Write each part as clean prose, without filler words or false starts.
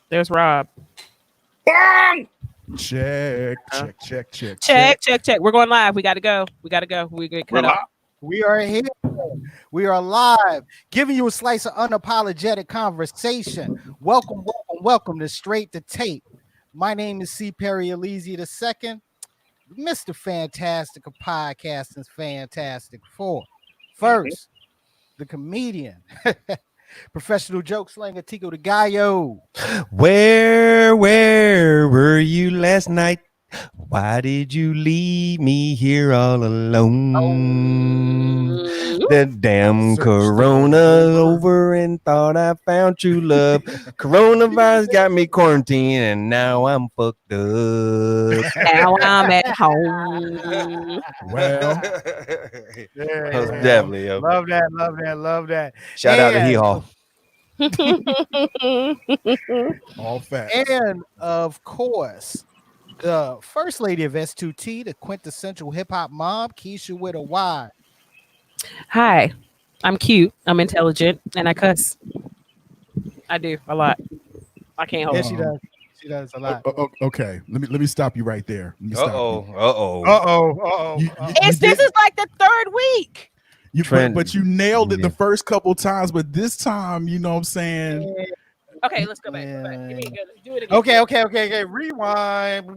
There's Rob. Check. We're going live. We got to go. We get cut off. We are here. We are live, giving you a slice of unapologetic conversation. Welcome to Straight to Tape. My name is C. Perry Elysi II, Mr. Fantastic of Podcasting's Fantastic Four. First, the comedian, professional joke slinger Tico the Gallo. Where were you last night? Why did you leave me here all alone? That damn corona over and thought I found true love. Coronavirus got me quarantined and now I'm fucked up. Now I'm at home. Well, definitely. Love that. Shout out to Hee Haw. all facts. And of course, the first lady of S2T, the quintessential hip hop mom, Keisha with a Y. Hi, I'm cute. I'm intelligent, and I cuss. I do a lot. I can't hold. Yeah, she does. She does a lot. Okay, let me stop you right there. This is like the third week. But you nailed it the first couple times, but this time, you know what I'm saying? Okay, let's go back. Give me a good. Do it again. Okay. Rewind. All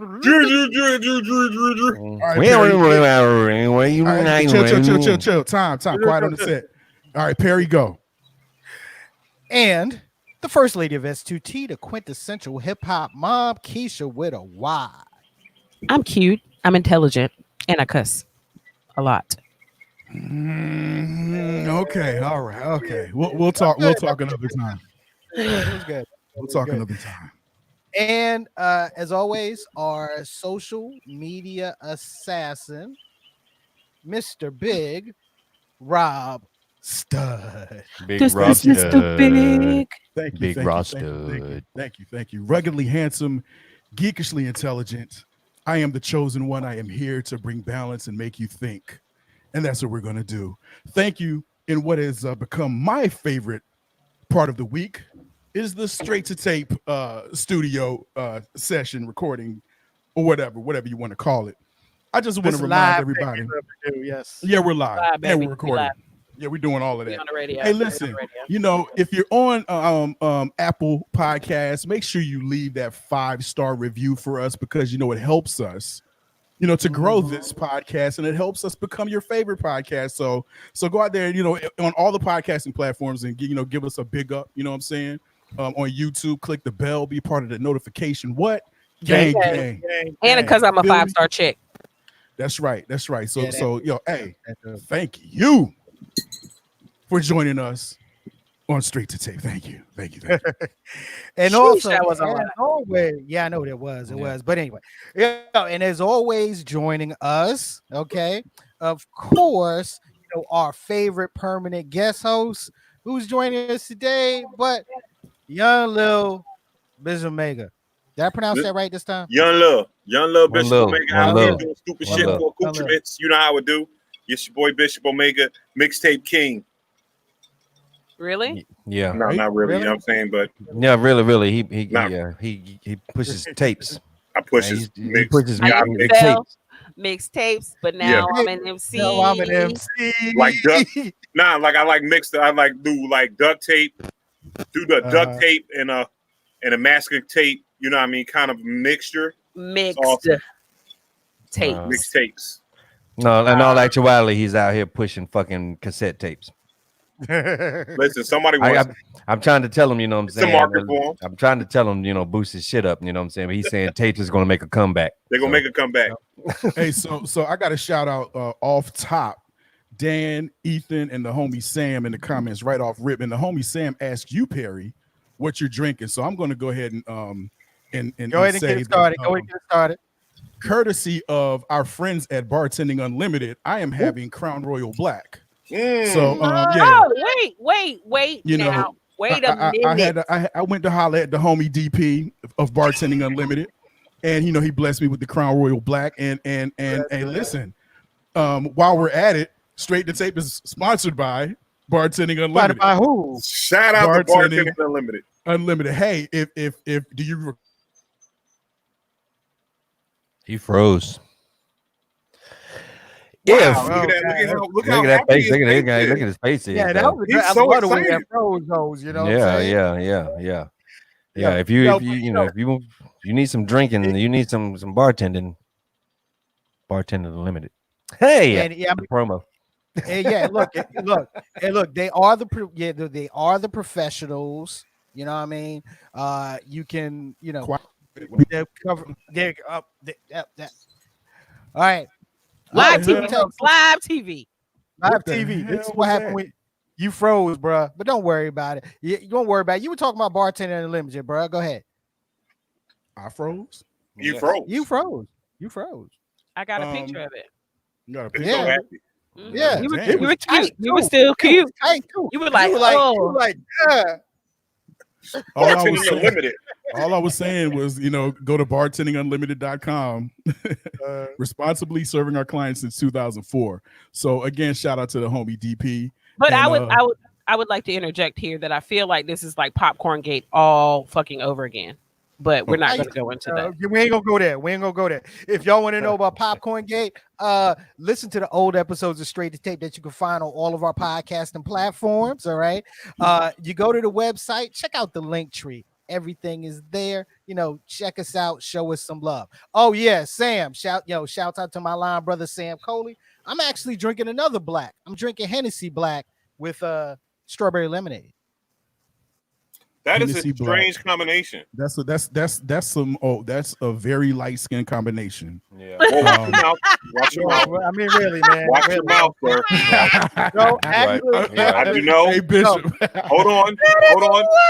right, chill. Time. Quiet on the set. All right, Perry, go. And the first lady of S2T, the quintessential hip hop mom, Keisha with a Y. I'm cute. I'm intelligent, and I cuss a lot. Okay, all right, okay. We'll talk another time. It was good. We'll talk another time. And as always, our social media assassin, Mr. Big Rob Stud. Big Rob Stud. Thank you. Ruggedly handsome, geekishly intelligent. I am the chosen one. I am here to bring balance and make you think. And that's what we're going to do. Thank you. In what has become my favorite part of the week is the Straight to Tape studio session recording or whatever you want to call it. I just want to remind everybody. Yes. Yeah, we're live. And we're recording. Yeah, we're doing all of that. On the radio. Hey, listen, if you're on Apple Podcasts, make sure you leave that 5-star review for us because, it helps us, to grow this podcast and it helps us become your favorite podcast. So go out there, on all the podcasting platforms and, give us a big up. You know what I'm saying? On YouTube, click the bell, be part of the notification. What? Gang. And because I'm a 5-star chick. That's right. So, hey, thank you for joining us on Straight to Tape. Thank you. And also, that was always, yeah, I know it was. But anyway, and as always, joining us, okay, of course, our favorite permanent guest host who's joining us today, but Young Lil Biz Omega. Did I pronounce that right this time? Young Lil Bishop Omega out here doing stupid shit for accoutrements. You know how I would do. It's your boy Bishop Omega, mixtape king. Really? Yeah. No, not really. You know what I'm saying? But yeah, really. He pushes tapes. I pushes. He pushes mixtapes, but now I'm an MC. Like I like mixed. I like do like duct tape. Do the duct tape and a masking tape. You know what I mean? Kind of mixture. Mixed tapes. Mixed tapes. No, in all actuality, he's out here pushing fucking cassette tapes. Listen, somebody wants. I'm trying to tell him, I'm saying. It's a market for him. I'm trying to tell him, boost his shit up, you know what I'm saying? But he's saying tapes is going to make a comeback. They're going to make a comeback. Hey, so I got a shout out off top. Dan, Ethan, and the homie Sam in the comments right off rip. And the homie Sam asked you, Perry, what you're drinking. So I'm going to go ahead and go ahead and get it started. Courtesy of our friends at Bartending Unlimited, I am having Crown Royal Black. So yeah. Oh, wait. Wait a minute. I went to holler at the homie DP of Bartending Unlimited, and he blessed me with the Crown Royal Black. And listen, while we're at it, Straight to Tape is sponsored by Bartending Unlimited. By who? Shout out to Bartending Unlimited. Unlimited. Hey, if do you? He froze. Wow, look at that face. Look at his face. Yeah, that was he's so excited. Froze those, you know. Yeah. If you need some drinking, you need some bartending. Bartending Unlimited. Hey, promo. And look, they are the professionals. You know what I mean? You can, cover. All right. Live TV. This is what happened when you froze, bro. But don't worry about it. You don't worry about it. You were talking about Bartending Unlimited, bro. Go ahead. I froze. You froze. You froze. I got a picture of it. You got a picture. Yeah. You were cute. You were still cute. You were like, yeah. All I was saying was, go to bartendingunlimited.com. Responsibly serving our clients since 2004. So again, shout out to the homie DP. But I would like to interject here that I feel like this is like Popcorn Gate all fucking over again. But we're not going to go into that. We ain't gonna go there. If y'all want to know about Popcorn Gate, listen to the old episodes of Straight to Tape that you can find on all of our podcasting platforms. All right. You go to the website, check out the link tree. Everything is there. Check us out, show us some love. Oh yeah, Sam. Shout out to my line brother Sam Coley. I'm actually drinking another black. I'm drinking Hennessy Black with strawberry lemonade. That is a strange combination. That's a very light skin combination. Yeah. Watch your mouth. I mean, really, man. Watch your mouth, sir. No, actually, I do know. Hey, Bishop. Hold on,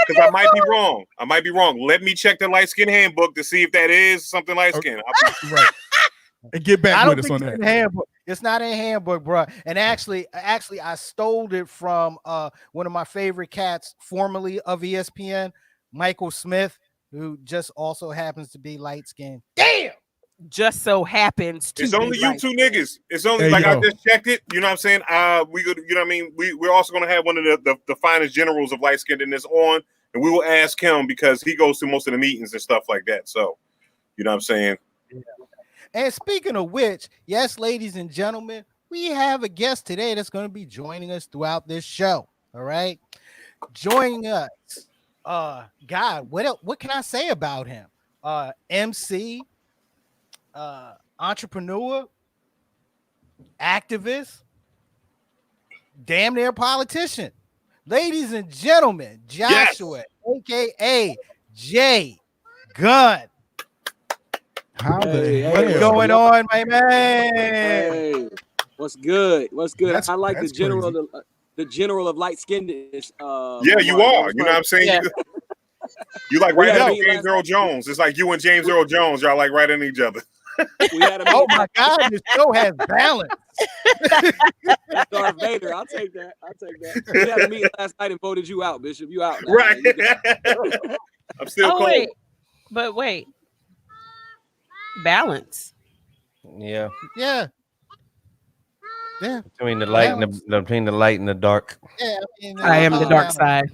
because I might be wrong. Let me check the light skin handbook to see if that is something light skin. Right. And get back with us on that. Handbook. It's not in handbook, bro. And actually, I stole it from one of my favorite cats, formerly of ESPN, Michael Smith, who just also happens to be light skinned. Damn. Just so happens to. It's only you two niggas. It's only I just checked it. You know what I'm saying? We could, you know what I mean? We're also gonna have one of the finest generals of light skinnedness on, and we will ask him because he goes to most of the meetings and stuff like that. So, you know what I'm saying? Yeah. And speaking of which, yes, ladies and gentlemen, we have a guest today that's going to be joining us throughout this show. All right. Joining us. God, what can I say about him? MC, entrepreneur, activist, damn near politician. Ladies and gentlemen, Joshua, aka J Gunn. What's going on, my man? Hey, what's good? I like the general of light skinnedness. Yeah, you are. You know what I'm saying? Yeah. You like right under James Earl Jones. It's like you and James Earl Jones. Y'all like right in each other. Oh my God, this show has balance. Darth Vader. I'll take that. We had a meeting last night and voted you out, Bishop. You out now. Right. I'm still cold. Wait. Balance. Yeah. Between the light and the dark. Yeah, I am the dark side.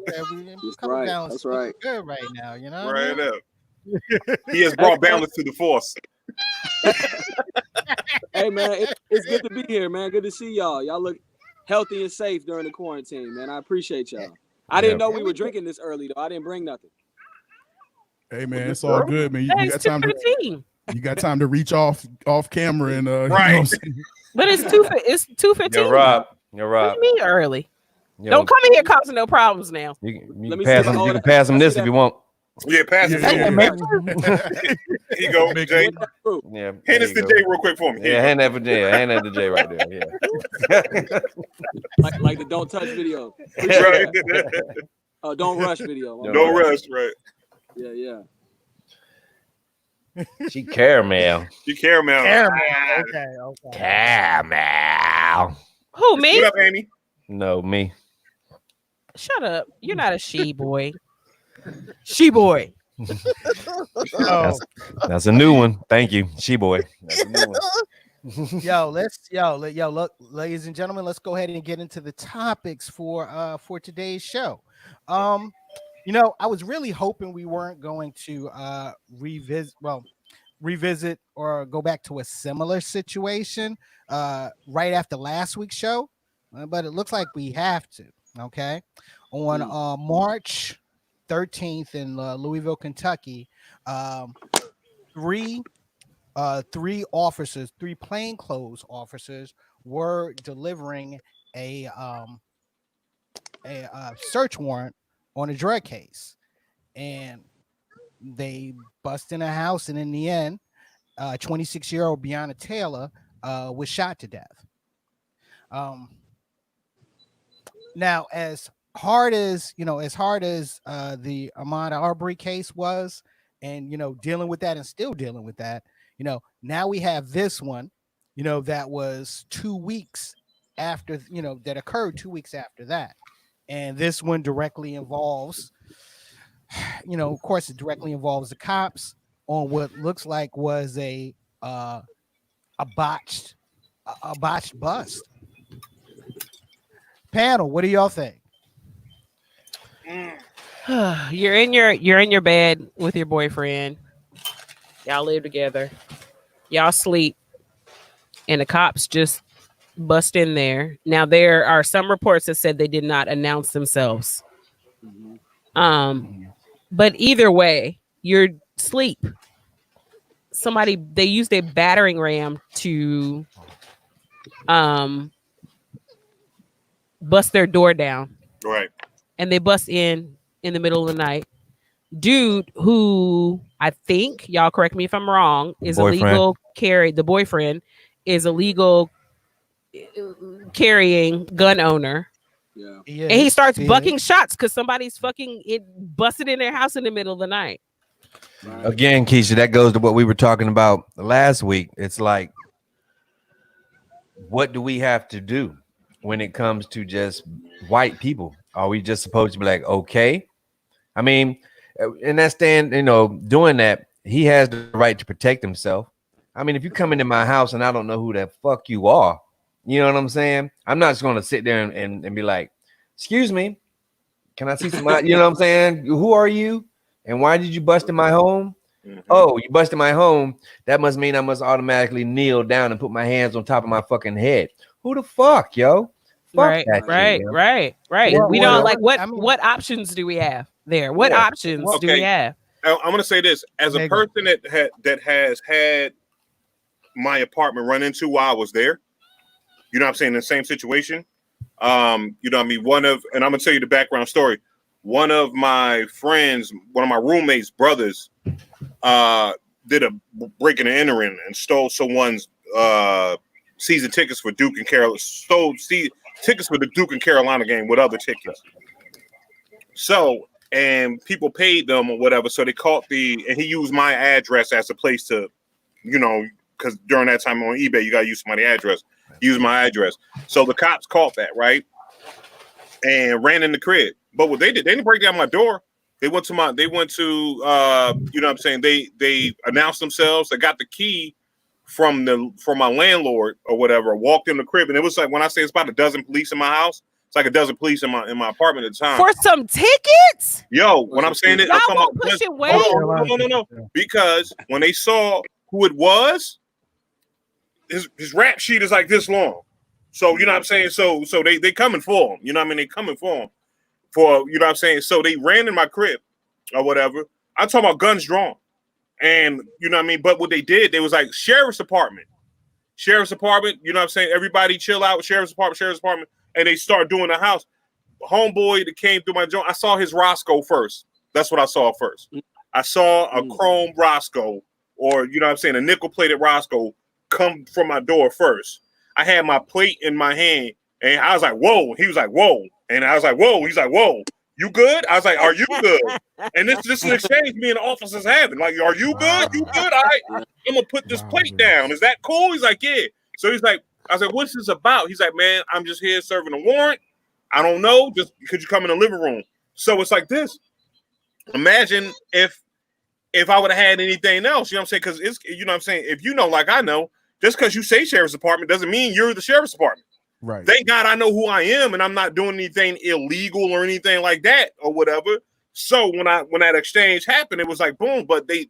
That's right. Good right now, you know. Right up. He has brought balance to the force. Hey man, it's good to be here, man. Good to see y'all. Y'all look healthy and safe during the quarantine, man. I appreciate y'all. I didn't know we were drinking this early though. I didn't bring nothing. Hey man, it's all good, man. You got time to reach off camera and right. But it's 2:15. You're right. What do you mean early? Don't come in here causing no problems now. You can pass them this if you want. Yeah, pass it. Yeah. Here you go, Jay. Yeah. Hand this to Jay real quick for me. Yeah, hand that for Jay. Hand that to Jay right there. Yeah. like the don't touch video. Right. Don't rush video. Don't rush, right. Yeah. She caramel. Okay. Caramel. Who, me? What up, Amy? No, me. Shut up. You're not a she boy. She boy. That's a new one. Thank you. She boy. That's a new one. Look, ladies and gentlemen, let's go ahead and get into the topics for today's show. I was really hoping we weren't going to revisit or go back to a similar situation right after last week's show, but it looks like we have to. Okay, on March 13th in Louisville, Kentucky, three officers, three plainclothes officers, were delivering a search warrant on a drug case, and they bust in a house, and in the end, 26-year-old Breonna Taylor was shot to death. Now, as hard as the Ahmaud Arbery case was, and dealing with that and still dealing with that, now we have this one, that was 2 weeks after, that occurred 2 weeks after that, and this one directly involves, of course, it directly involves the cops on what looks like was a botched bust. Panel, what do y'all think? You're in your bed with your boyfriend. Y'all live together. Y'all sleep, and the cops just bust in there. Now, there are some reports that said they did not announce themselves. But either way, you're asleep. They used a battering ram to bust their door down. Right. And they bust in the middle of the night. Dude, who I think, y'all correct me if I'm wrong, is illegal carry. The boyfriend is illegal carrying gun owner. Yeah. And he starts bucking shots because somebody's busted in their house in the middle of the night. Right. Again, Keisha, that goes to what we were talking about last week. It's like, what do we have to do when it comes to just white people? Are we just supposed to be like, okay? I mean, in that stand, doing that, he has the right to protect himself. I mean, if you come into my house and I don't know who the fuck you are, you know what I'm saying? I'm not just going to sit there and be like, excuse me, can I see some, you know what I'm saying? Who are you? And why did you bust in my home? Mm-hmm. Oh, you busted my home. That must mean I must automatically kneel down and put my hands on top of my fucking head. Who the fuck, yo? Fuck Right. Well, we don't what options do we have there? What options do we have? I'm going to say this as a person that has had my apartment run into while I was there. You know what I'm saying? In the same situation. You know what I mean? And I'm going to tell you the background story. One of my friends, one of my roommates' brothers, did a break and entering and stole someone's season tickets for Duke and Carolina. Stole tickets for the Duke and Carolina game with other tickets. So, and people paid them or whatever. So they caught and he used my address as a place to, because during that time on eBay, you got to use somebody's address. Use my address. So the cops caught that, right? And ran in the crib. But what they didn't break down my door. They went to you know what I'm saying? They announced themselves. They got the key from my landlord or whatever, walked in the crib. And it was like, when I say it's about a dozen police in my house, it's like a dozen police in my apartment at the time. For some tickets? Yo, when I'm saying it, y'all won't push it way. No. Because when they saw who it was, his rap sheet is like this long. So, you know what I'm saying? So they coming for him. You know what I mean? They coming for him. You know what I'm saying? So they ran in my crib or whatever. I'm talking about guns drawn. And, you know what I mean? But what they did, they was like, sheriff's department, you know what I'm saying? Everybody chill out, sheriff's department. And they start doing the house. Homeboy that came through my joint, I saw his Roscoe first. That's what I saw first. I saw a chrome Roscoe, or, you know what I'm saying, a nickel-plated Roscoe come from my door first. I had my plate in my hand, and I was like, whoa. He was like, whoa. And I was like, whoa. He's like, whoa. You good? I was like, are you good? And this is an exchange me and the officers having. Like, are you good? You good? All right. I'm going to put this plate down. Is that cool? He's like, yeah. So he's like, I was like, what's this about? He's like, man, I'm just here serving a warrant. I don't know. Just could you come in the living room? So it's like this. Imagine if I would have had anything else, you know what I'm saying? Because it's, you know what I'm saying? If you know, like I know, Just because you say sheriff's department doesn't mean you're the sheriff's department. Right. Thank God I know who I am, and I'm not doing anything illegal or anything like that or whatever. So when that exchange happened, it was like boom. But they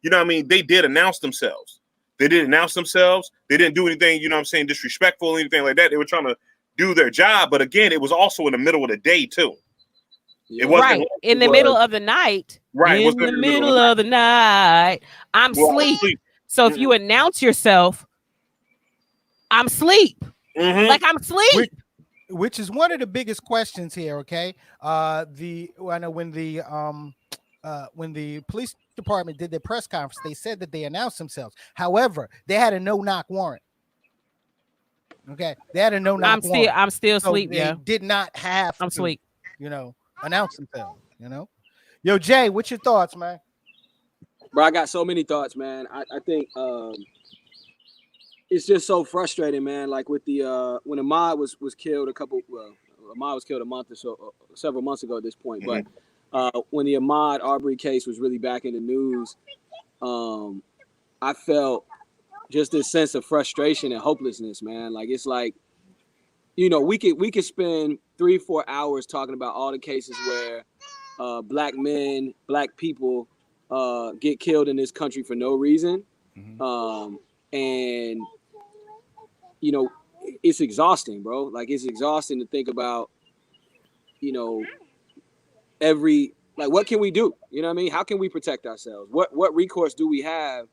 you know what I mean, they did announce themselves. They didn't announce themselves. They didn't do anything, you know what I'm saying, disrespectful or anything like that. They were trying to do their job. But again, it was also in the middle of the day too. It wasn't right in the middle of the night. Right. In the middle of the night. I'm asleep. So if you announce yourself, I'm asleep. Like I'm asleep. Which is one of the biggest questions here. Okay. I know when the police department did their press conference, they said that they announced themselves. However, they had a no-knock warrant. Okay, they had a no-knock warrant. I'm still asleep. They did not have. I'm asleep. Announce themselves. Yo, Jay, what's your thoughts, man? Bro, I got so many thoughts, man. I think it's just so frustrating, man. Like with the when Ahmaud was killed Ahmaud was killed a month or so, several months ago at this point. But when the Ahmaud Arbery case was really back in the news, I felt just this sense of frustration and hopelessness, man. Like it's like, we could spend 3-4 hours talking about all the cases where black men, black people get killed in this country for no reason. And it's exhausting, bro. Like it's exhausting to think about, what can we do? You know what I mean? How can we protect ourselves? What recourse do we have?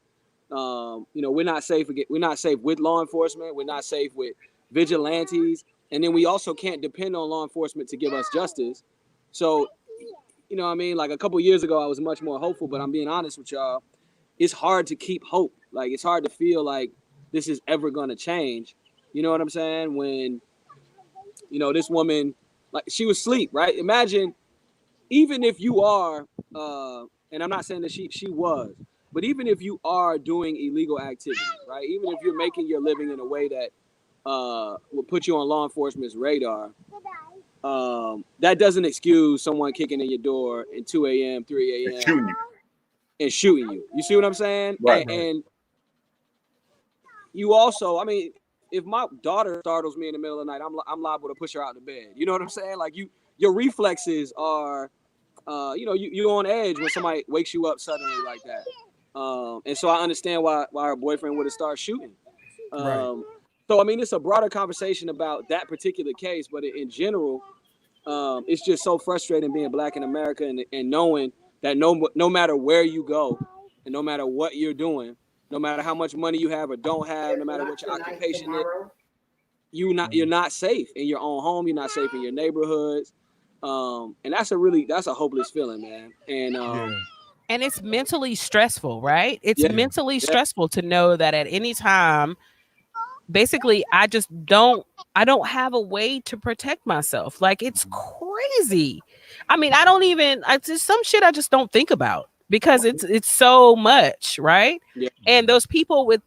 We're not safe with law enforcement. We're not safe with vigilantes. And then we also can't depend on law enforcement to give us justice. So, you know what I mean? Like a couple years ago, I was much more hopeful, but I'm being honest with y'all. It's hard to keep hope. Like it's hard to feel like this is ever going to change. You know what I'm saying? When, this woman, like she was asleep, right? Imagine, even if you are, and I'm not saying that she was, but even if you are doing illegal activity, right? Even if you're making your living in a way that will put you on law enforcement's radar, that doesn't excuse someone kicking in your door at 2 a.m., 3 a.m. and shooting you. You see what I'm saying? Right. And you also, I mean, if my daughter startles me in the middle of the night, I'm liable to push her out of bed. You know what I'm saying? Like your reflexes are, you're on edge when somebody wakes you up suddenly like that. And so I understand why her boyfriend would have started shooting. Right. So, I mean, it's a broader conversation about that particular case, but in general, it's just so frustrating being black in America and knowing that no matter where you go and no matter what you're doing, no matter how much money you have or don't have, no matter what your occupation is, you're not safe in your own home. You're not safe in your neighborhoods. And that's a hopeless feeling, man. And it's mentally stressful, right? It's mentally stressful to know that at any time, basically, I don't have a way to protect myself. Like it's crazy. I mean, some shit I just don't think about because it's so much, right? Yeah. And those people with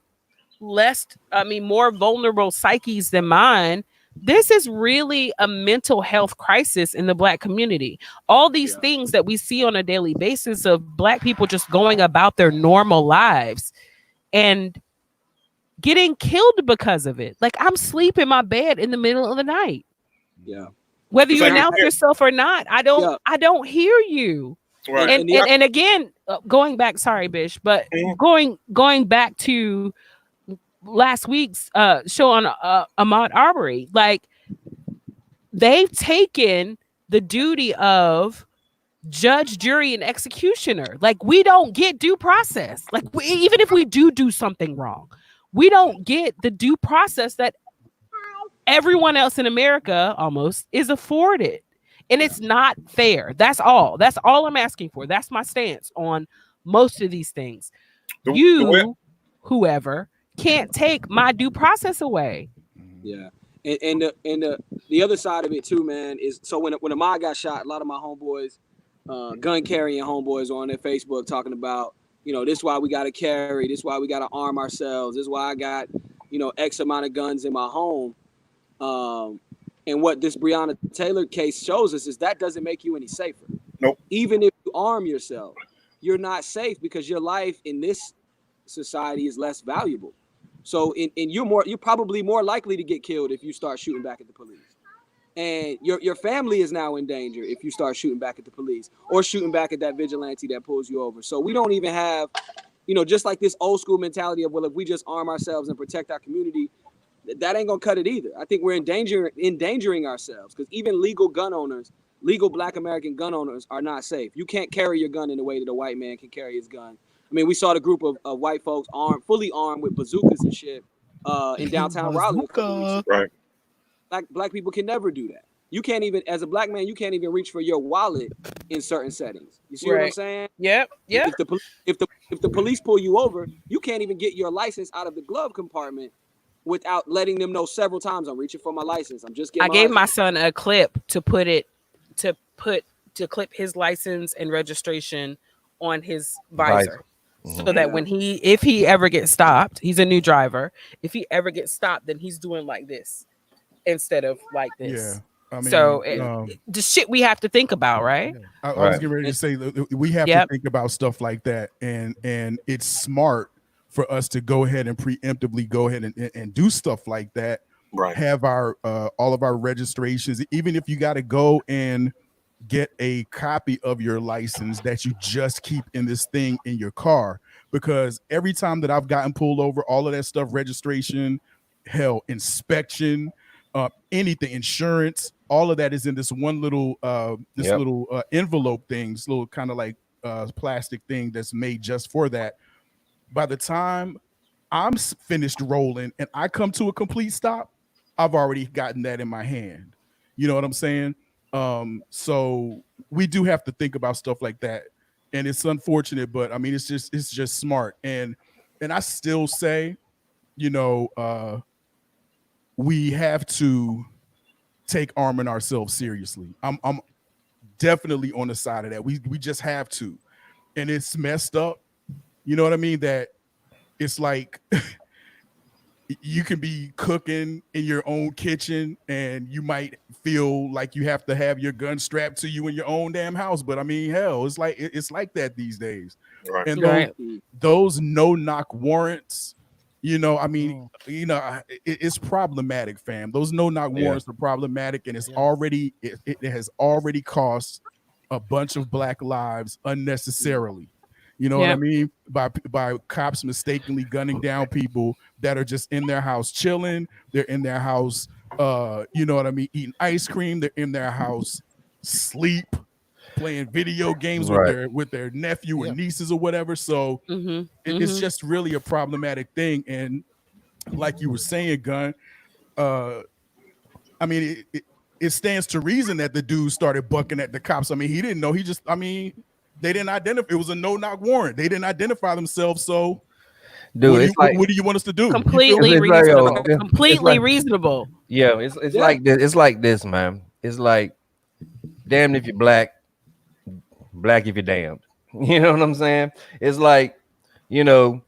more vulnerable psyches than mine, this is really a mental health crisis in the Black community. All these things that we see on a daily basis of Black people just going about their normal lives and getting killed because of it. Like I'm sleeping in my bed in the middle of the night. Yeah. Whether you announce yourself or not, I don't hear you. Right. And again, going back, sorry, Bish, but going back to last week's show on Ahmaud Arbery, like they've taken the duty of judge, jury, and executioner. Like we don't get due process. Like even if we do something wrong, we don't get the due process that everyone else in America almost is afforded. And it's not fair. That's all I'm asking for. That's my stance on most of these things. Whoever can't take my due process away. Yeah. And the other side of it too, man, is so when Ahmaud got shot, a lot of my homeboys, gun carrying homeboys on their Facebook talking about, this is why we got to carry, this is why we got to arm ourselves, this is why I got, X amount of guns in my home. And what this Breonna Taylor case shows us is that doesn't make you any safer. Nope. Even if you arm yourself, you're not safe because your life in this society is less valuable. So you're probably more likely to get killed if you start shooting back at the police. And your family is now in danger if you start shooting back at the police or shooting back at that vigilante that pulls you over. So we don't even have, just like this old school mentality of, well, if we just arm ourselves and protect our community, that ain't gonna cut it either. I think we're endangering ourselves, because even legal Black American gun owners are not safe. You can't carry your gun in the way that a white man can carry his gun. I mean, we saw the group of white folks fully armed with bazookas and shit in downtown Raleigh a couple weeks ago. Right. Black people can never do that. You can't even, as a Black man, you can't even reach for your wallet in certain settings. You see what I'm saying? Yep. If the police pull you over, you can't even get your license out of the glove compartment without letting them know several times, I'm reaching for my license. I'm just getting. I gave my son a clip to clip his license and registration on his visor. So that if he ever gets stopped, he's a new driver. If he ever gets stopped, then he's doing like this instead of like this. Yeah. I mean, so the shit we have to think about, right? I was getting ready to say we have to think about stuff like that, and it's smart for us to go ahead and preemptively go ahead and do stuff like that. Right. Have our all of our registrations, even if you got to go and get a copy of your license that you just keep in this thing in your car, because every time that I've gotten pulled over, all of that stuff, registration, hell, inspection, anything, insurance, all of that is in this one little little envelope thing, this little kind of like plastic thing that's made just for that. By the time I'm finished rolling and I come to a complete stop, I've already gotten that in my hand. You know what I'm saying? So we do have to think about stuff like that, and it's unfortunate, but I mean, it's just smart. And I still say, we have to take arming ourselves seriously. I'm definitely on the side of that. We just have to, and it's messed up. You know what I mean? That it's like you can be cooking in your own kitchen and you might feel like you have to have your gun strapped to you in your own damn house. But I mean, hell, it's like that these days. Right. And those no-knock warrants, I mean, it's problematic, fam. Those no-knock warrants are problematic, and it has already cost a bunch of Black lives unnecessarily. You know what I mean? By cops mistakenly gunning down people that are just in their house chilling. They're in their house, you know what I mean, eating ice cream. They're in their house sleep, playing video games with their nephew or nieces or whatever. So it's just really a problematic thing. And like you were saying, Gunn, I mean, it stands to reason that the dude started bucking at the cops. I mean, he didn't know. They didn't identify. It was a no-knock warrant. They didn't identify themselves. So, dude, what do you want us to do? Completely reasonable. Completely reasonable. Yeah, it's like this. It's like this, man. It's like, damned if you're black if you're damned. You know what I'm saying? It's like, you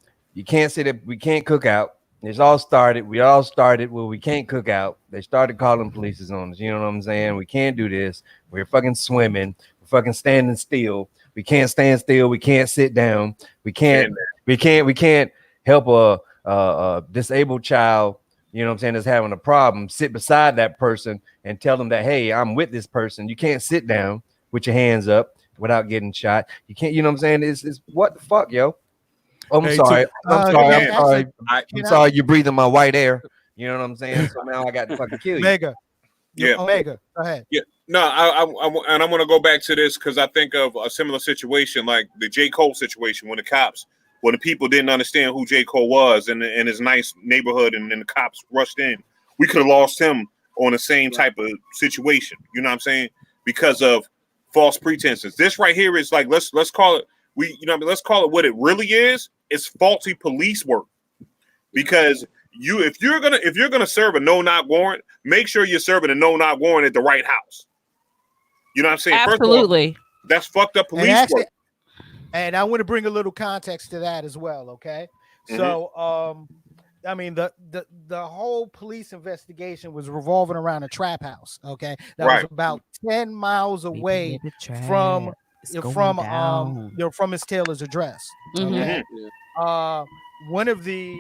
can't say that we can't cook out. We all started well, we can't cook out. They started calling police on us. You know what I'm saying? We can't do this. We're fucking swimming. We're fucking standing still. We can't stand still. We can't sit down. We can't help a disabled child, you know what I'm saying, that's having a problem, sit beside that person and tell them that, hey, I'm with this person. You can't sit down with your hands up without getting shot. You can't, you know what I'm saying? It's what the fuck, yo? I'm sorry. I'm sorry you're breathing my white air. You know what I'm saying? So now I got to fucking kill you. Mega. Yeah. Omega. Go ahead. Yeah. No, I want to go back to this because I think of a similar situation like the J. Cole situation when the people didn't understand who J. Cole was in his nice neighborhood, and then the cops rushed in. We could have lost him on the same type of situation. You know what I'm saying? Because of false pretenses. This right here is like, let's call it, let's call it what it really is. It's faulty police work. Because if you're gonna serve a no-knock warrant, make sure you're serving a no-knock warrant at the right house. You know what I'm saying? Absolutely. First of all, that's fucked up police work. And I want to bring a little context to that as well. Okay. So, I mean, the whole police investigation was revolving around a trap house. Okay. That was about 10 miles away from Miss Taylor's address. Okay. one of the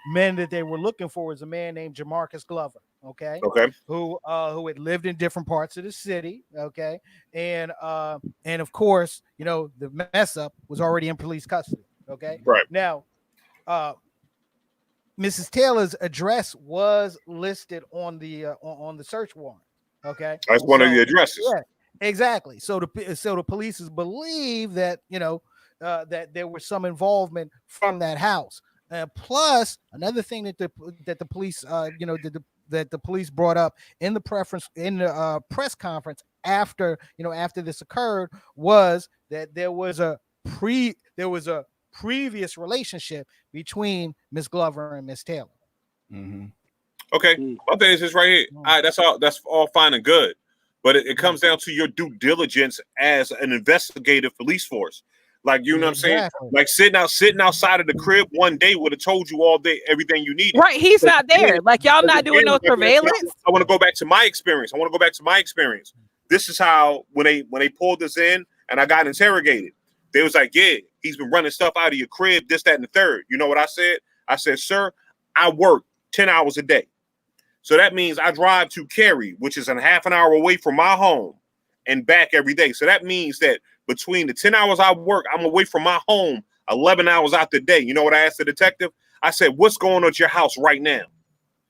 men that they were looking for was a man named Jamarcus Glover. Okay. Who had lived in different parts of the city. Okay. And of course, you know, the mess up was already in police custody. Okay. Right. Now, Mrs. Taylor's address was listed on the search warrant. Okay. That's one of the addresses. Yeah, exactly. So the police believe that, you know, that there was some involvement from that house. Plus, another thing that the police, that the police brought up in the press conference after this occurred was that there was a previous relationship between Miss Glover and Miss Taylor. Mm-hmm. Okay, my thing is this right here. That's all fine and good, but it comes down to your due diligence as an investigative police force. Like, you know what I'm saying? Like sitting outside of the crib one day would have told you all day everything you needed. Right, he's not there. Like, y'all not doing no surveillance. I want to go back to my experience. This is how when they pulled us in and I got interrogated, they was like, yeah, he's been running stuff out of your crib, this, that, and the third. You know what I said? I said, sir, I work 10 hours a day. So that means I drive to Cary, which is a half an hour away from my home, and back every day. So that means that between the 10 hours I work, I'm away from my home 11 hours out the day. You know what I asked the detective? I said, what's going on at your house right now?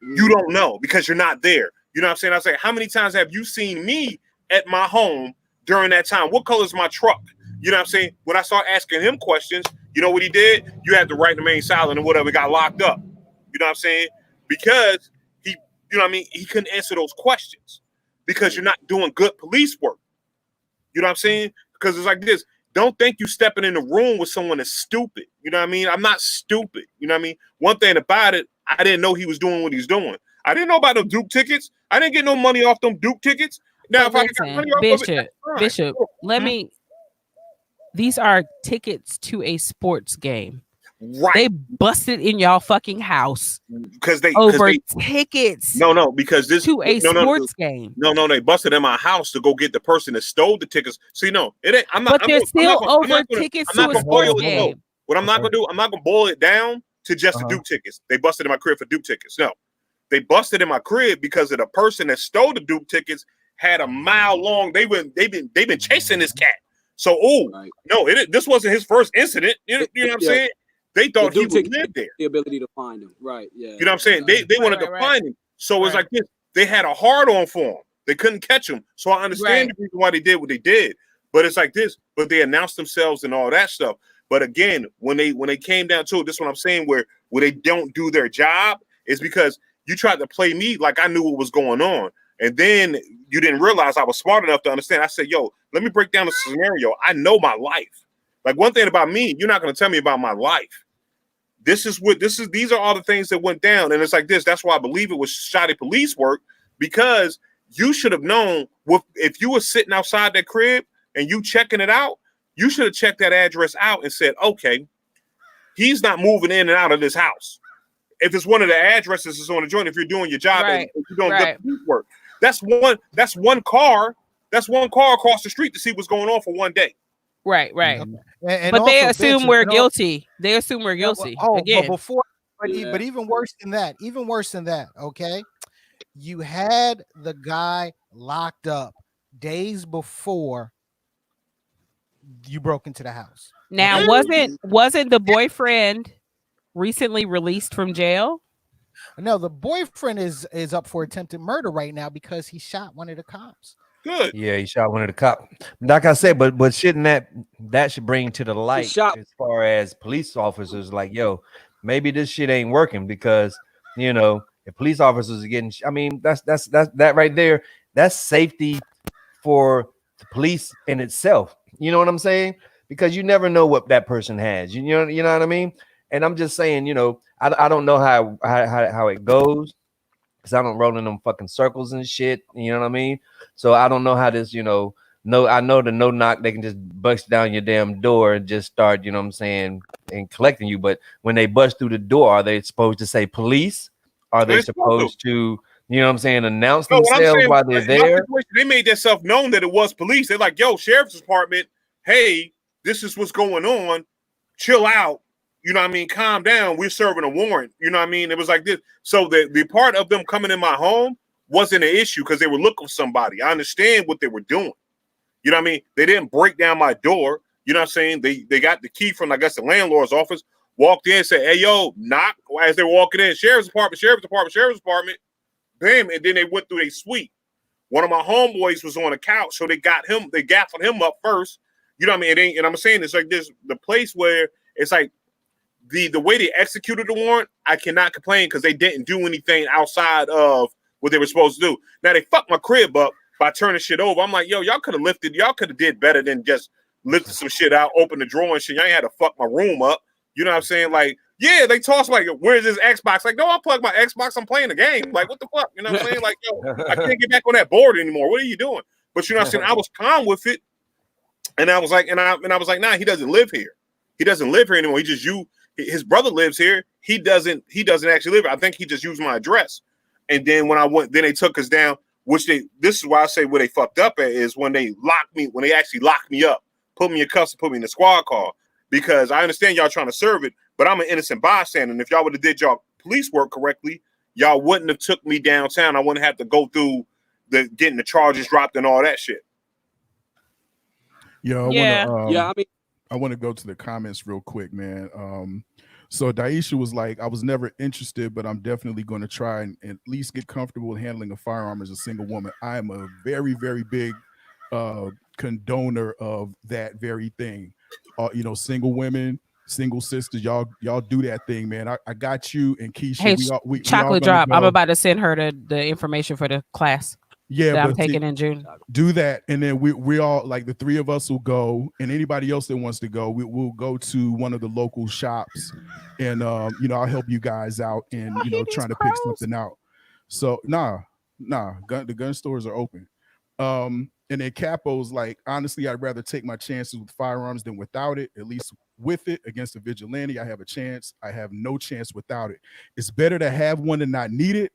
You don't know because you're not there. You know what I'm saying? I say, how many times have you seen me at my home during that time? What color is my truck? You know what I'm saying? When I start asking him questions, you know what he did? You had to write the main silent or whatever, got locked up. You know what I'm saying? Because he, you know what I mean? He couldn't answer those questions because you're not doing good police work. You know what I'm saying? Because it's like this. Don't think you stepping in the room with someone that's stupid. You know what I mean? I'm not stupid. You know what I mean? One thing about it, I didn't know he was doing what he's doing. I didn't know about the Duke tickets. I didn't get no money off them Duke tickets. Now, if I get money off of it, Bishop, let me. These are tickets to a sports game. Right. They busted in y'all fucking house because they tickets. No, because this to a sports game. No, they busted in my house to go get the person that stole the tickets. See, no, it ain't. I'm not. But they're still over tickets to a sports game. What I'm not gonna do, I'm not gonna boil it down to just the Duke tickets. They busted in my crib for Duke tickets. No, they busted in my crib because of the person that stole the Duke tickets had a mile long. They've been chasing this cat. So, this wasn't his first incident. You know what I'm saying? They thought he would live there. The ability to find him, right? Yeah. You know what I'm saying? They wanted to find him. So it's like this. They had a hard on for him. They couldn't catch him. So I understand the reason why they did what they did. But it's like this. But they announced themselves and all that stuff. But again, when they came down to it, this is what I'm saying, where they don't do their job is because you tried to play me like I knew what was going on. And then you didn't realize I was smart enough to understand. I said, yo, let me break down the scenario. I know my life. Like one thing about me, you're not going to tell me about my life. These are all the things that went down. And it's like this. That's why I believe it was shoddy police work, because you should have known if you were sitting outside that crib and you checking it out, you should have checked that address out and said, okay, he's not moving in and out of this house. If it's one of the addresses that's on the joint, if you're doing your job and you're doing good police work, that's one car across the street to see what's going on for one day. Right. And but they assume we're guilty. They assume we're guilty. Again. But even worse than that, okay? You had the guy locked up days before you broke into the house. Now, wasn't the boyfriend recently released from jail? No, the boyfriend is up for attempted murder right now because he shot one of the cops. Good. Yeah, he shot one of the cops. Like I said, but shouldn't that should bring to the light as far as police officers, like, yo, maybe this shit ain't working, because if police officers are getting, I mean, that's that right there. That's safety for the police in itself. You know what I'm saying? Because you never know what that person has. You know what I mean? And I'm just saying, I don't know how it goes, because I don't roll in them fucking circles and shit. You know what I mean? So I don't know how this, I know the no knock, they can just bust down your damn door and just start, you know what I'm saying, and collecting you. But when they bust through the door, are they supposed to say police? Are they supposed to, you know what I'm saying, announce themselves while they're there? They made themselves known that it was police. They're like, yo, sheriff's department, hey, this is what's going on. Chill out. you know what I mean, calm down. We're serving a warrant. You know what I mean? It was like this. So the part of them coming in my home wasn't an issue because they were looking for somebody. I understand what they were doing. You know what I mean? They didn't break down my door. You know what I'm saying? They got the key from, I guess, the landlord's office, walked in, said, hey, yo, knock. As they're walking in, sheriff's department, bam, and then they went through their suite. One of my homeboys was on a couch, so they gaffled him up first. You know what I mean? And I'm saying it's like this, the place where it's like the way they executed the warrant, I cannot complain because they didn't do anything outside of what they were supposed to do. Now they fucked my crib up by turning shit over. I'm like, yo, y'all could have did better than just lifted some shit out, opened the drawer and shit. Y'all ain't had to fuck my room up. You know what I'm saying? Like, yeah, they tossed like, where's this Xbox? Like, no, I plugged my Xbox. I'm playing the game. Like, what the fuck? You know what I'm saying? Like, yo, I can't get back on that board anymore. What are you doing? But you know what I'm saying? I was calm with it. And I was like, nah, he doesn't live here. He doesn't live here anymore. His brother lives here. He doesn't actually live here. I think he just used my address. And then when they took us down, this is why I say where they fucked up at is when they actually locked me up, put me in custody, put me in the squad car. Because I understand y'all trying to serve it, but I'm an innocent bystander. And if y'all would have did y'all police work correctly, y'all wouldn't have took me downtown. I wouldn't have to go through getting the charges dropped and all that shit. I want to go to the comments real quick, man. So Daisha was like, I was never interested, but I'm definitely going to try and at least get comfortable with handling a firearm as a single woman. I am a very, very big condoner of that very thing. Single women, single sisters, y'all do that thing, man. I got you and Keisha. Hey, we chocolate drop. I'm about to send her the information for the class. Yeah, that I'm taking in June. Do that, and then we all, like, the three of us will go, and anybody else that wants to go, we'll go to one of the local shops, and I'll help you guys out, and trying to pick something out. So the gun stores are open. And then Capo's like, honestly, I'd rather take my chances with firearms than without it. At least with it against a vigilante, I have a chance. I have no chance without it. It's better to have one and not need it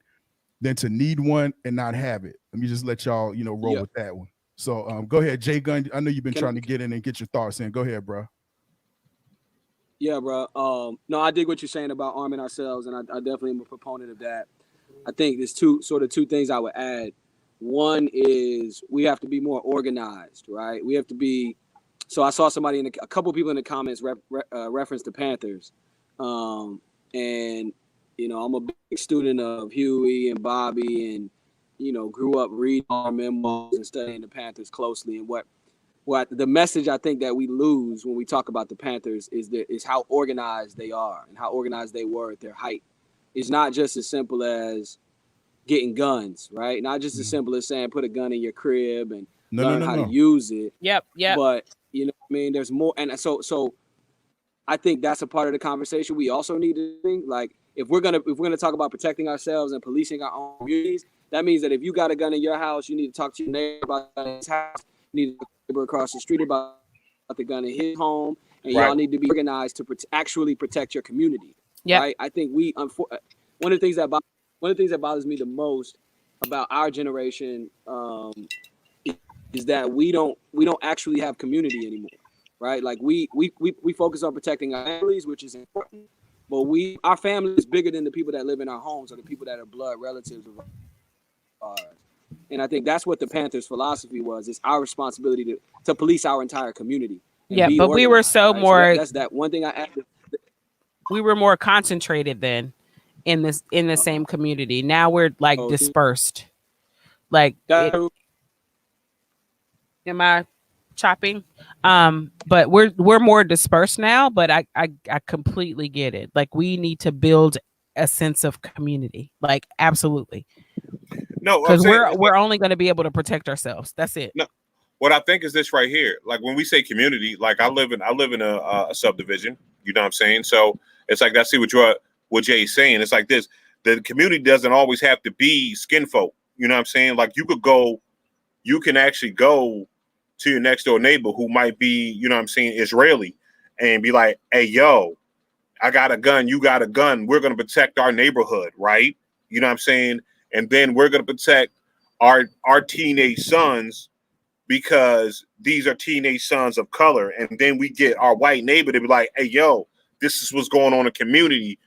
than to need one and not have it. Let me just let y'all, roll with that one. So go ahead, J Gunn. I know you've been trying to get in and get your thoughts in. Go ahead, bro. Yeah, bro. No, I dig what you're saying about arming ourselves, and I definitely am a proponent of that. I think there's two things I would add. One is we have to be more organized, right? We have to be. So I saw somebody a couple people in the comments reference the Panthers, and I'm a big student of Huey and Bobby, and grew up reading our memos and studying the Panthers closely. And what the message I think that we lose when we talk about the Panthers is how organized they are and how organized they were at their height. It's not just as simple as getting guns, right? Not just as simple as saying put a gun in your crib and learn how to use it. Yep. But there's more, and so I think that's a part of the conversation. We also need to think, like, if we're gonna talk about protecting ourselves and policing our own communities, that means that if you got a gun in your house, you need to talk to your neighbor about his house. You need to talk to your neighbor across the street about the gun in his home, and y'all need to be organized to actually protect your community. Yeah, right? I think one of the things that bothers me the most about our generation is that we don't actually have community anymore, right? Like we focus on protecting our families, which is important, but our family is bigger than the people that live in our homes or the people that are blood relatives of ours. And I think that's what the Panthers' philosophy was. It's our responsibility to police our entire community. Yeah, but we were more. So that's that one thing I added. We were more concentrated then in the same community. Now we're like dispersed. Like, am I chopping? But we're more dispersed now. But I completely get it. Like, we need to build a sense of community. Like, absolutely. No, because we're only going to be able to protect ourselves. That's it. No, what I think is this right here. Like, when we say community, like I live in a subdivision. You know what I'm saying? So it's like, I see what Jay's saying. It's like this. The community doesn't always have to be skin folk. You know what I'm saying? Like, you can actually go to your next door neighbor who might be, you know what I'm saying, Israeli, and be like, hey, yo, I got a gun. You got a gun. We're going to protect our neighborhood, right? You know what I'm saying? And then we're going to protect our teenage sons because these are teenage sons of color. And then we get our white neighbor to be like, hey, yo, this is what's going on in the community,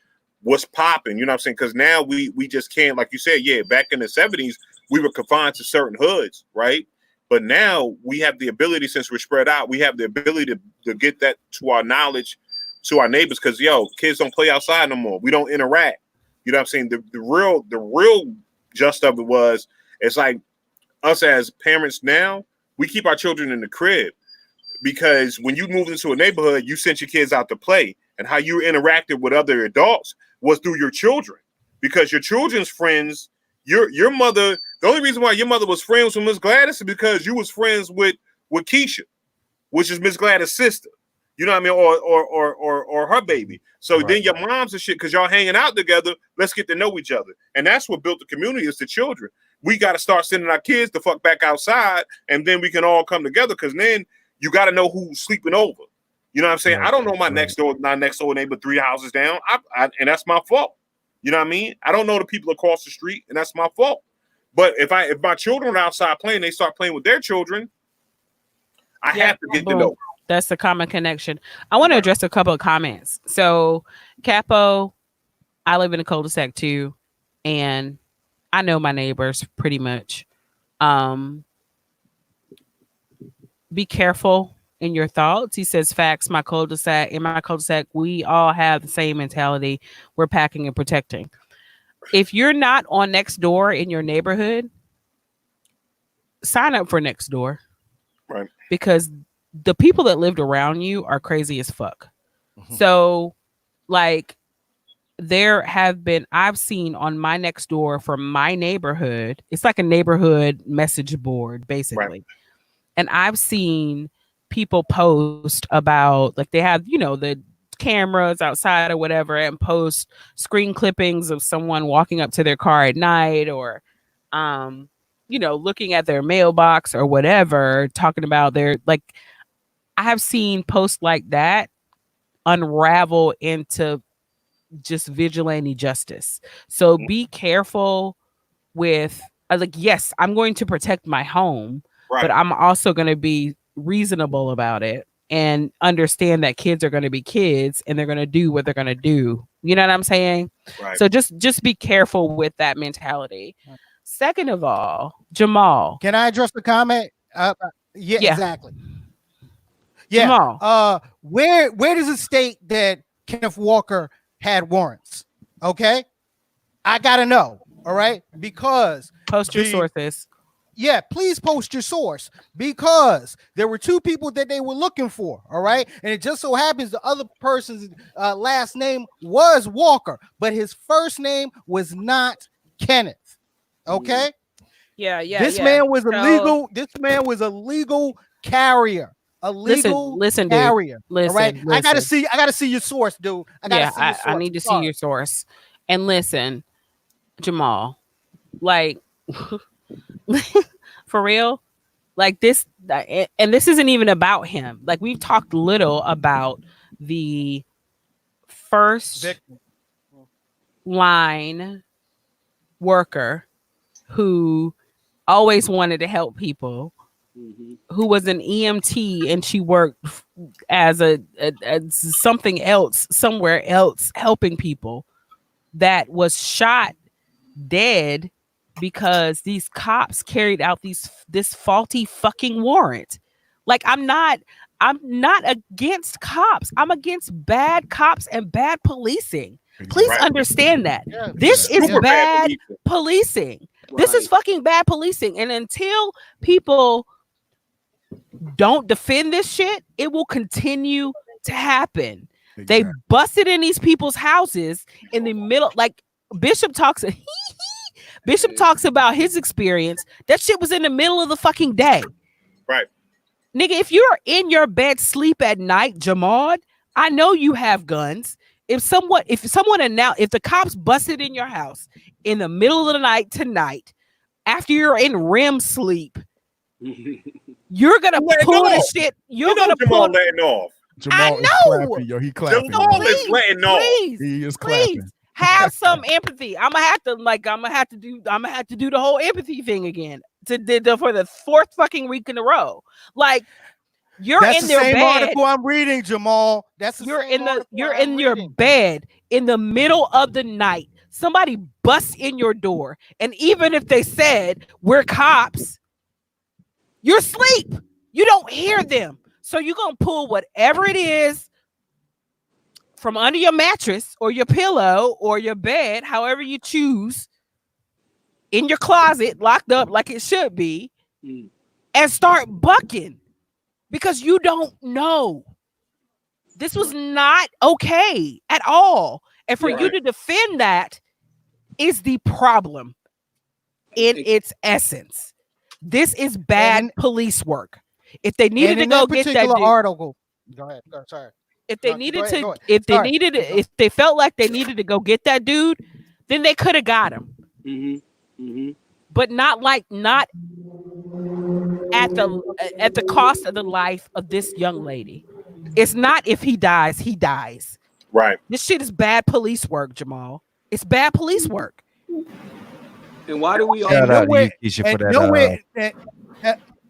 what's popping. You know what I'm saying? Because now we just can't, like you said, back in the 70s, we were confined to certain hoods, right? But now we have the ability, since we're spread out, we have the ability to get that to our knowledge, to our neighbors, because kids don't play outside no more. We don't interact. You know what I'm saying? The real just of it was, it's like us as parents now, we keep our children in the crib, because when you moved into a neighborhood, you sent your kids out to play, and how you interacted with other adults was through your children, because your children's friends, your mother, the only reason why your mother was friends with Miss Gladys is because you was friends with Keisha, which is Miss Gladys' sister. You know what I mean? Or her baby. So then your moms and shit, because y'all hanging out together, let's get to know each other. And that's what built the community, is the children. We got to start sending our kids the fuck back outside, and then we can all come together, because then you got to know who's sleeping over. You know what I'm saying? I don't know my next door neighbor 3 houses down, and that's my fault. You know what I mean? I don't know the people across the street, and that's my fault. But if my children are outside playing, they start playing with their children, I have to get to know. That's the common connection. I want to address a couple of comments. So, Capo, I live in a cul-de-sac too, and I know my neighbors pretty much. Be careful in your thoughts. He says, facts, in my cul-de-sac, we all have the same mentality. We're packing and protecting. If you're not on next door in your neighborhood, sign up for next door. Right. Because the people that lived around you are crazy as fuck. Mm-hmm. So, like, I've seen on my next door from my neighborhood, it's like a neighborhood message board, basically. Right. And I've seen people post about, like, they have, the cameras outside or whatever, and post screen clippings of someone walking up to their car at night, or, looking at their mailbox or whatever, talking about I have seen posts like that unravel into just vigilante justice. So be careful with, yes, I'm going to protect my home, but I'm also going to be reasonable about it and understand that kids are going to be kids and they're going to do what they're going to do. You know what I'm saying? Right. So just be careful with that mentality. Second of all, Jamal. Can I address the comment? Yeah, exactly. Yeah. Jamal. Where does it state that Kenneth Walker had warrants? Okay. I gotta know. All right. Because post your sources. Yeah, please post your source, because there were two people that they were looking for. All right. And it just so happens the other person's last name was Walker, but his first name was not Kenneth. Okay. Yeah. This man was illegal. This man was a legal carrier. A legal carrier. Listen, all right. Listen. I gotta see your source, dude. I need to see your source. And listen, Jamal, like for real, like this, and this isn't even about him. Like, we've talked little about the first line worker who always wanted to help people, who was an EMT, and she worked as something else, somewhere else, helping people, that was shot dead because these cops carried out this faulty fucking warrant. Like, I'm not against cops. I'm against bad cops and bad policing. Please understand that. Yeah. This is bad policing. Right. This is fucking bad policing. And until people don't defend this shit, it will continue to happen. Exactly. They busted in these people's houses in the middle. Like, Bishop talks about his experience. That shit was in the middle of the fucking day. Right. Nigga, if you're in your bed sleep at night, Jamad, I know you have guns. If the cops busted in your house in the middle of the night tonight, after you're in REM sleep, you're gonna pull this shit. You're gonna pull letting off. Jamal I know. Clapping, yo. He clapping. Jamal is letting off. He is clapping. Have some empathy. I'm gonna have to do the whole empathy thing again for the fourth fucking week in a row. Like, That's in the their same bed. article I'm reading, Jamal. That's the You're same article you're I'm in your reading. bed in the middle of the night. Somebody busts in your door, and even if they said we're cops, you're asleep. You don't hear them, so you're gonna pull whatever it is from under your mattress or your pillow or your bed, however you choose, in your closet, locked up like it should be, and start bucking because you don't know. This was not okay at all. And for you to defend that is the problem in its essence. This is bad police work. If they needed to go get that dude, article. Go ahead. Sorry. if they needed to, if they felt like they needed to go get that dude, then they could have got him. But not at the cost of the life of this young lady. It's not if he dies, he dies. Right. This shit is bad police work, Jamal. It's bad police work. And why do we all Shout out to you, Keisha, for that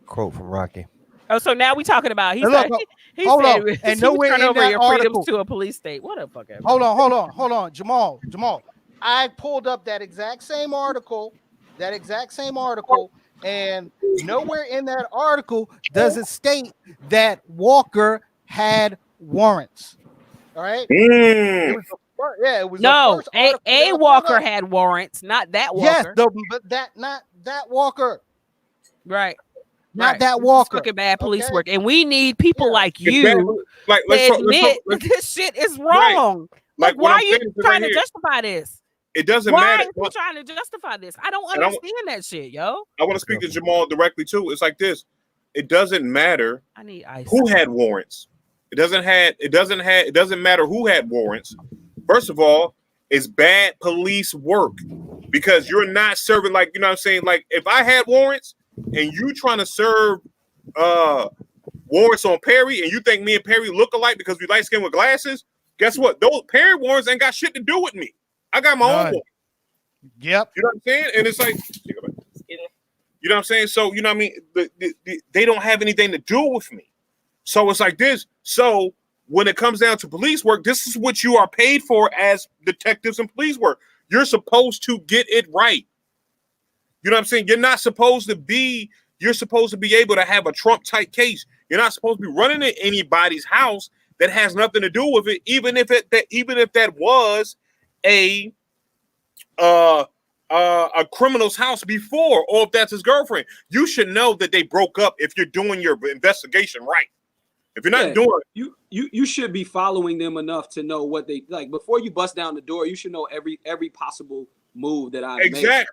quote from Rocky. Oh, so now we talking about he Look, said he hold said on. And he nowhere turn in over that your article, freedoms to a police state. What a fuck ever. Hold on, Jamal. I pulled up that exact same article, and nowhere in that article does it state that Walker had warrants. All right. It was no. the first A Walker had warrants, not that Walker. Yes, but not that Walker. Right. Not that Walker. Fucking bad police work, and we need people like you like to admit this shit is wrong. Like, why are you trying to justify this? It doesn't Why matter. are you trying to justify this? I don't understand that shit, yo. I want to speak to Jamal directly too. It's like this. It doesn't matter who had warrants. It doesn't matter who had warrants. First of all, it's bad police work because you're not serving, like, you know what I'm saying? Like, if I had warrants and you trying to serve warrants on Perry and you think me and Perry look alike because we light skin with glasses, guess what? Those Perry warrants ain't got shit to do with me. I got my own warrant. Yep. You know what I'm saying? And it's like, you know what I'm saying? So, you know what I mean? They don't have anything to do with me. So it's like this. So when it comes down to police work, this is what you are paid for as detectives and police work. You're supposed to get it right. You know what I'm saying? You're supposed to be able to have a Trump type case. You're not supposed to be running in anybody's house that has nothing to do with it, even if that was a criminal's house before, or if that's his girlfriend. You should know that they broke up if you're doing your investigation right. If you're not doing it, you should be following them enough to know what they like before you bust down the door. You should know every possible move that I've made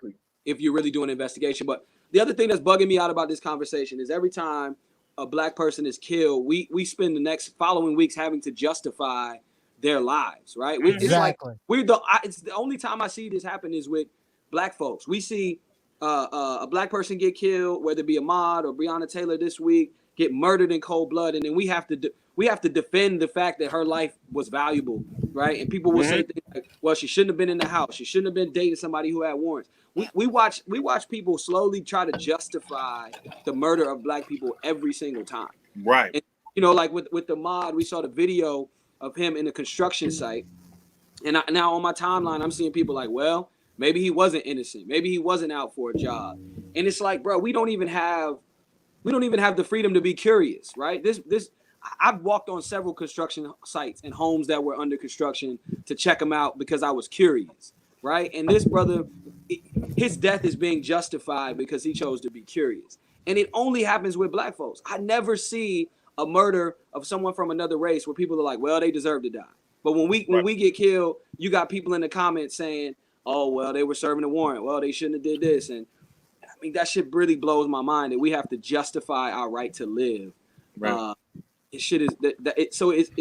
if you're really doing an investigation. But the other thing that's bugging me out about this conversation is every time a black person is killed, we spend the next following weeks having to justify their lives, right? Exactly. It's the only time I see this happen is with black folks. We see a black person get killed, whether it be Ahmaud or Breonna Taylor this week, get murdered in cold blood, and then we have to defend the fact that her life was valuable, right? And people will say things like, "Well, she shouldn't have been in the house. She shouldn't have been dating somebody who had warrants." We watch people slowly try to justify the murder of black people every single time, right? And, you know, like with the Ahmaud, we saw the video of him in a construction site, and now on my timeline, I'm seeing people like, "Well, maybe he wasn't innocent. Maybe he wasn't out for a job." And it's like, bro, we don't even have the freedom to be curious, right? I've walked on several construction sites and homes that were under construction to check them out because I was curious, right? And this brother, his death is being justified because he chose to be curious. And it only happens with black folks. I never see a murder of someone from another race where people are like, well, they deserve to die. But when we get killed, you got people in the comments saying, oh, well, they were serving a warrant. Well, they shouldn't have did this. And I mean, that shit really blows my mind that we have to justify our right to live. Right. It shit is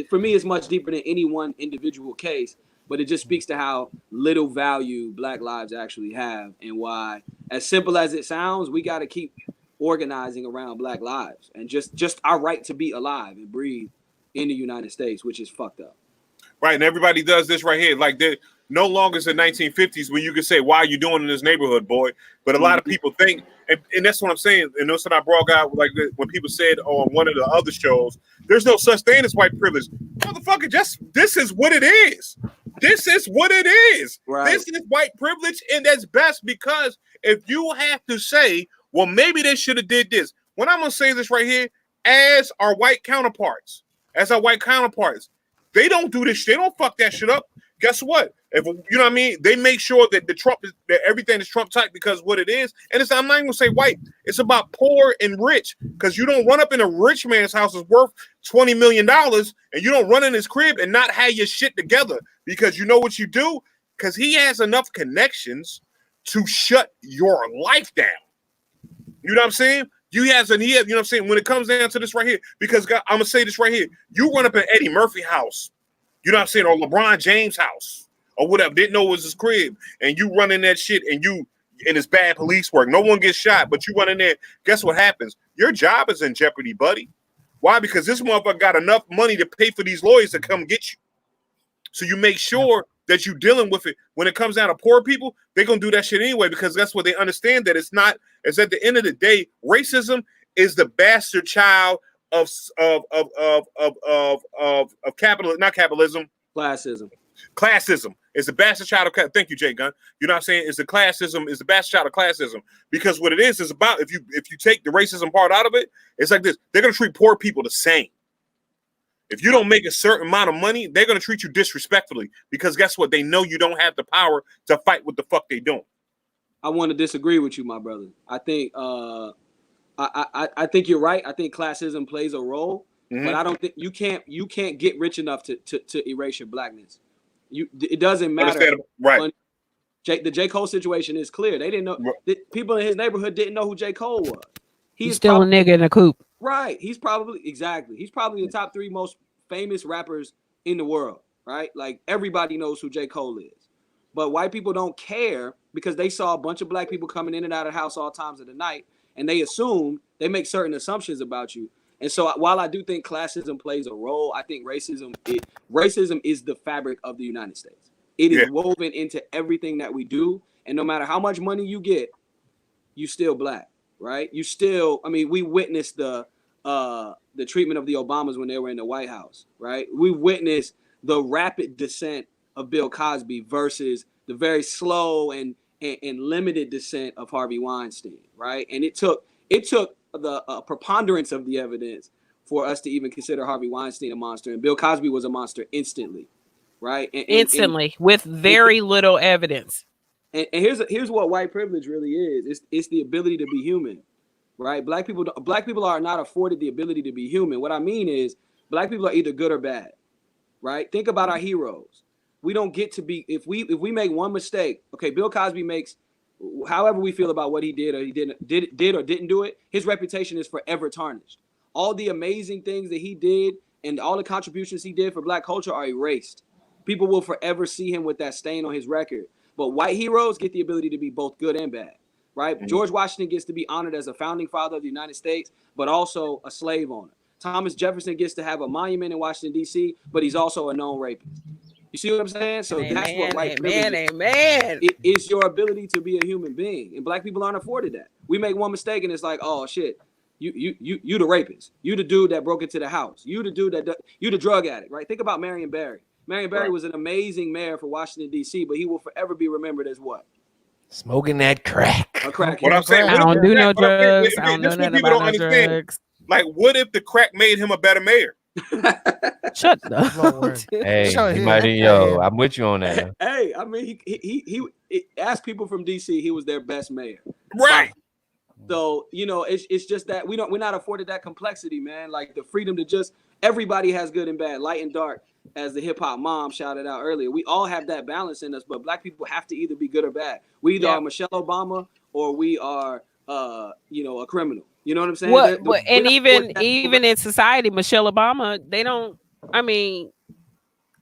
for me, it's much deeper than any one individual case, but it just speaks to how little value black lives actually have and why, as simple as it sounds, we got to keep organizing around black lives and just our right to be alive and breathe in the United States, which is fucked up. Right. And everybody does this right here. Like, no longer is the 1950s when you could say, why are you doing in this neighborhood, boy? But a lot of people think And that's what I'm saying. And that's what I brought out, like when people said on one of the other shows, there's no such thing as white privilege. Motherfucker, this is what it is. This is what it is. Right. This is white privilege, and that's best because if you have to say, well, maybe they should have did this. When I'm gonna say this right here, as our white counterparts, they don't do this. They don't fuck that shit up. Guess what? If you know what I mean, they make sure that that everything is Trump type because what it is, and it's I'm not even gonna say white. It's about poor and rich because you don't run up in a rich man's house is worth $20 million, and you don't run in his crib and not have your shit together because you know what you do because he has enough connections to shut your life down. You know what I'm saying? You know what I'm saying? When it comes down to this right here, because God, I'm gonna say this right here, you run up in Eddie Murphy house. You know what I'm saying? Or LeBron James' house or whatever. Didn't know it was his crib. And you run in that shit and it's bad police work. No one gets shot, but you run in there. Guess what happens? Your job is in jeopardy, buddy. Why? Because this motherfucker got enough money to pay for these lawyers to come get you. So you make sure that you're dealing with it. When it comes down to poor people, they're going to do that shit anyway because that's what they understand that it's at the end of the day, racism is the bastard child of capital, not capitalism. Classism is the bastard child of. Thank you, J Gunn. You know what I'm saying? It's the classism is the bastard child of classism because what it is about if you take the racism part out of it, it's like this. They're gonna treat poor people the same. If you don't make a certain amount of money, they're gonna treat you disrespectfully because guess what? They know you don't have the power to fight what the fuck they doing. I want to disagree with you, my brother. I think I think you're right. I think classism plays a role, but I don't think you can't get rich enough to erase your blackness. It doesn't matter. Right. The J. Cole situation is clear. They didn't know. People in his neighborhood didn't know who J. Cole was. He's still a nigga in a coop. Right. He's probably the top 3 most famous rappers in the world. Right. Like everybody knows who J. Cole is, but white people don't care because they saw a bunch of black people coming in and out of the house all times of the night. And they they make certain assumptions about you. And so while I do think classism plays a role, I think racism is the fabric of the United States. It is woven into everything that we do. And no matter how much money you get, you still black, right? You still, we witnessed the treatment of the Obamas when they were in the White House, right? We witnessed the rapid descent of Bill Cosby versus the very slow and limited descent of Harvey Weinstein, right? And it took the preponderance of the evidence for us to even consider Harvey Weinstein a monster, and Bill Cosby was a monster instantly, right? Instantly, with very little evidence. And here's what white privilege really is. It's the ability to be human, right? Black people are not afforded the ability to be human. What I mean is, black people are either good or bad, right? Think about our heroes. We don't get to be if we make one mistake. Okay, Bill Cosby makes, however we feel about what he did or he did or didn't do it, his reputation is forever tarnished. All the amazing things that he did and all the contributions he did for black culture are erased. People will forever see him with that stain on his record. But white heroes get the ability to be both good and bad, right? Mm-hmm. George Washington gets to be honored as a founding father of the United States, but also a slave owner. Thomas Jefferson gets to have a monument in Washington, D.C., but he's also a known rapist. You see what I'm saying? So that's what white privilege is. It is your ability to be a human being, and black people aren't afforded that. We make one mistake, and it's like, oh shit, you the rapist, you the dude that broke into the house, you the drug addict, right? Think about Marion Barry. Marion Barry was an amazing mayor for Washington D.C., but he will forever be remembered as what? Smoking that crack. A crack. What I'm saying, I don't do no drugs. I don't know nothing about no drugs. Like, what if the crack made him a better mayor? Shut up. Hey, I'm with you on that. Hey, I mean, he asked people from DC, he was their best mayor. Right. So, it's just that we're not afforded that complexity, man. Like the freedom to just, everybody has good and bad, light and dark, as the hip hop mom shouted out earlier. We all have that balance in us, but black people have to either be good or bad. We either are Michelle Obama or we are, a criminal. You know what I'm saying? And even in society, Michelle Obama, they don't. I mean,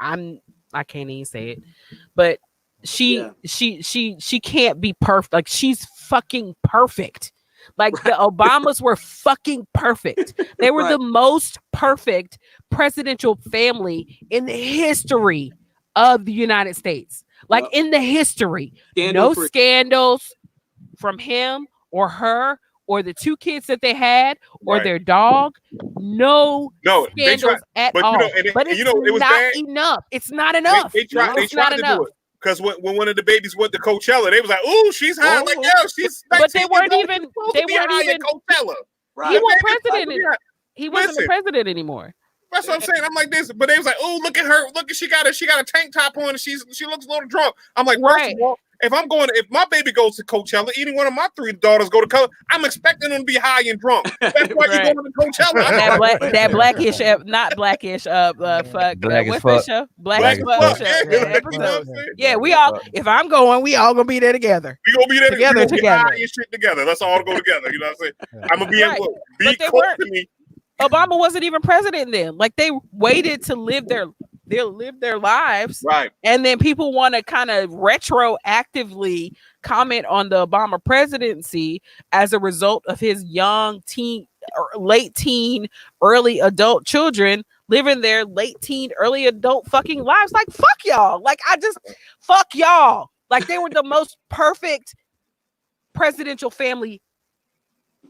I can't even say it, but she can't be perfect. Like she's fucking perfect. Like the Obamas were fucking perfect. They were the most perfect presidential family in the history of the United States. Like in the history, no scandals from him or her or the 2 kids that they had or their dog. No scandals at all. But it's it was not bad. enough. It's not enough. They tried to do it. Because when one of the babies went to Coachella, they was like, "Ooh, she's hot!" Like, yo, she's. But they weren't even. Coachella. Right. He wasn't president. He wasn't the president anymore. That's what I'm saying. I'm like this, but they was like, "Oh, look at her! Look at she got a tank top on, and she looks a little drunk." I'm like, first of all, if my baby goes to Coachella, any one of my 3 daughters go to Coachella, I'm expecting them to be high and drunk. That's why you going to Coachella. that blackish, not blackish, fuck. Black what's fuck. that show? Black as fuck. Yeah, we all. If I'm going, we all gonna be there together. We gonna be there together. Together. High and shit together. Let's all go together. You know what I'm saying? I'm gonna be close to me. Obama wasn't even president then. Like they waited to live their lives, right? And then people want to kind of retroactively comment on the Obama presidency as a result of his young teen, or late teen, early adult children living their late teen, early adult fucking lives. Like fuck y'all. Like fuck y'all. Like they were the most perfect presidential family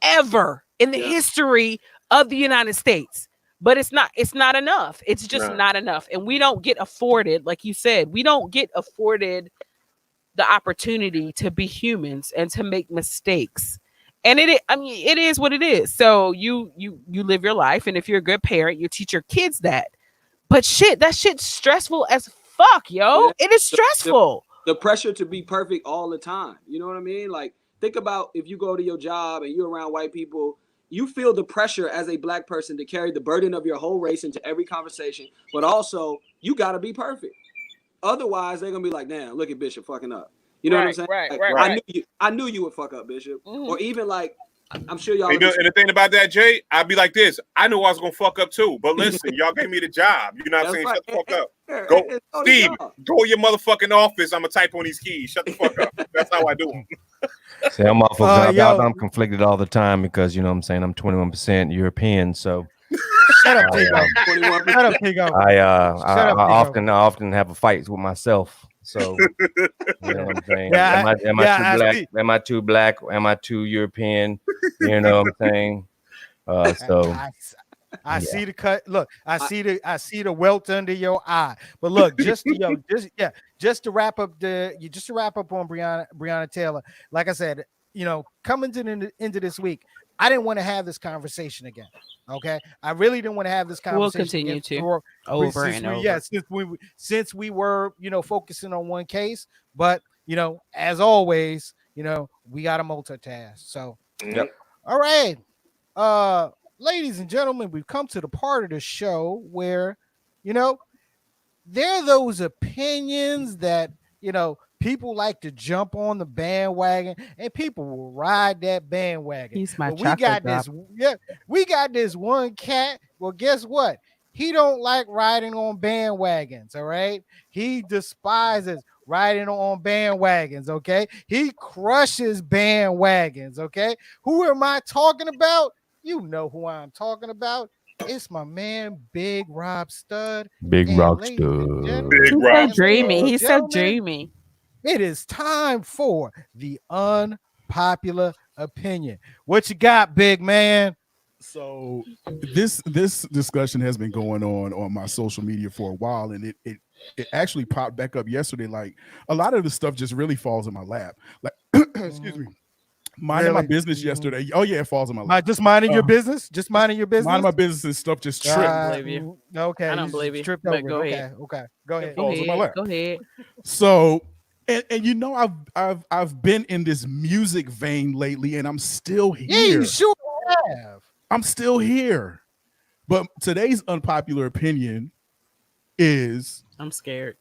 ever in the history of the United States. But it's not enough. It's just not enough. And we don't get afforded, like you said, we don't get afforded the opportunity to be humans and to make mistakes. And it is what it is. So you live your life, and if you're a good parent, you teach your kids that. But that shit's stressful as fuck, yo. It is stressful. The pressure to be perfect all the time. You know what I mean? Like, think about if you go to your job and you're around white people, you feel the pressure as a black person to carry the burden of your whole race into every conversation, but also you got to be perfect. Otherwise, they're going to be like, damn, look at Bishop fucking up. You know what I'm saying? Right. I knew you would fuck up, Bishop. Or even like, I'm sure y'all. And the thing about that, Jay, I'd be like this. I knew I was going to fuck up too, but listen, y'all gave me the job. You know what I'm saying? Shut the fuck up. Go, Steve, go to your motherfucking office. I'm going to type on these keys. Shut the fuck up. That's how I do them. See, I'm conflicted all the time because, you know what I'm saying, I'm 21% European, so shut up, Tigo. Shut up, Tigo. I often have a fight with myself. So you know what I'm saying? Am I too black? Am I too European? You know what I'm saying? I see the cut. Look, I see the welt under your eye. But look, just to wrap up on Breonna Taylor. Like I said, coming to the end of this week, I didn't want to have this conversation again. Okay, I really didn't want to have this conversation. We'll continue to over and over. Yeah, since we were focusing on one case, but as always, we got to multitask. So, all right, ladies and gentlemen, we've come to the part of the show where, there are those opinions that, people like to jump on the bandwagon, and people will ride that bandwagon. He's my we got this one cat. Well, guess what? He don't like riding on bandwagons, all right? He despises riding on bandwagons, okay? He crushes bandwagons, okay? Who am I talking about? You know who I'm talking about. It's my man, Big Rob Stud. Big Rob Stud. He's so dreamy. It is time for the unpopular opinion. What you got, big man? So this discussion has been going on my social media for a while, and it actually popped back up yesterday. Like a lot of the stuff just really falls in my lap. Like, excuse me. Minding my business yesterday. Oh yeah, it falls in my lap. Just minding your business. Just minding your business. Minding my business and stuff just tripped. Okay, I don't believe you. Tripped over. Go ahead. Okay, go ahead. Go ahead. So, and I've been in this music vein lately, and I'm still here. Yeah, you sure have. I'm still here. But today's unpopular opinion is I'm scared.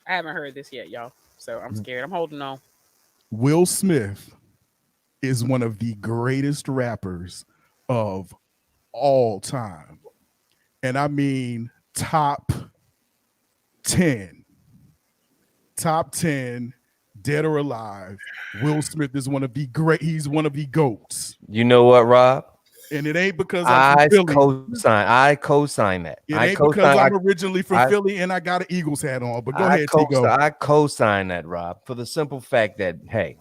I haven't heard this yet, y'all. So I'm scared. I'm holding on. Will Smith is one of the greatest rappers of all time. And I mean top 10, dead or alive. Will Smith is he's one of the GOATs. You know what, Rob? And it ain't because I co-sign that. It ain't because I'm originally from Philly and I got an Eagles hat on. But go ahead, Tigo. I co-sign that, Rob, for the simple fact that, hey,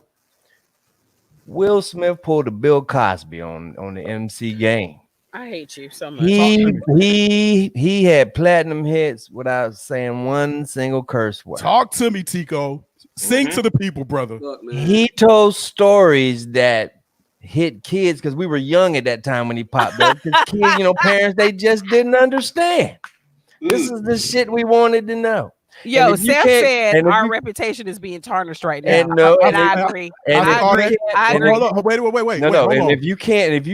Will Smith pulled a Bill Cosby on the MC game. I hate you so much. He had platinum hits without saying one single curse word. Talk to me, Tico. Sing to the people, brother. Look, man. He told stories that hit kids because we were young at that time when he popped up. Because kids, parents, they just didn't understand. This is the shit we wanted to know. Yo, Seth said our reputation is being tarnished right now. And I agree. I agree. Hold on. Wait. No. And if you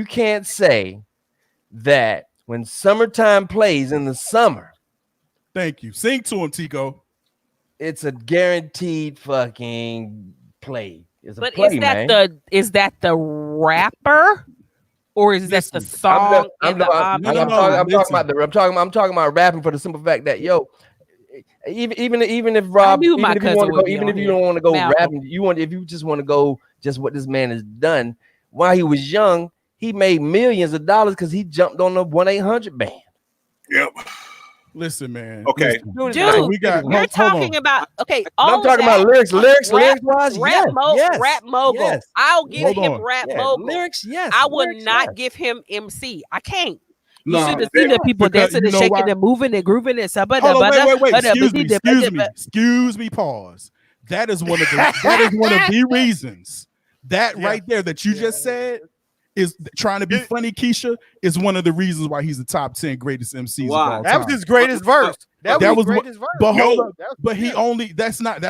can't say that when summertime plays in the summer, thank you. Sing to him, Tico. It's a guaranteed fucking play. It's a but play, is that the rapper, or is that the song? I'm talking about rapping for the simple fact that even if Rob, even if you don't want to go rapping, if you just want to go just what this man has done while he was young, he made millions of dollars because he jumped on the 1-800 band. Yep. Listen, man. Okay, dude, you're talking about I'm talking about lyrics wise. Rap mogul. Yes. I'll give him rap mogul. Lyrics, yes. I would not give him MC. I can't. You should have seen the people dancing and shaking and moving and grooving and stuff. Wait. Excuse me. Pause. That is one of the reasons. That right there that you just said is trying to be funny. Keisha is one of the reasons why he's the top 10 greatest MCs of all time. That was his greatest verse. That was greatest verse. But hold up. But he only that's not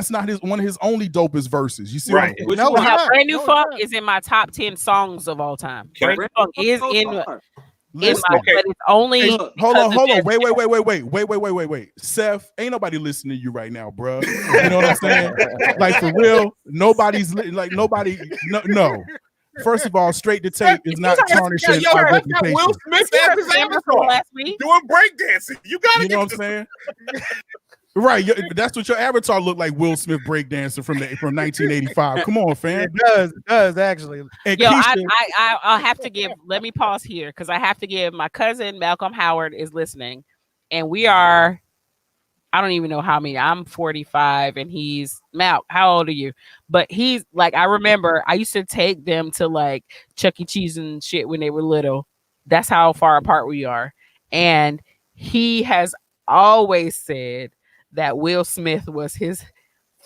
one of his only dopest verses. You see right? Brand New Funk is in my top 10 songs of all time. Brand New Funk is in. But it's only. Hold on. Wait. Seth, ain't nobody listening to you right now, bro. You know what I'm saying? Like for real, nobody's like nobody. No. First of all, Straight to Tape is not tarnishing our reputation. Will Smith at his avatar last week doing breakdancing. You know what I'm saying? Right, that's what your avatar looked like. Will Smith breakdancer from 1985. Come on, fam. It does actually. And Yo, I'll have to give. Let me pause here because I have to give. My cousin Malcolm Howard is listening, and we are. I don't even know how many. I'm 45, and he's Mal. How old are you? But he's like, I remember I used to take them to like Chuck E. Cheese and shit when they were little. That's how far apart we are, and he has always said that Will Smith was his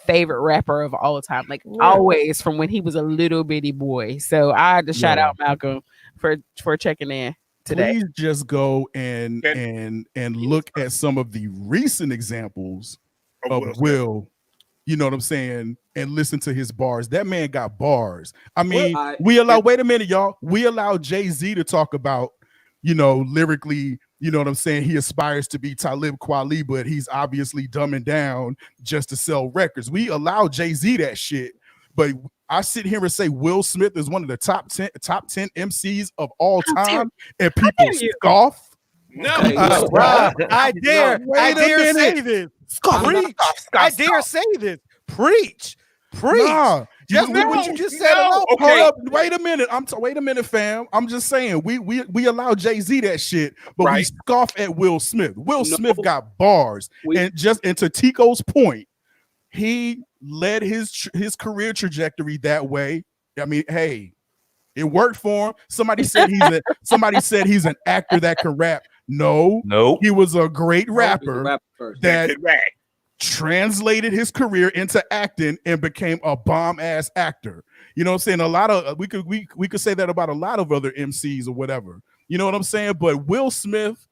favorite rapper of all time, like always from when he was a little bitty boy. So I had to shout out Malcolm for checking in today. Please just go and look at some of the recent examples of Will. You know what I'm saying? And listen to his bars. That man got bars. I mean, wait a minute, y'all. We allow Jay-Z to talk about, lyrically. You know what I'm saying? He aspires to be Talib Kweli, but he's obviously dumbing down just to sell records. We allow Jay-Z that shit, but I sit here and say Will Smith is one of the top 10 MCs of all time, and people scoff. No, I dare say this. I dare say this. Preach. Nah. Just what you just said. Okay. Hold up. Wait a minute. Wait a minute, fam. I'm just saying we allow Jay-Z that shit, but we scoff at Will Smith. Will Smith got bars, and to Tico's point, he led his career trajectory that way. I mean, hey, it worked for him. Somebody said he's an actor that can rap. No, he was a great rapper that translated his career into acting and became a bomb ass actor. You know what I'm saying? A lot of we could say that about a lot of other MCs or whatever. You know what I'm saying? But Will Smith,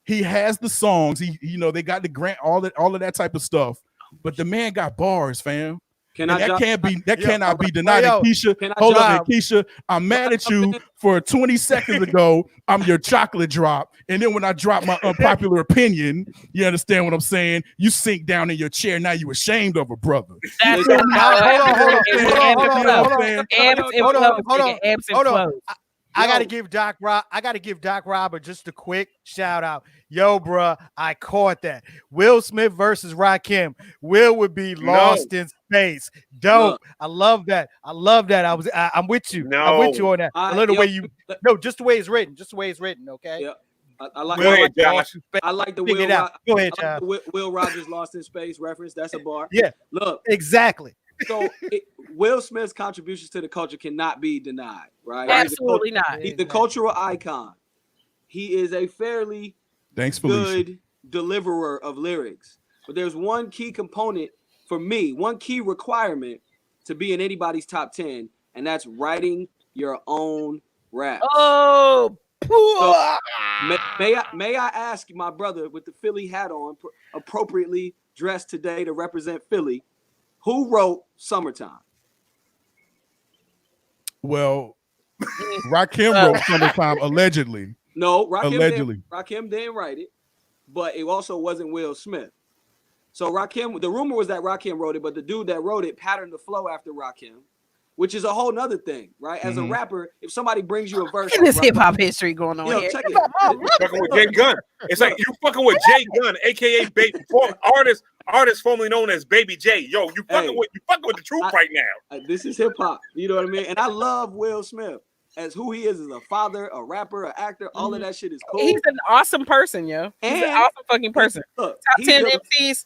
he has the songs. They got the grant, all of that type of stuff. But the man got bars, fam. That cannot be denied. Keisha, hold on, Keisha. I'm mad at you for 20 seconds ago. I'm your chocolate drop, and then when I drop my unpopular opinion, you understand what I'm saying? You sink down in your chair. Now you ashamed of a brother. Hold on. I gotta give Doc Robert just a quick shout out. Yo, bro, I caught that. Will Smith versus Rakim. Will would be lost in space. Dope. I love that. I'm with you. I'm with you on that. I love the way you. No, just the way it's written. Okay. Yeah. I like. Go ahead, Josh. I like the Will. Go ahead, Josh. Will Rogers Lost in Space reference. That's a bar. Yeah. Look. Exactly. Will Smith's contributions to the culture cannot be denied, right? Absolutely not. He's the cultural icon. He is a fairly good deliverer of lyrics. But there's one key component for me, one key requirement to be in anybody's top 10, and that's writing your own raps. Oh, so may I ask my brother with the Philly hat on, appropriately dressed today to represent Philly, who wrote Summertime? Well, Rakim wrote Summertime allegedly. No, Rakim didn't write it, but it also wasn't Will Smith. So Rakim, the rumor was that Rakim wrote it, but the dude that wrote it patterned the flow after Rakim, which is a whole nother thing, right? As a rapper, if somebody brings you a verse, this hip hop history going on here. Check it. Fucking with Jay Gunn. It's like you fucking with Jay Gunn, aka Baby artist formerly known as Baby J. Yo, you fucking with the truth right now. This is hip hop. You know what I mean? And I love Will Smith as who he is as a father, a rapper, an actor. All of that shit is cool. He's an awesome person, yo. He's an awesome fucking person. Look, top 10 MCs.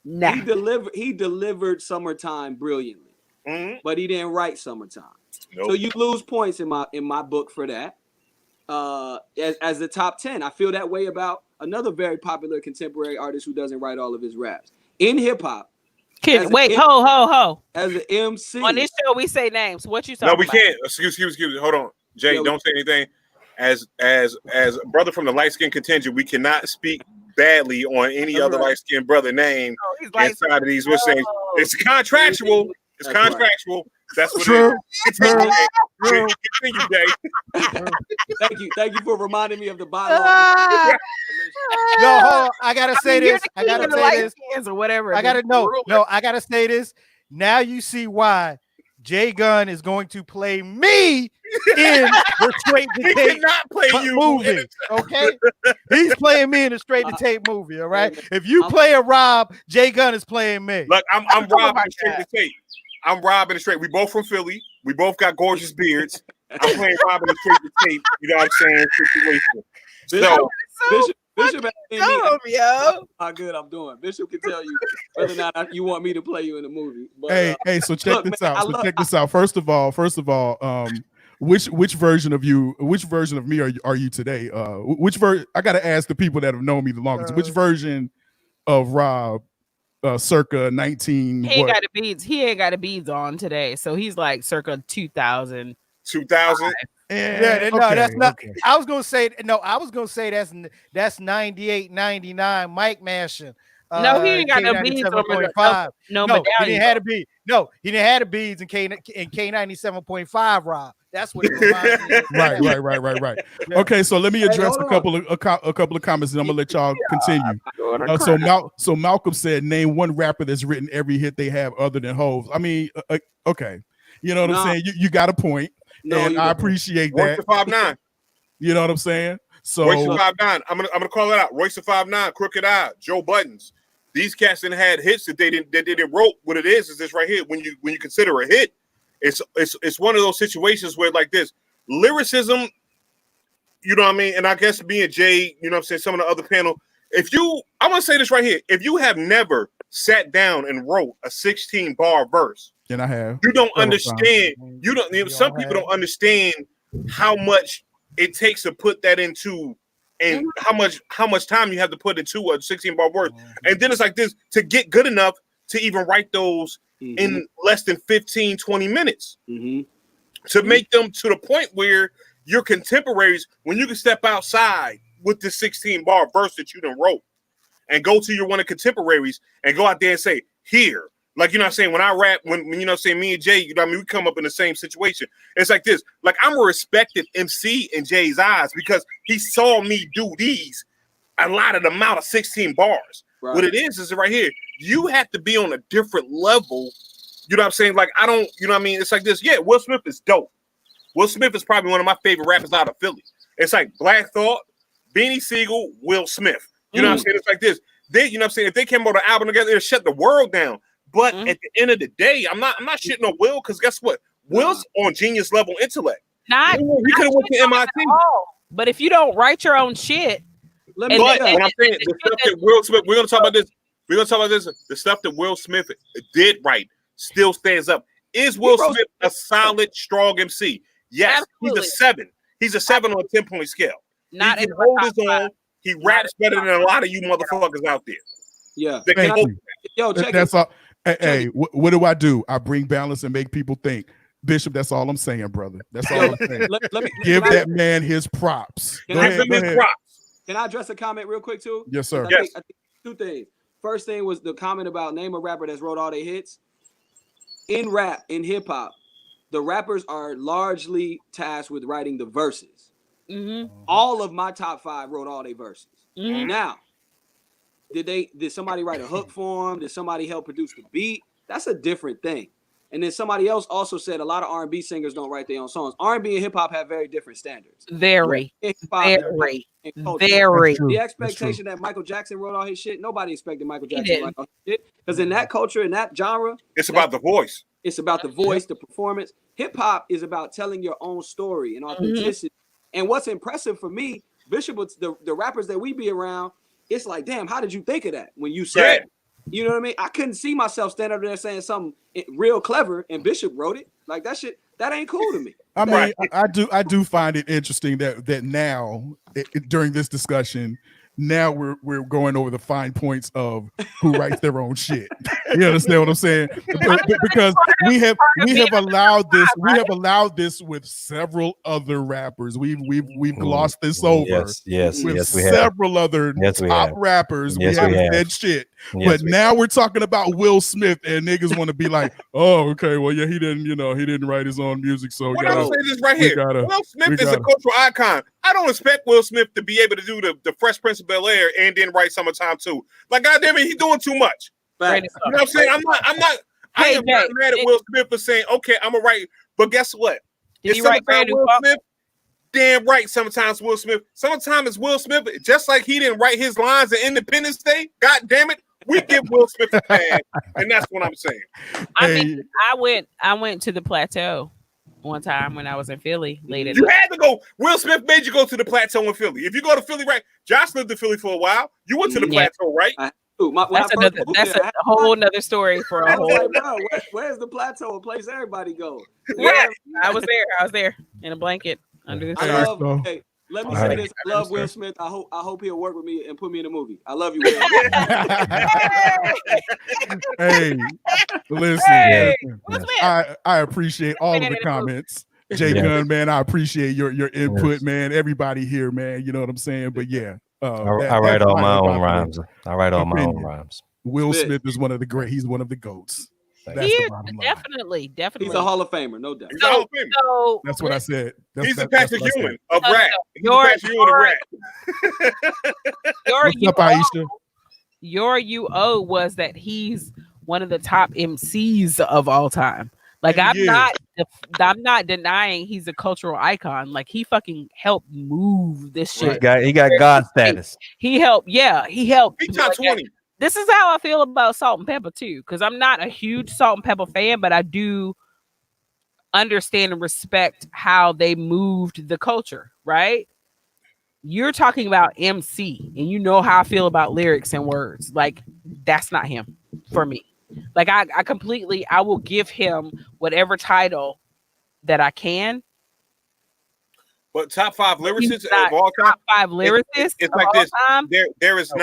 Nah. He delivered Summertime brilliantly, but he didn't write Summertime. Nope. So you lose points in my book for that. As the top 10, I feel that way about another very popular contemporary artist who doesn't write all of his raps in hip hop. Ho. As an MC on this show, we say names. What you talking about? No, we can't. Excuse me. Hold on, Jay. Don't say anything. As a brother from the light skin contingent, we cannot speak badly on any other light skinned brother name inside of these. We're saying it's contractual. It's contractual. That's what True. Continue, Jay. Thank you for reminding me of the bylaw. No, hold on. I gotta say this. I gotta say this. Or whatever. I gotta say this. Now you see why Jay Gunn is going to play me in the Straight to Tape movie. Okay, he's playing me in the Straight to Tape movie. All right. If you play a Rob, Jay Gunn is playing me. Look, I'm Rob in the Straight to Tape. I'm Rob in the Straight. We both from Philly. We both got gorgeous beards. I'm playing Rob in the Straight to Tape. You know what I'm saying? Situation. Bishop how good I'm doing. Bishop can tell you whether or not you want me to play you in the movie. But, hey, so check this out. First of all, which version of me are you today? I gotta ask the people that have known me the longest. Which version of Rob circa 19? He ain't got the beads. He ain't got the beads on today, so he's like circa 2000. 2000. That's not. Okay. I was gonna say that's 98, 99. Mike Mashing. No, he ain't got no beads on. No, he didn't have the beads. No, he didn't have the beads in K97.5. Rob. That's what it reminds me. Right. Yeah. Okay, so let me address a couple of comments, and I'm gonna let y'all continue. So Malcolm said, "Name one rapper that's written every hit they have other than Hov." I mean, okay, you know what I'm saying? You got a point. And I appreciate that. Royce the 5'9". You know what I'm saying? So Royce the 5'9". I'm gonna call it out. Royce the 5'9", Crooked Eye, Joe Buttons. These cats didn't had hits that they didn't wrote. What it is this right here. When you consider a hit, it's one of those situations where like this lyricism, you know what I mean? And I guess being Jay, you know what I'm saying, some of the other panel. I'm gonna say this right here. If you have never sat down and wrote a 16-bar verse, and I have. You don't understand. Some people don't understand how much it takes to put that into, and how much time you have to put into a 16-bar verse. And then it's like this to get good enough to even write those in less than 15, 20 minutes. To make them to the point where your contemporaries, when you can step outside with the 16-bar verse that you done wrote, and go to your one of contemporaries and go out there and say, here. Like, you know what I'm saying? When I rap, when you know what I'm saying, me and Jay, you know what I mean, we come up in the same situation. It's like this. Like, I'm a respected MC in Jay's eyes because he saw me do a lot of the amount of 16 bars. Right. What it is right here. You have to be on a different level. You know what I'm saying? Like, I don't, you know what I mean? It's like this. Yeah, Will Smith is dope. Will Smith is probably one of my favorite rappers out of Philly. It's like Black Thought, Beanie Siegel, Will Smith. You know what I'm saying? It's like this. You know what I'm saying? If they came on an album together, it'll shut the world down. But at the end of the day, I'm not shitting on Will because guess what? Will's on genius level intellect. He could have went to MIT. But if you don't write your own shit, what I'm saying, the stuff that Will Smith, we're gonna talk about this. The stuff that Will Smith did write still stands up. Is Will Smith a solid, strong MC? Yes, Absolutely. he's a 7. He's a 7 on a 10-point scale. Not he in can my hold top his own. 5. He raps better than a lot of you motherfuckers out there. Yeah. They can hold. Yo, check That's it. all. Hey, what do? I bring balance and make people think. Bishop, that's all I'm saying, brother. That's all I'm saying. Give that man his props. Go ahead. Props. Can I address a comment real quick too? Yes, sir. I think 2 things. First thing was the comment about name a rapper that's wrote all their hits. In rap, in hip hop, the rappers are largely tasked with writing the verses. Mm-hmm. All of my top 5 wrote all their verses. Mm-hmm. Now, did somebody write a hook for them? Did somebody help produce the beat? That's a different thing. And then somebody else also said a lot of R&B singers don't write their own songs. R&B and hip hop have very different standards. Very. The expectation that Michael Jackson wrote all his shit, nobody expected Michael Jackson to write all his shit. Because in that culture, in that genre, it's about the voice. It's about the voice, the performance. Hip hop is about telling your own story and authenticity. Mm-hmm. And what's impressive for me, Bishop, the rappers that we be around, it's like, damn, how did you think of that when you said it? You know what I mean? I couldn't see myself standing up there saying something real clever, and Bishop wrote it. Like that shit, that ain't cool to me. I mean, I do find it interesting that now during this discussion, now we're going over the fine points of who writes their own shit. You understand what I'm saying? Because we have allowed this with several other rappers. We've glossed this over. Yes, with we several have. other top rappers. Yes, we haven't said shit. But now we're talking about Will Smith, and niggas want to be like, oh, okay, well, yeah, he didn't write his own music. So what I'm saying is right here. Will Smith is a cultural icon. I don't expect Will Smith to be able to do the Fresh Prince of Bel-Air and then write Summertime too. Like, goddamn it, he's doing too much. Right. You know what I'm saying? I am not mad at Will Smith for saying, okay, I'm gonna write. But guess what? Did he write Will Smith? Damn right. Sometimes Will Smith. Sometimes it's Will Smith. Just like he didn't write his lines at Independence Day. God damn it. We give Will Smith a bag, and that's what I'm saying. I mean, I went to the Plateau one time when I was in Philly late at night. You night. had to go. Will Smith made you go to the Plateau in Philly. If you go to Philly, right? Josh lived in Philly for a while. You went to the Plateau, right? That's a whole nother story for a whole. Like, bro, where's the Plateau? A place everybody go. Yeah, I was there in a blanket under the. Hey, let me say this. I love Will Smith. I hope he'll work with me and put me in a movie. I love you, Will. Hey, listen. I appreciate all of the comments. J Gunn, man, I appreciate your input, man. Everybody here, man. You know what I'm saying? But yeah. I write all my own rhymes. I write all my own rhymes. Will Smith is one of the great. He's one of the GOATs. Definitely. He's a Hall of Famer, no doubt. He's a Hall of Famer. So, that's what I said. He's a Patrick Ewing of rap. Your UO was that he's one of the top MCs of all time. Like I'm not denying he's a cultural icon. Like he fucking helped move this shit. He got God status. He helped. Yeah, he helped. He top 20. This is how I feel about Salt and Pepper too, because I'm not a huge Salt and Pepper fan, but I do understand and respect how they moved the culture. Right? You're talking about MC, and you know how I feel about lyrics and words. Like that's not him for me. Like I will give him whatever title that I can. But top 5 lyricists of all time. Top 5 lyricists. It's like this. There is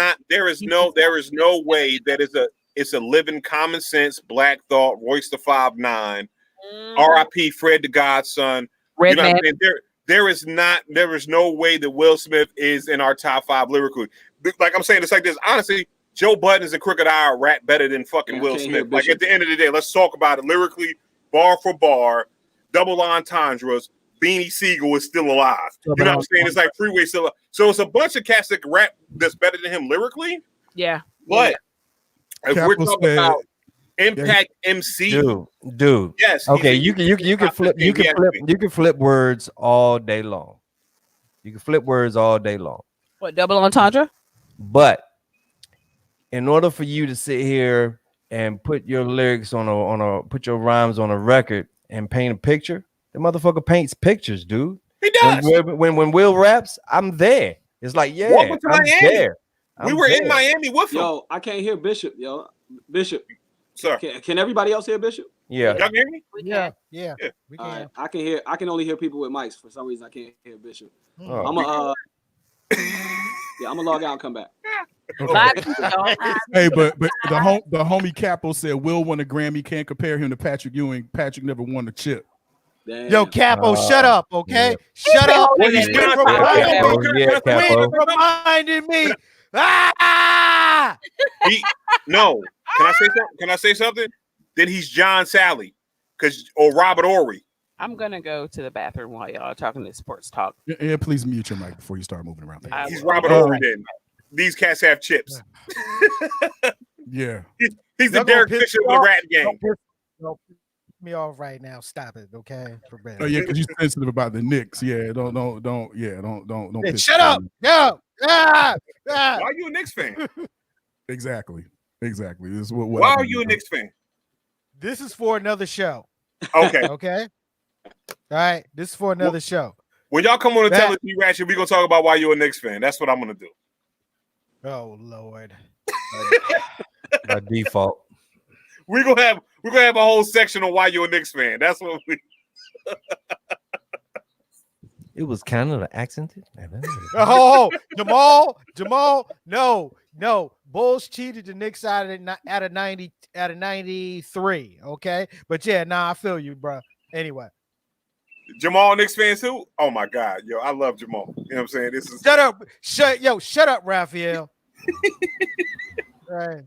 no way that it's a living common sense Black Thought, Royce the 5'9", R.I.P. Fred the Godson. Red Man. There is no way that Will Smith is in our top 5 lyrically. Like I'm saying, it's like this. Honestly, Joe Budden and Crooked Eye rap better than fucking Will Smith. Like at the end of the day, let's talk about it lyrically, bar for bar, double entendres. Beanie Siegel is still alive. You know what I'm saying? It's like Freeway still alive. So it's a bunch of cats that can rap that's better than him lyrically. Yeah. But if we're talking about impact MC, dude. Yes. Okay, you can flip words all day long. You can flip words all day long. What, double entendre? But in order for you to sit here and put your lyrics put your rhymes on a record and paint a picture, the motherfucker paints pictures, dude. He does. When Will raps, I'm there. It's like, yeah, welcome to Miami. There. We were in Miami with him. Yo, I can't hear Bishop, yo. Bishop. Sir. Can everybody else hear Bishop? Yeah. Y'all hear me? Yeah. We can. I can only hear people with mics. For some reason, I can't hear Bishop. Oh. I'm gonna log out and come back. Okay. Hey, but the homie Capo said Will won a Grammy. Can't compare him to Patrick Ewing. Patrick never won a chip. Damn. Yo, Capo, shut up, okay? Yeah. Shut up. Well, He's he's been not- reminding me. Ah! No. Can I say something? Then he's John Sally, or Robert Ory. I'm gonna go to the bathroom while y'all are talking this sports talk. Yeah, please mute your mic before you start moving around. He's Robert Ory. Then these cats have chips. Yeah. He's the Derek Fisher of the Rat Gang. Don't piss me off right now. Stop it, okay? For bad. Oh yeah, because you're sensitive about the Knicks. Yeah, don't. Hey, shut up. No. Why are you a Knicks fan? Exactly. This is what Why are you a Knicks fan? This is for another show. Okay. Okay. All right. This is for another show. When y'all come on and tell us you Ratchet, we're gonna talk about why you're a Knicks fan. That's what I'm gonna do. Oh Lord. By default. We're gonna have a whole section on why you're a Knicks fan. That's what we It was kind of accented. Oh, Jamal, no. Bulls cheated the Knicks out of 93. Okay, but yeah, I feel you, bro. Anyway, Jamal Knicks fans too. Oh my God, yo, I love Jamal. You know what I'm saying? This is shut up, Raphael. Right.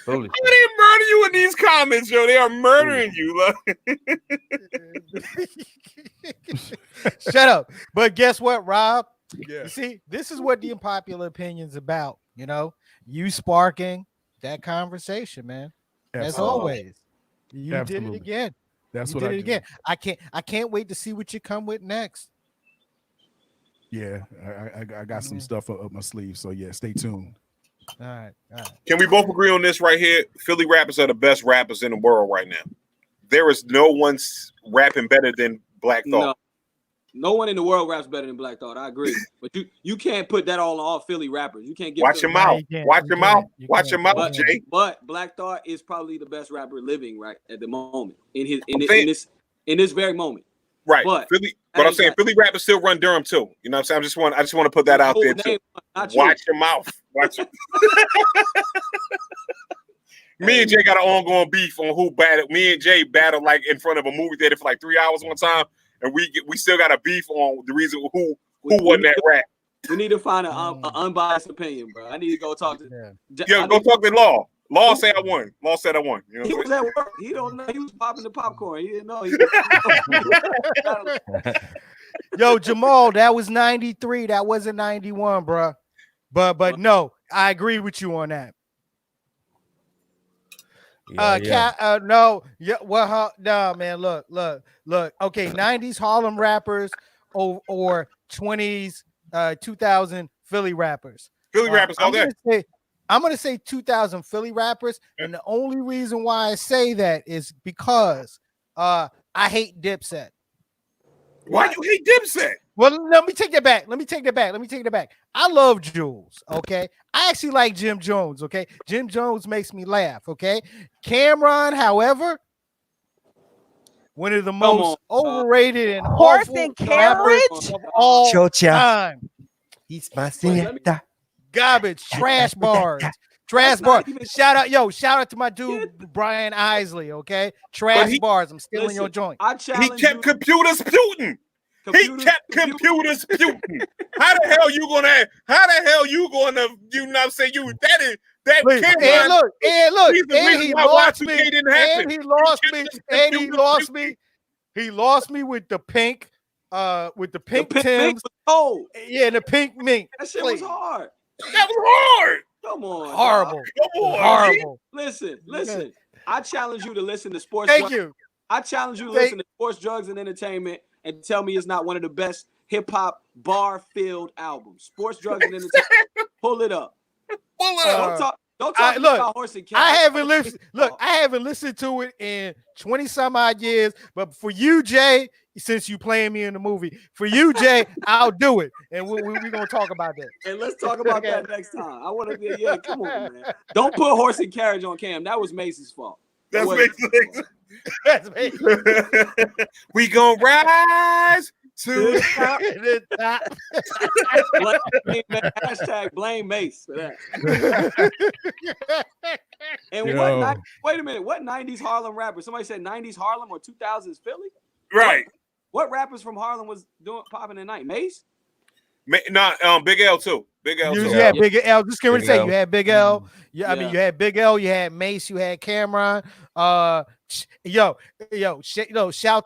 Holy. How they murder you in these comments, yo? They are murdering you. Shut up. But guess what, Rob? Yeah. You see, this is what the unpopular opinion's about. You know, you sparking that conversation, man. As Absolutely. always, you Absolutely. did it again. That's you what did I it do. again. I can't wait to see what you come with next. Yeah, I got some stuff up my sleeve. So yeah, stay tuned. All right. Can we both agree on this right here? Philly rappers are the best rappers in the world right now. There is no one rapping better than Black Thought. No one in the world raps better than Black Thought. I agree, but you can't put that on all Philly rappers. You can't get. Watch your mouth. Watch your mouth. Watch your mouth, Jay. But Black Thought is probably the best rapper living right at the moment in this very moment. Right, but I'm saying Philly rappers still run Durham too. You know what I'm saying? I just want to put that out there too. Watch your mouth. Watch it. Me and Jay got an ongoing beef on who battled. Me and Jay battled like in front of a movie theater for like 3 hours one time, and we still got a beef on the reason who won that rap. We need to find an unbiased opinion, bro. I need to go talk to. Go talk to Law. Law said I won. Law said I won. You know he was at work. He don't know. He was popping the popcorn. He didn't know. Yo, Jamal, that was 93. That wasn't 91, bro. But no, I agree with you on that. No, man. Look. Okay, 90s Harlem rappers or 20s, 2000 Philly rappers. Philly rappers all day. I'm gonna say 2000 Philly rappers, and the only reason why I say that is because I hate Dipset. Why you hate Dipset? Well, let me take that back. I love Jules. Okay, I actually like Jim Jones. Okay, Jim Jones makes me laugh. Okay, Cameron, however, one of the most overrated and Horse awful and carriage of all time. He's my sister. Garbage, trash bars. Shout out to my dude Brian Isley, okay? Trash bars. I'm stealing your joint. He kept computers putin'. He kept computers putin'. How the hell you gonna you know what I'm saying? And he lost me with the pink Timbs. Oh, yeah, the pink mink. That shit was hard. That was hard. Come on. Horrible. Come on. Horrible. Listen. I challenge you to listen to sports. Thank you. I challenge you to listen to Sports, Drugs, and Entertainment and tell me it's not one of the best hip hop bar filled albums. Sports, Drugs, and Entertainment. Pull it up. Don't talk about horse and carriage. I haven't listened to it in 20 some odd years. But for you, Jay, since you playing me in the movie, for you, Jay, I'll do it, and we're gonna talk about that. And let's talk about that next time. I want to. Yeah, come on, man. Don't put horse and carriage on Cam. That was Mace's fault. That's Mace's. We gonna rise to the top. Hashtag blame Mace for that. And wait a minute, what 90s Harlem rapper? Somebody said 90s Harlem or 2000s Philly? Right. What rappers from Harlem was doing popping at night? Mace? Big L too. Big L too. You had Big L. Just going to say you had Big L. Yeah, I mean you had Big L. You had Mace. You had Cameron. Shout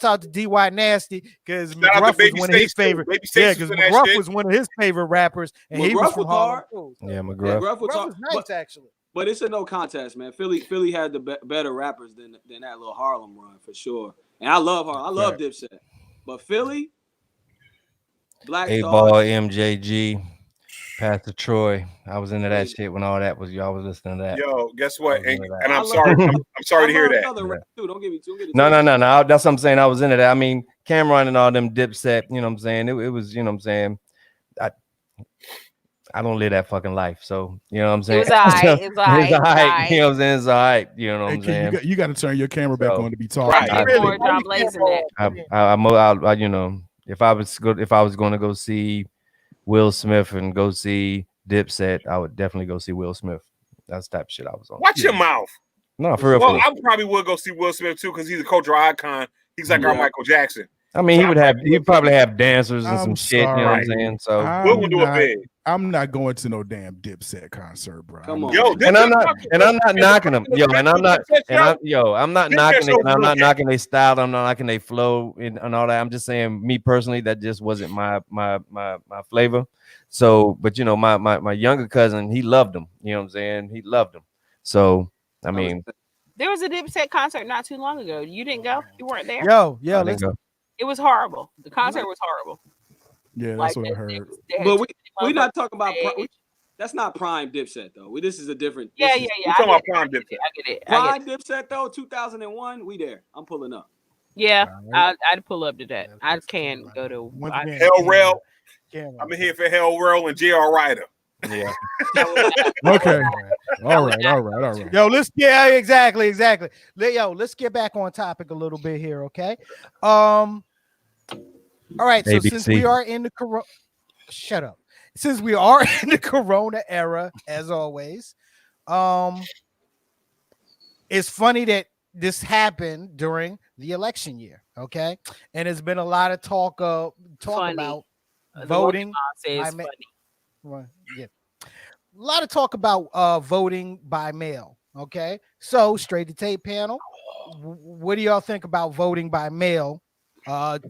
out to DY Nasty because McGruff was one of his favorite. Yeah, because McGruff was one of his favorite rappers, and he was from Harlem. Yeah, McGruff was nice actually. But it's a no contest, man. Philly had the better rappers than that little Harlem run for sure. And I love Harlem. I love Dipset. But Philly, Black Ball, MJG, Pastor Troy. I was into that shit when all that was. Y'all was listening to that. Yo, guess what? And I'm sorry. I'm sorry to hear that. Don't get me too. No. That's what I'm saying. I was into that. I mean, Cameron and all them Dipset. You know what I'm saying? It was. You know what I'm saying? I don't live that fucking life, so you know what I'm saying. It's all right. It's all right. You know what I'm saying? It's all right. You know what I'm saying. You got to turn your camera back on to be talking. I you know, if I was going to go see Will Smith and go see Dipset, I would definitely go see Will Smith. That's the type of shit I was on. Watch your mouth. No, for real. Well, I probably would go see Will Smith too because he's a cultural icon. He's like our Michael Jackson. I mean, he'd probably have dancers and some shit. You know what I'm saying? So we'll do it big. I'm not going to no damn Dipset concert, bro. Come on, and I'm not knocking them, I'm not knocking it. I'm not knocking their style. I'm not knocking their flow and all that. I'm just saying, me personally, that just wasn't my flavor. So, but you know, my younger cousin, he loved them. You know what I'm saying? He loved them. So, I mean, there was a Dipset concert not too long ago. You didn't go? You weren't there? Let's go. It was horrible. The concert was horrible. Yeah, that's what I heard. But we're not talking about that's not prime Dipset though. This is a different. Yeah. We're talking about prime Dipset. I get it. Prime Dipset though, 2001. We there. I'm pulling up. Yeah, I'd pull up to that. I can go to Hell Rail. I'm in here for Hell Rail and J.R. Ryder. Yeah. Okay. All right. Yo, exactly. Let's get back on topic a little bit here, okay? All right. So since we are in the Since we are in the Corona era, as always, it's funny that this happened during the election year, and there's been a lot of talk about voting. A lot of talk about voting by mail. So straight to tape panel, what do y'all think about voting by mail?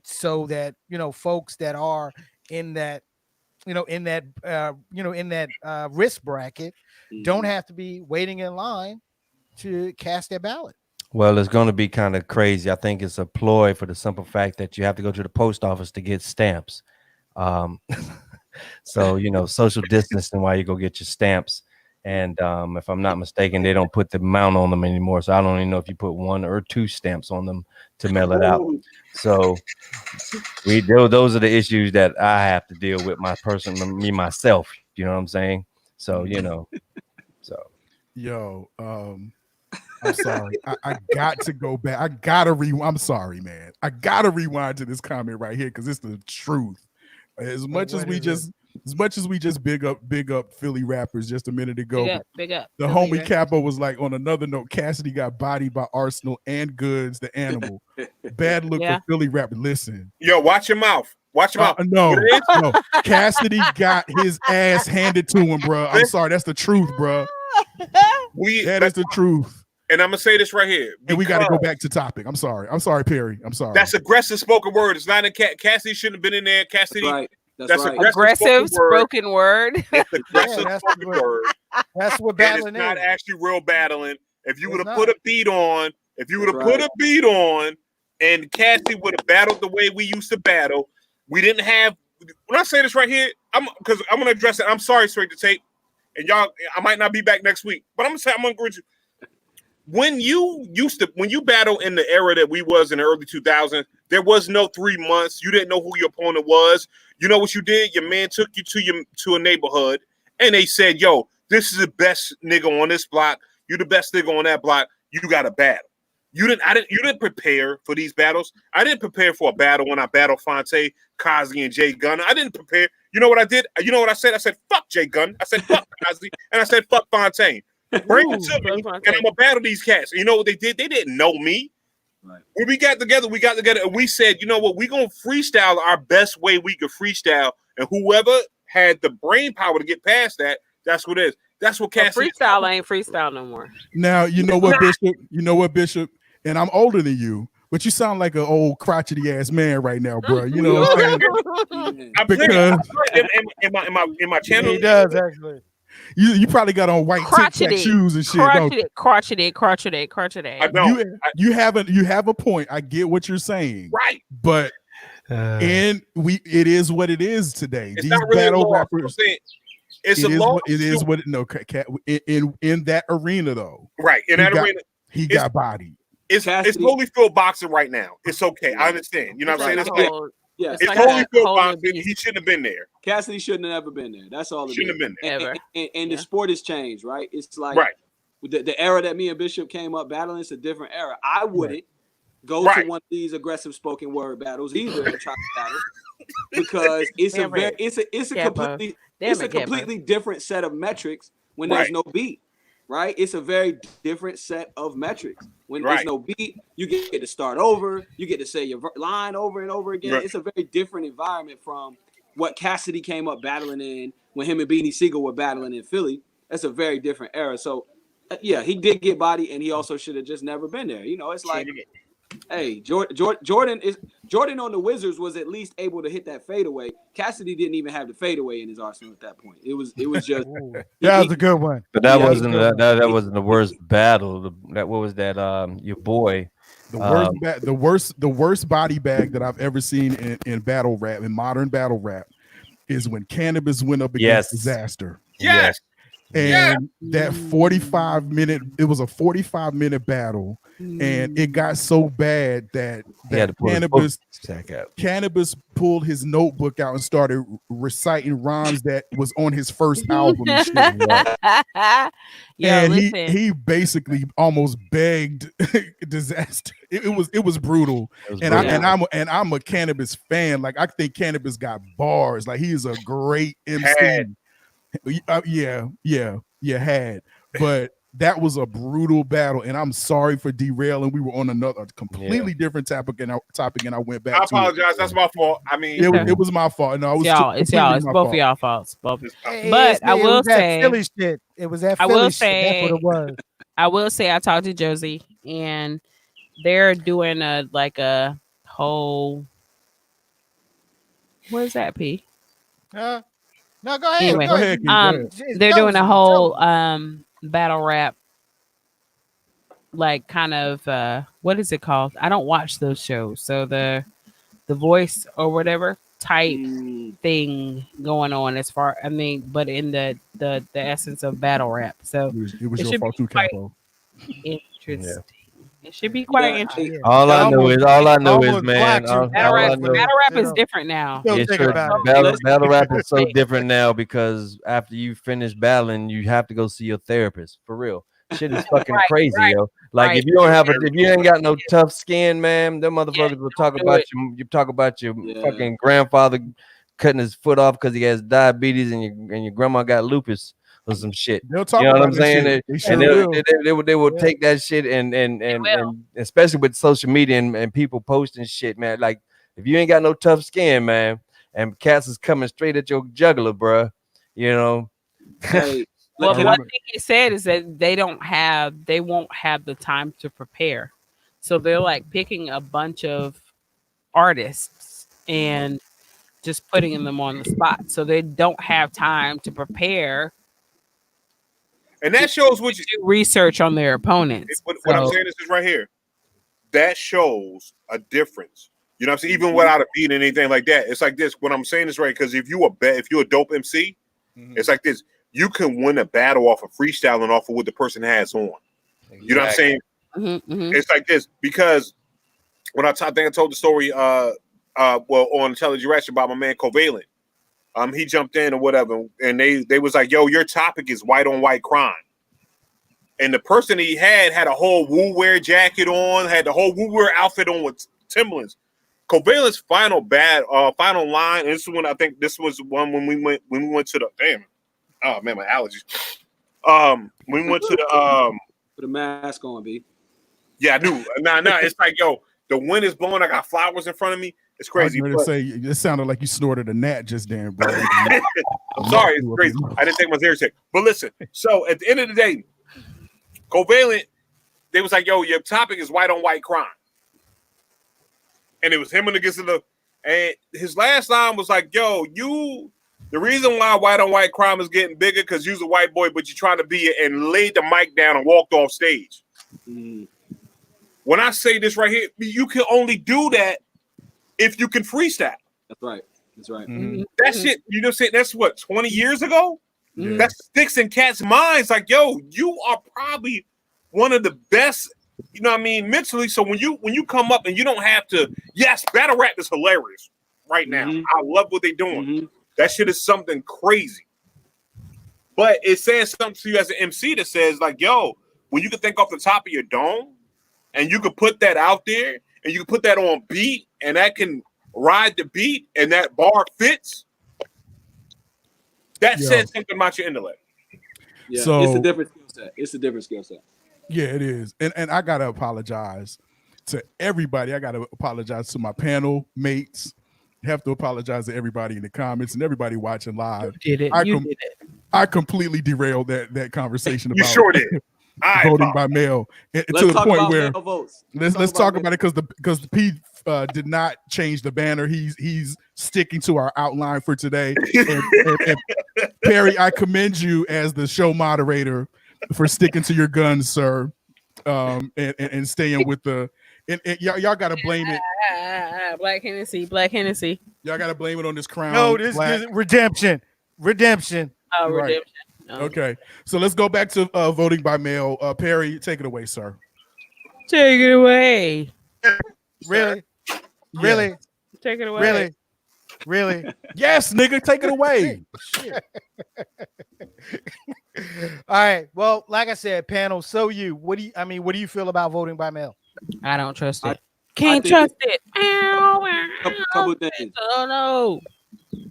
So that folks that are in that risk bracket don't have to be waiting in line to cast their ballot. Well, it's going to be kind of crazy. I think it's a ploy for the simple fact that you have to go to the post office to get stamps. So, social distancing while you go get your stamps. And if I'm not mistaken, they don't put the amount on them anymore. So I don't even know if you put 1 or 2 stamps on them to mail it out. So those are the issues that I have to deal with myself. You know what I'm saying? So, Yo, I'm sorry. I got to go back. I gotta rewind. I'm sorry, man. I gotta rewind to this comment right here because it's the truth. As much as we just big up Philly rappers just a minute ago. Big up. The homie Capo was like, on another note, Cassidy got bodied by Arsenal and Goods, the animal. Bad look for Philly rappers. Listen. Yo, watch your mouth. Watch your mouth. No. Cassidy got his ass handed to him, bro. I'm sorry. That's the truth, bro. That is the truth. And I'm gonna say this right here. And we got to go back to topic. I'm sorry, Perry. I'm sorry. That's aggressive spoken word. It's not in Cassidy shouldn't have been in there. Cassidy. Right. That's right. Aggressive spoken word. It's aggressive spoken word. That's what battling is. It's not actually real battling. If you would have put a beat on, and Cassidy would have battled the way we used to battle, we didn't have. When I say this right here, I'm gonna address it. I'm sorry, straight to tape. and y'all, I might not be back next week, but I'm gonna encourage you. When you battle in the era that we was in the early 2000s, there was no 3 months. You didn't know who your opponent was. You know what you did? Your man took you to a neighborhood, and they said, "Yo, this is the best nigga on this block. You the best nigga on that block. You got a battle." You didn't prepare for these battles. I didn't prepare for a battle when I battled Fonte, Cosby, and Jay Gunn. I didn't prepare. You know what I did? You know what I said? I said, fuck Jay Gunn. I said, fuck Cosby. And I said, fuck Fontaine. Bring it to me, and I'm going to battle these cats. And you know what they did? They didn't know me. Right. When we got together, and we said, you know what? We're going to freestyle our best way we could freestyle. And whoever had the brain power to get past that, that's what it is. That's what Cassidy. Freestyle ain't freestyle no more. Now, you know what, Bishop? You know what, Bishop? And I'm older than you, but you sound like an old crotchety ass man right now, bro. You know what I'm saying? Because in my channel, he does actually. You probably got on white tic-tac shoes and shit. Crotchety. I don't. You have a point. I get what you're saying, right? But it is what it is today. It's These not really battle law. rappers. It's in that arena though. Right in that arena. He got bodied. It's Holyfield boxing right now. It's okay. I understand. You know what I'm saying? It's like Holyfield boxing. He shouldn't have been there. Cassidy shouldn't have ever been there. That's all. Shouldn't have been there. And the sport has changed, right? It's like the era that me and Bishop came up battling. It's a different era. I wouldn't go to one of these aggressive spoken word battles either and try to battle because it's a completely different set of metrics when there's no beat. Right, it's a very different set of metrics. When there's no beat, you get to start over. You get to say your line over and over again. Right. It's a very different environment from what Cassidy came up battling in when him and Beanie Siegel were battling in Philly. That's a very different era. So, he did get body, and he also should have just never been there. You know, it's like, hey, Jordan on the Wizards was at least able to hit that fadeaway. Cassidy didn't even have the fadeaway in his arsenal at that point. It was just that was a good one. But that wasn't the worst battle. What was that? Your boy. The worst body bag that I've ever seen in battle rap, in modern battle rap, is when Cannabis went up against Disaster. Yes. And that 45-minute, it was a 45-minute battle, and it got so bad that Cannabis pulled his notebook out and started reciting rhymes that was on his first album and shit. And he basically almost begged Disaster. It was brutal. I'm a Cannabis fan. Like, I think Cannabis got bars. Like, he is a great MC. But that was a brutal battle, and I'm sorry for derailing. We were on another completely different topic, and I went back. I apologize. That's my fault. I mean, it was my fault. No, it's both of y'all faults. But I will say, Philly shit. It was that Philly shit. That's what it was. I will say, I talked to Josie, and they're doing a whole. What is that, P? No, go ahead. Anyway, go ahead. They're doing a whole battle rap, like kind of what is it called? I don't watch those shows, so the Voice or whatever type thing going on as far. I mean, but in the essence of battle rap. So it was your fault too, Capo. Interesting. Yeah. It should be quite interesting. All I know is, man. Battle rap is different now. Battle rap is so different now because after you finish battling, you have to go see your therapist. For real, shit is fucking crazy, yo. Like if you ain't got no tough skin, man, them motherfuckers will talk about you. You talk about your fucking grandfather cutting his foot off because he has diabetes and your grandma got lupus. Or some shit. They'll talk about what I'm saying? They will take that shit and especially with social media and people posting shit, man. Like if you ain't got no tough skin, man, and cats is coming straight at your jugular, bro. You know. Well, one thing he said is that they won't have the time to prepare, so they're like picking a bunch of artists and just putting them on the spot, so they don't have time to prepare. And that shows what you do research on their opponents. What I'm saying is right here. That shows a difference. You know what I'm saying? Even without a beat and anything like that. It's like this. What I'm saying is right, because if you're a dope MC, it's like this. you can win a battle off of freestyling off of what the person has on. You know what I'm saying? It's like this because when I think I told the story, well, on Intelligent Reaction about my man Covalent. He jumped in or whatever, and they was like, "Yo, your topic is white on white crime." And the person he had a whole Wu Wear jacket on, had the whole Wu Wear outfit on with Timberlands. Covalent's final line. And this is when I think this was one when we went to the oh man, my allergies. We went to the Put a mask on, B. Yeah, I knew. Nah. It's like, yo, the wind is blowing. I got flowers in front of me. It's crazy. I was going to say, it sounded like you snorted a gnat just then, bro. I'm sorry, it's crazy. I didn't take my ear check. But listen, so at the end of the day, Covalent, they was like, yo, your topic is white on white crime. And it was him against the, and his last line was like, yo, the reason why white on white crime is getting bigger because you're a white boy, but you're trying to be it, and laid the mic down and walked off stage. When I say this right here, you can only do that if you can freestyle. That's right. That shit, you know what I'm saying? That's what, 20 years ago? That sticks in cats' minds. Like, yo, you are probably one of the best, you know what I mean, mentally. So when you come up and you don't have to, yes, battle rap is hilarious right now. I love what they're doing. That shit is something crazy. But it says something to you as an MC that says, like, yo, when you can think off the top of your dome and you can put that out there and you can put that on beat and that can ride the beat and that bar fits, that says something about your intellect. Yeah, so, it's a different skill set. Yeah, it is. And I gotta apologize to everybody. I gotta apologize to my panel mates. Have to apologize to everybody in the comments and everybody watching live. You did it. I completely derailed that conversation about you sure did. voting by mail to the point where let's talk about it because the P did not change the banner. He's sticking to our outline for today. and Perry, I commend you as the show moderator for sticking to your guns, sir, and staying with the. And y'all gotta blame it. Black Hennessy. Y'all gotta blame it on this crown. No, this is redemption. Oh, redemption. Right. Okay, so let's go back to voting by mail. Perry, take it away, sir. Take it away. Really? Take it away. Really? Yes, nigga, take it away. Shit. All right. Well, like I said, panel. So what do you feel about voting by mail? I don't trust it. Can't trust it. Couple things. Oh no.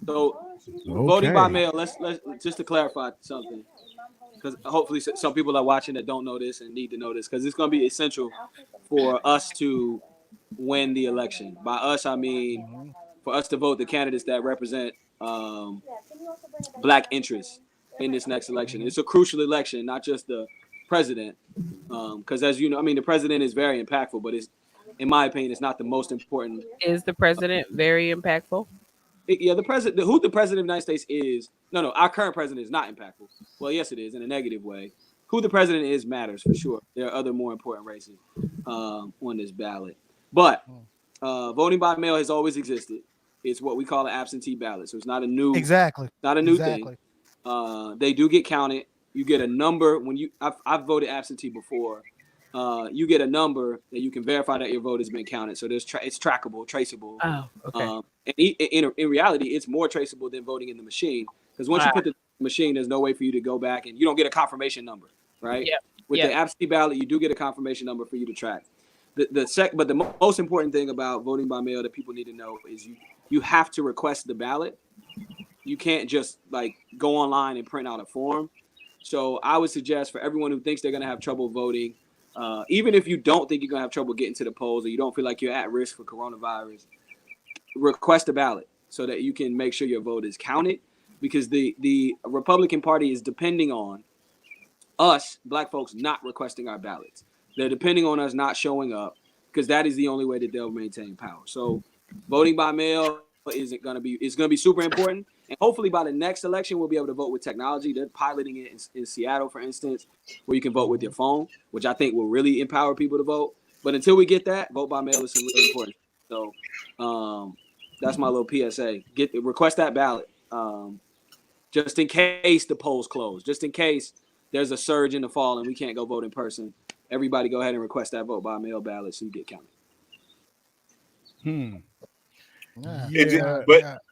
So voting by mail. Let's just to clarify something, because hopefully some people are watching that don't know this and need to know this, because it's going to be essential for us to win the election. By us, I mean for us to vote the candidates that represent Black interests in this next election. It's a crucial election, not just the president, because as you know, I mean, the president is very impactful, but in my opinion, it's not the most important. Is the president very impactful? The president, who the president of the United States is, no, our current president is not impactful. Well, yes, it is in a negative way. Who the president is matters for sure. There are other more important races on this ballot. But voting by mail has always existed. It's what we call an absentee ballot. So it's not a new thing. They do get counted. You get a number when I've voted absentee before. You get a number that you can verify that your vote has been counted. So it's trackable, traceable. Oh, okay. And in reality, it's more traceable than voting in the machine, because once you put the machine, there's no way for you to go back, and you don't get a confirmation number, right? Yeah. With the absentee ballot, you do get a confirmation number for you to track. But the most important thing about voting by mail that people need to know is you have to request the ballot. You can't just like go online and print out a form. So I would suggest for everyone who thinks they're going to have trouble voting, even if you don't think you're going to have trouble getting to the polls, or you don't feel like you're at risk for coronavirus, request a ballot so that you can make sure your vote is counted, because the Republican Party is depending on us, Black folks, not requesting our ballots. They're depending on us not showing up, because that is the only way that they'll maintain power. So voting by mail it's going to be super important. And hopefully by the next election, we'll be able to vote with technology. They're piloting it in Seattle, for instance, where you can vote with your phone, which I think will really empower people to vote. But until we get that, vote by mail is really important. So that's my little PSA. Request that ballot. just in case the polls close, just in case there's a surge in the fall and we can't go vote in person. Everybody go ahead and request that vote by mail ballot so you get counted.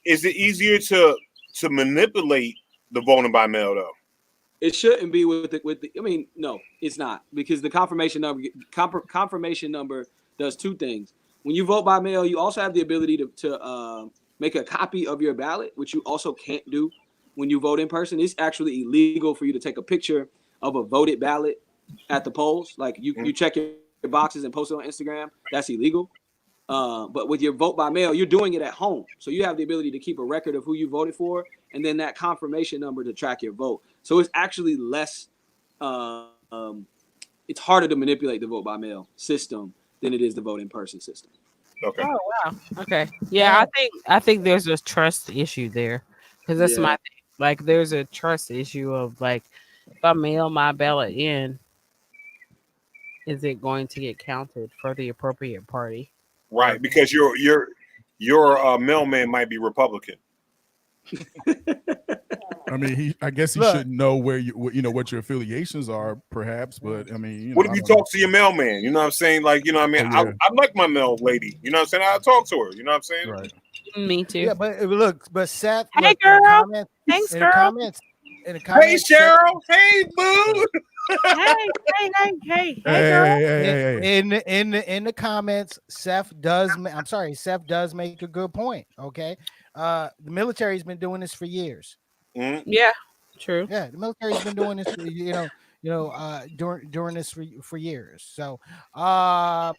Is it easier to manipulate the voting by mail though? It shouldn't be with the. I mean, no, it's not, because the confirmation number does two things. When you vote by mail, you also have the ability to make a copy of your ballot, which you also can't do when you vote in person. It's actually illegal for you to take a picture of a voted ballot at the polls. Like you check your boxes and post it on Instagram. That's illegal. But with your vote by mail, you're doing it at home. So you have the ability to keep a record of who you voted for and then that confirmation number to track your vote. So it's actually less, it's harder to manipulate the vote by mail system than it is the vote in person system. Okay. Oh, wow. Okay. Yeah, I think there's a trust issue there, because that's my thing. Like, there's a trust issue of, like, if I mail my ballot in, is it going to get counted for the appropriate party? Right, because your mailman might be Republican. I mean, I guess he should know where what your affiliations are, perhaps. But I mean, what if you talk to your mailman? You know what I'm saying? Like, you know what I mean? I like my mail lady. You know what I'm saying? I talk to her. You know what I'm saying? Right. Me too. Yeah, but Seth, hey girl, thanks, girl. In the comments, hey Cheryl, hey boo. hey, girl. In the comments, Seth does make a good point. Okay, the military's been doing this for years. Mm-hmm. Yeah, true. Yeah, the military's been doing this, during this for years. So, Rob,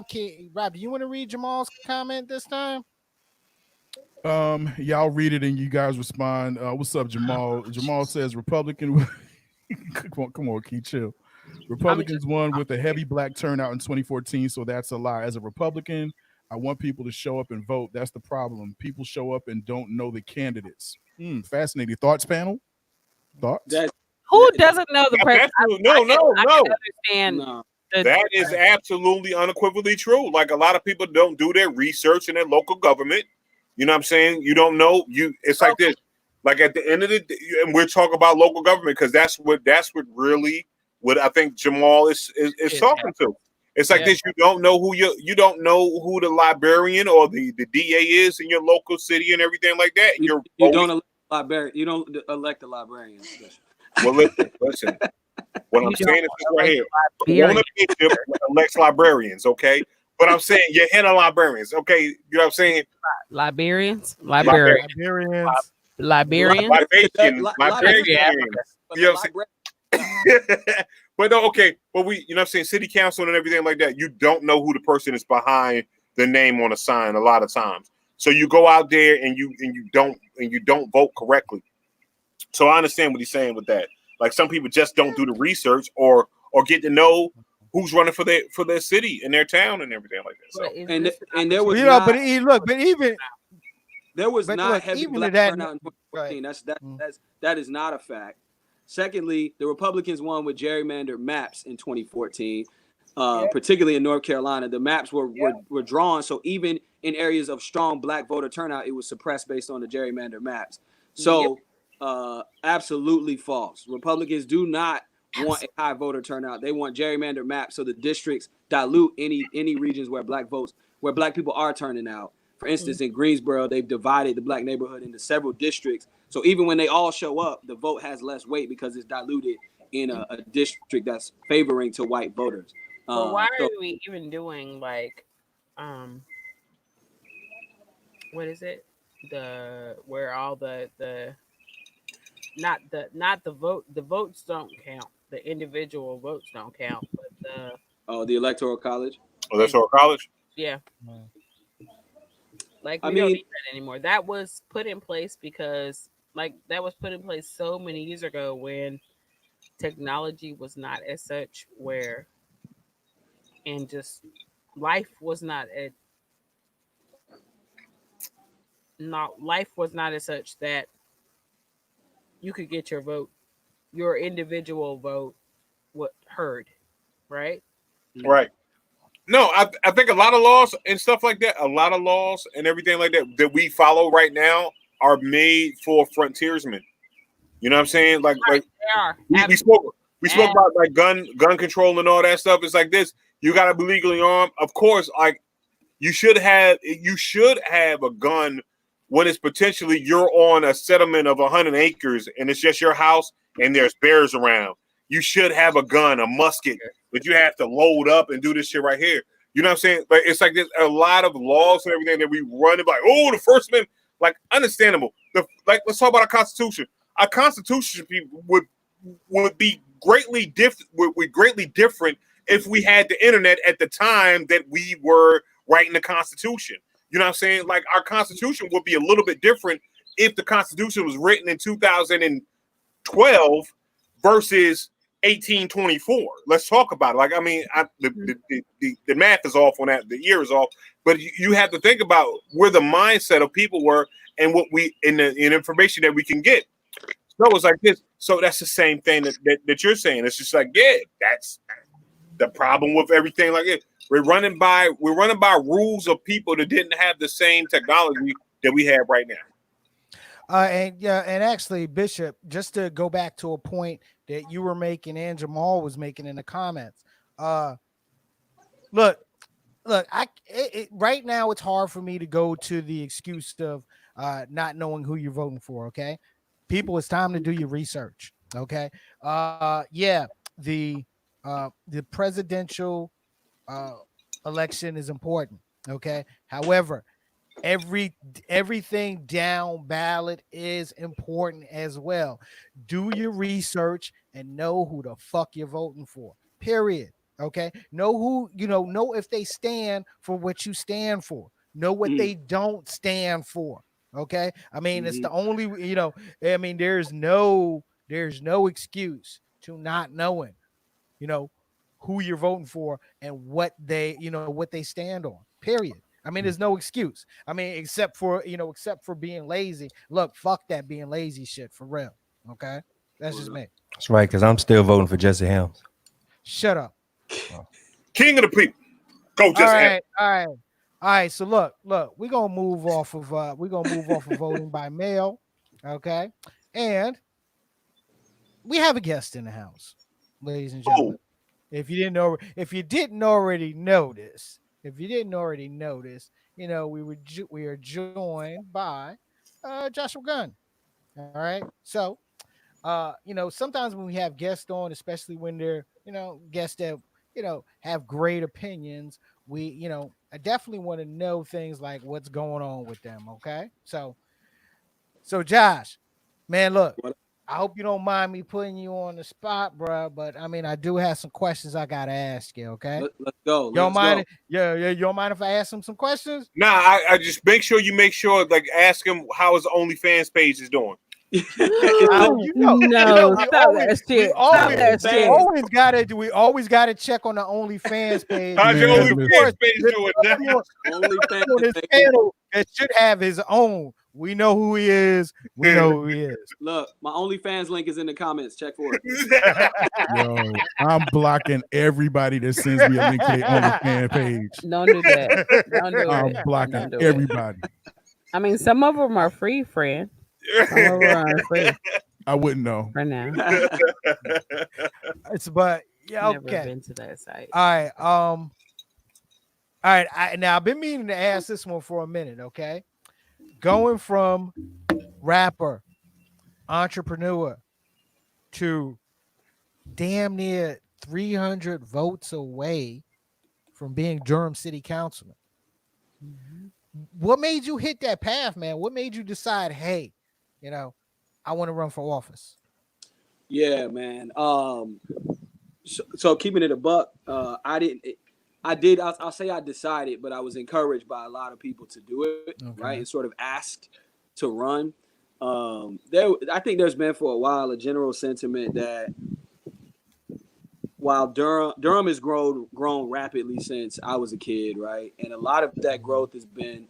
do you want to read Jamal's comment this time? Yeah, I'll read it and you guys respond. What's up, Jamal? Jamal says Republican. Come on, Key, chill. Republicans won with a heavy black turnout in 2014, so that's a lie. As a Republican, I want people to show up and vote. That's the problem. People show up and don't know the candidates. Fascinating. Thoughts, panel? Thoughts? Who doesn't know the president? No. Understand. No. That is absolutely unequivocally true. Like, a lot of people don't do their research in their local government. You know what I'm saying? You don't know. It's like this. Like, at the end of the day, and we're talking about local government because that's what I think Jamal is talking to. It's like this. You don't know who you don't know who the librarian or the DA is in your local city and everything like that. You don't elect librarian. You don't elect the librarian. Well, listen. What I'm saying is this right here. One bishop elects librarians, okay? But I'm saying you're head of librarians, okay? You know what I'm saying? Librarians. You know what I'm saying? But no, okay. But you know what I'm saying? City council and everything like that. You don't know who the person is behind the name on a sign a lot of times. So you go out there and you don't vote correctly. So I understand what he's saying with that. Like, some people just don't do the research or get to know who's running for their city and their town and everything like that. So. And there was there was not heavy black turnout in 2014. That is not a fact. Secondly, the Republicans won with gerrymandered maps in 2014, particularly in North Carolina. The maps were drawn, so even in areas of strong black voter turnout, it was suppressed based on the gerrymandered maps. So absolutely false. Republicans do not want a high voter turnout. They want gerrymandered maps so the districts dilute any regions where black people are turning out. For instance, in Greensboro, they've divided the black neighborhood into several districts. So even when they all show up, the vote has less weight because it's diluted in a district that's favoring to white voters. But why are we even doing, like, what is it? Where all the votes don't count. The individual votes don't count, but the electoral college. Electoral college. Yeah. Like, we don't need that anymore. That was put in place because, like, that was put in place so many years ago when technology was not as such and just life was not as such that you could get your vote, your individual vote, heard, right? Right. No, I think a lot of laws and stuff like that, a lot of laws and everything like that we follow right now are made for frontiersmen. You know what I'm saying? Like they are. we spoke about like gun control and all that stuff. It's like this. You got to be legally armed. Of course, like you should have a gun when it's potentially you're on a settlement of 100 acres and it's just your house and there's bears around. You should have a gun, a musket, but you have to load up and do this shit right here. You know what I'm saying? But it's like there's a lot of laws and everything that we run it like, oh, the First Amendment, like understandable. Let's talk about our Constitution. Our Constitution would be greatly different if we had the internet at the time that we were writing the Constitution. You know what I'm saying? Like our Constitution would be a little bit different if the Constitution was written in 2012 versus 1824. Let's talk about it. Like, I mean, the math is off on that. The year is off, but you have to think about where the mindset of people were and what we in the information that we can get. So it's like this. So that's the same thing that you're saying. It's just like, yeah, that's the problem with everything like it. We're running by rules of people that didn't have the same technology that we have right now. And actually, Bishop, just to go back to a point that you were making and Jamal was making in the comments. Look, right now it's hard for me to go to the excuse of not knowing who you're voting for. Okay, people, it's time to do your research. Okay, the presidential election is important. Okay, however, everything down ballot is important as well. Do your research and know who the fuck you're voting for. Period. Okay, know if they stand for what you stand for. Know what they don't stand for. Okay, I mean it's the only I mean there's no excuse to not knowing who you're voting for and what they stand on. Period. I mean, there's no excuse. I mean, except for being lazy. Look, fuck that being lazy shit for real. Okay, that's just me. That's right, because I'm still voting for Jesse Helms. Shut up. King of the people. Go Jesse. All right. So look, we're gonna move off of voting by mail. Okay, and we have a guest in the house, ladies and gentlemen. Oh. If you didn't already notice, we are joined by Joshua Gunn. All right. So sometimes when we have guests on, especially when they're guests that have great opinions, I definitely want to know things like what's going on with them. Okay. So Josh, man, look, I hope you don't mind me putting you on the spot, bro. But I mean, I do have some questions I gotta ask you. Okay, let's go. You don't mind? Yeah. You don't mind if I ask him some questions? Nah, I just make sure like ask him how his OnlyFans page is doing. We always gotta check on the OnlyFans page. How's your OnlyFans page doing? On this panel that should have his own. We know who he is. Look, my OnlyFans link is in the comments. Check for it. Yo, I'm blocking everybody that sends me a link to their OnlyFans page. Don't do that. I'm blocking everybody. I mean, some of them are free, friend. Some of them are free. I wouldn't know. For now. But yeah, okay. Never been to that site. All right. Now I've been meaning to ask this one for a minute. Okay. Going from rapper, entrepreneur to damn near 300 votes away from being Durham City Councilman. Mm-hmm. What made you hit that path, man? What made you decide, hey, I want to run for office? Yeah, man. So keeping it a buck, I'll say I decided, but I was encouraged by a lot of people to do it, okay. Right? And sort of asked to run. I think there's been for a while a general sentiment that while Durham has grown rapidly since I was a kid, right? And a lot of that growth has been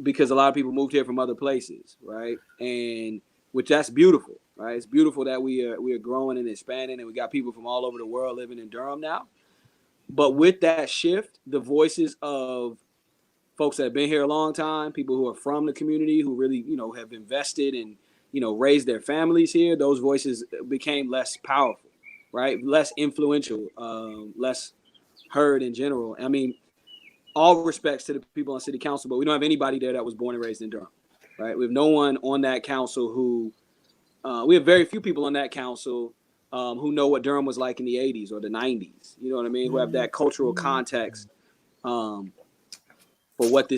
because a lot of people moved here from other places, right? And which that's beautiful, right? It's beautiful that we are growing and expanding, and we got people from all over the world living in Durham now. But with that shift, the voices of folks that have been here a long time, people who are from the community, who really, have invested and, raised their families here, those voices became less powerful, right? Less influential, less heard in general. I mean, all respects to the people on city council, but we don't have anybody there that was born and raised in Durham, right? We have no one on that council who, we have very few people on that council who know what Durham was like in the 80s or the 90s, you know what I mean? Who have that cultural context for what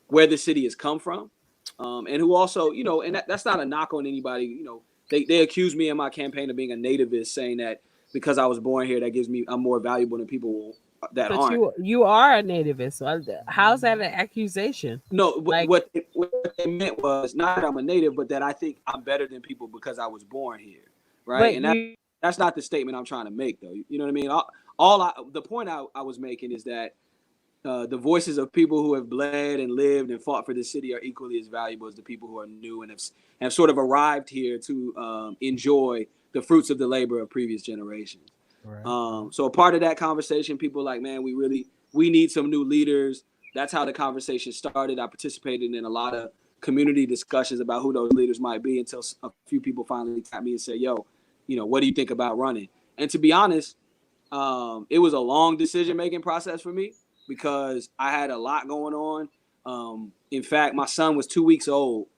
where this city has come from. And who also, and that's not a knock on anybody, they accuse me in my campaign of being a nativist, saying that because I was born here, that gives me, I'm more valuable than people that but aren't. You are a nativist. So how's that an accusation? No, what they meant was not that I'm a native, but that I think I'm better than people because I was born here, right? But And that's not the statement I'm trying to make, though. You know what I mean? The point I was making is that the voices of people who have bled and lived and fought for this city are equally as valuable as the people who are new and have sort of arrived here to enjoy the fruits of the labor of previous generations. Right. So a part of that conversation, people like, man, we need some new leaders. That's how the conversation started. I participated in a lot of community discussions about who those leaders might be until a few people finally tapped me and said, yo, what do you think about running? And to be honest, it was a long decision-making process for me because I had a lot going on. In fact, my son was 2 weeks old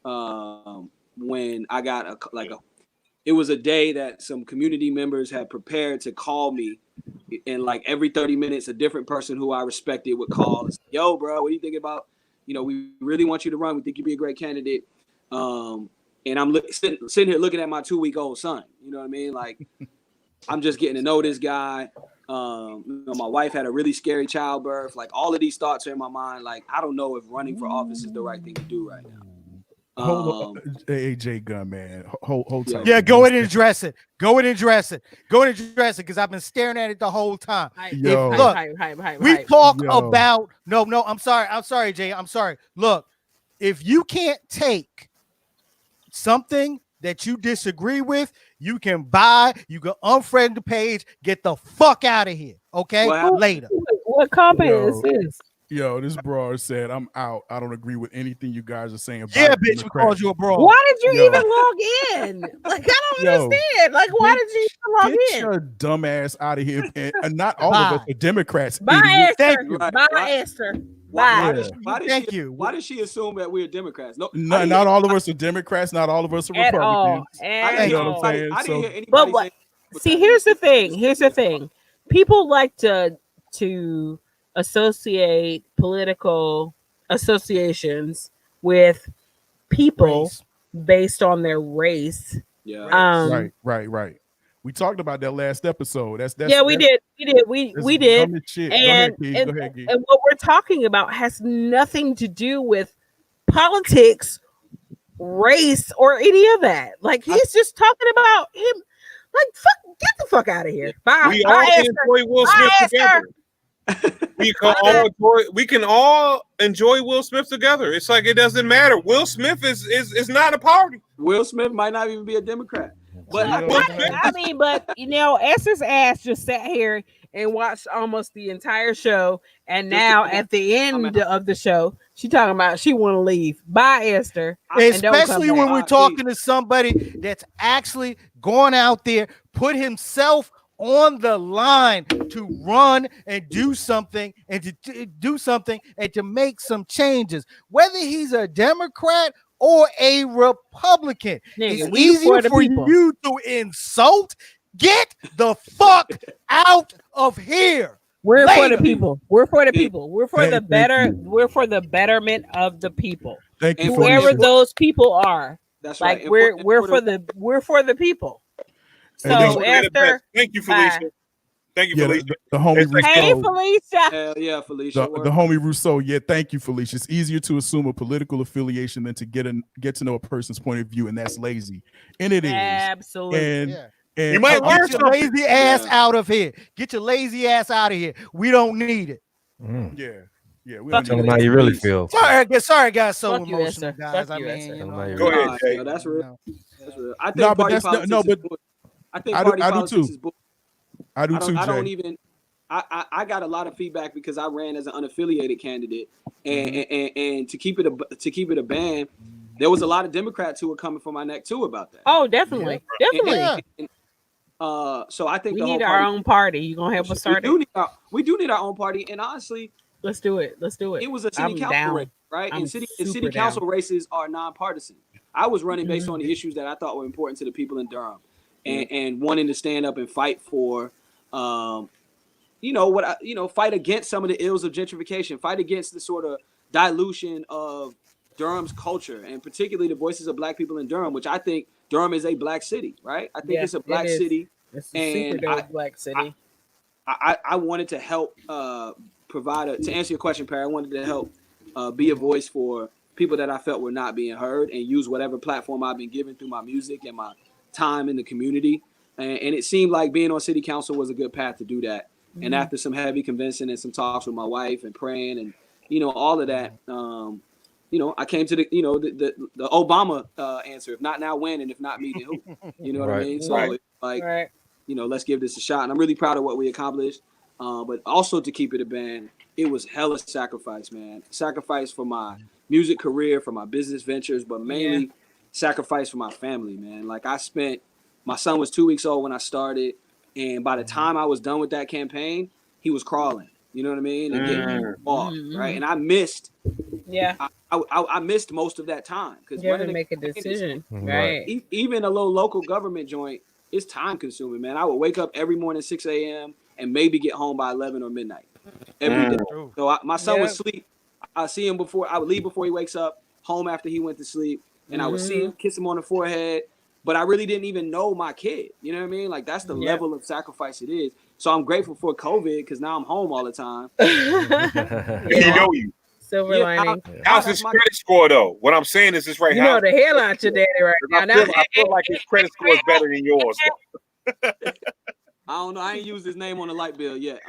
when I got it was a day that some community members had prepared to call me, and like every 30 minutes, a different person who I respected would call and say, yo, bro, what do you think about, we really want you to run. We think you'd be a great candidate. And I'm sitting here looking at my 2-week-old son. You know what I mean? Like, I'm just getting to know this guy. My wife had a really scary childbirth. Like, all of these thoughts are in my mind. Like, I don't know if running for office is the right thing to do right now. Hold on, AJ Gunn, man. Hold tight. Yeah, go ahead and address it. Go ahead and address it because I've been staring at it the whole time. Look, we talk about no. I'm sorry, Jay. I'm sorry. Look, if you can't take something that you disagree with, you can unfriend the page, get the fuck out of here. Okay, later. What comment is this? Yo, this broad said, I'm out. I don't agree with anything you guys are saying about bitch, we called you a broad. Why did you even log in? Like, I don't understand. Like, why did you even log in? Get your dumb ass out of here. And not all of us are Democrats. Bye, Esther. Right. Bye, Esther. Why did she assume that we're Democrats? No, not all of us are Democrats. Not all of us are Republicans. I didn't hear anybody see, here's the thing. People like to associate political associations with people based on their race. Yeah. Right. We talked about that last episode. We did. And what we're talking about has nothing to do with politics, race, or any of that. Like, he's just talking about him. Like, get the fuck out of here. Bye. We all enjoy Will Smith together. We can all enjoy Will Smith together. It's like it doesn't matter. Will Smith is not a party. Will Smith might not even be a Democrat. But Esther's ass just sat here and watched almost the entire show, and now at the end of the show, she talking about she want to leave. Bye, Esther. Especially when we're talking to somebody that's actually going out there, put himself on the line to run and do something and to make some changes, whether he's a Democrat or a Republican. It's easier for you to insult. Get the fuck out of here. We're for the people. We're for the people. We're for the better. We're for the betterment of the people. Thank you. Whoever those people are. That's like right. We're for the people. So Esther, thank you, Felicia. Thank you, Felicia. The homie Rousseau. Hey, Felicia. Hell yeah, Felicia. The homie Rousseau. Yeah, thank you, Felicia. It's easier to assume a political affiliation than to get to know a person's point of view, and that's lazy. And it is. Absolutely. And you might get your lazy ass out of here. Get your lazy ass out of here. We don't need it. Yeah. We don't know how you really feel. Sorry, guys. So Fuck emotional, you, guys. Go ahead, Jay. No, that's real. That's real. I think no, party but politics I do is bullshit. I think party politics too. is bullshit. I do too, Jay. I got a lot of feedback because I ran as an unaffiliated candidate, and to keep it a band, there was a lot of Democrats who were coming for my neck too about that. Oh, definitely, definitely. So I think we need our own party. You gonna help us start it? We do need our own party, and honestly, let's do it. Let's do it. It was a city council race, right? And city council races are nonpartisan. I was running based on the issues that I thought were important to the people in Durham, and wanting to stand up and fight for, fight against some of the ills of gentrification, fight against the sort of dilution of Durham's culture, and particularly the voices of Black people in Durham, which I think Durham is a Black city, right? I think it's a Black city. It's a super dope Black city. I wanted to help to answer your question, Perry, I wanted to help be a voice for people that I felt were not being heard, and use whatever platform I've been given through my music and my time in the community. And it seemed like being on city council was a good path to do that. And after some heavy convincing and some talks with my wife and praying and, all of that, I came to the Obama answer: if not now, when? And if not me, then who? You know what I mean? So let's give this a shot. And I'm really proud of what we accomplished. But also, to keep it a band, it was hella sacrifice, man. Sacrifice for my music career, for my business ventures, but mainly sacrifice for my family, man. Like my son was 2 weeks old when I started, and by the time I was done with that campaign, he was crawling. You know what I mean? And getting off, right? And I missed. Yeah. I missed most of that time because you have to make a decision, right? Even a little local government joint is time consuming, man. I would wake up every morning 6 a.m. and maybe get home by 11 or midnight every day. So my son would sleep. I see him before I would leave before he wakes up, home after he went to sleep, and I would see him, kiss him on the forehead. But I really didn't even know my kid. You know what I mean? Like that's the level of sacrifice it is. So I'm grateful for COVID because now I'm home all the time. He know you. Silver lining. How's his credit score though? What I'm saying is this right now. You know the hell out your daddy right now. I feel like his credit score is better than yours. I don't know. I ain't used his name on the light bill yet.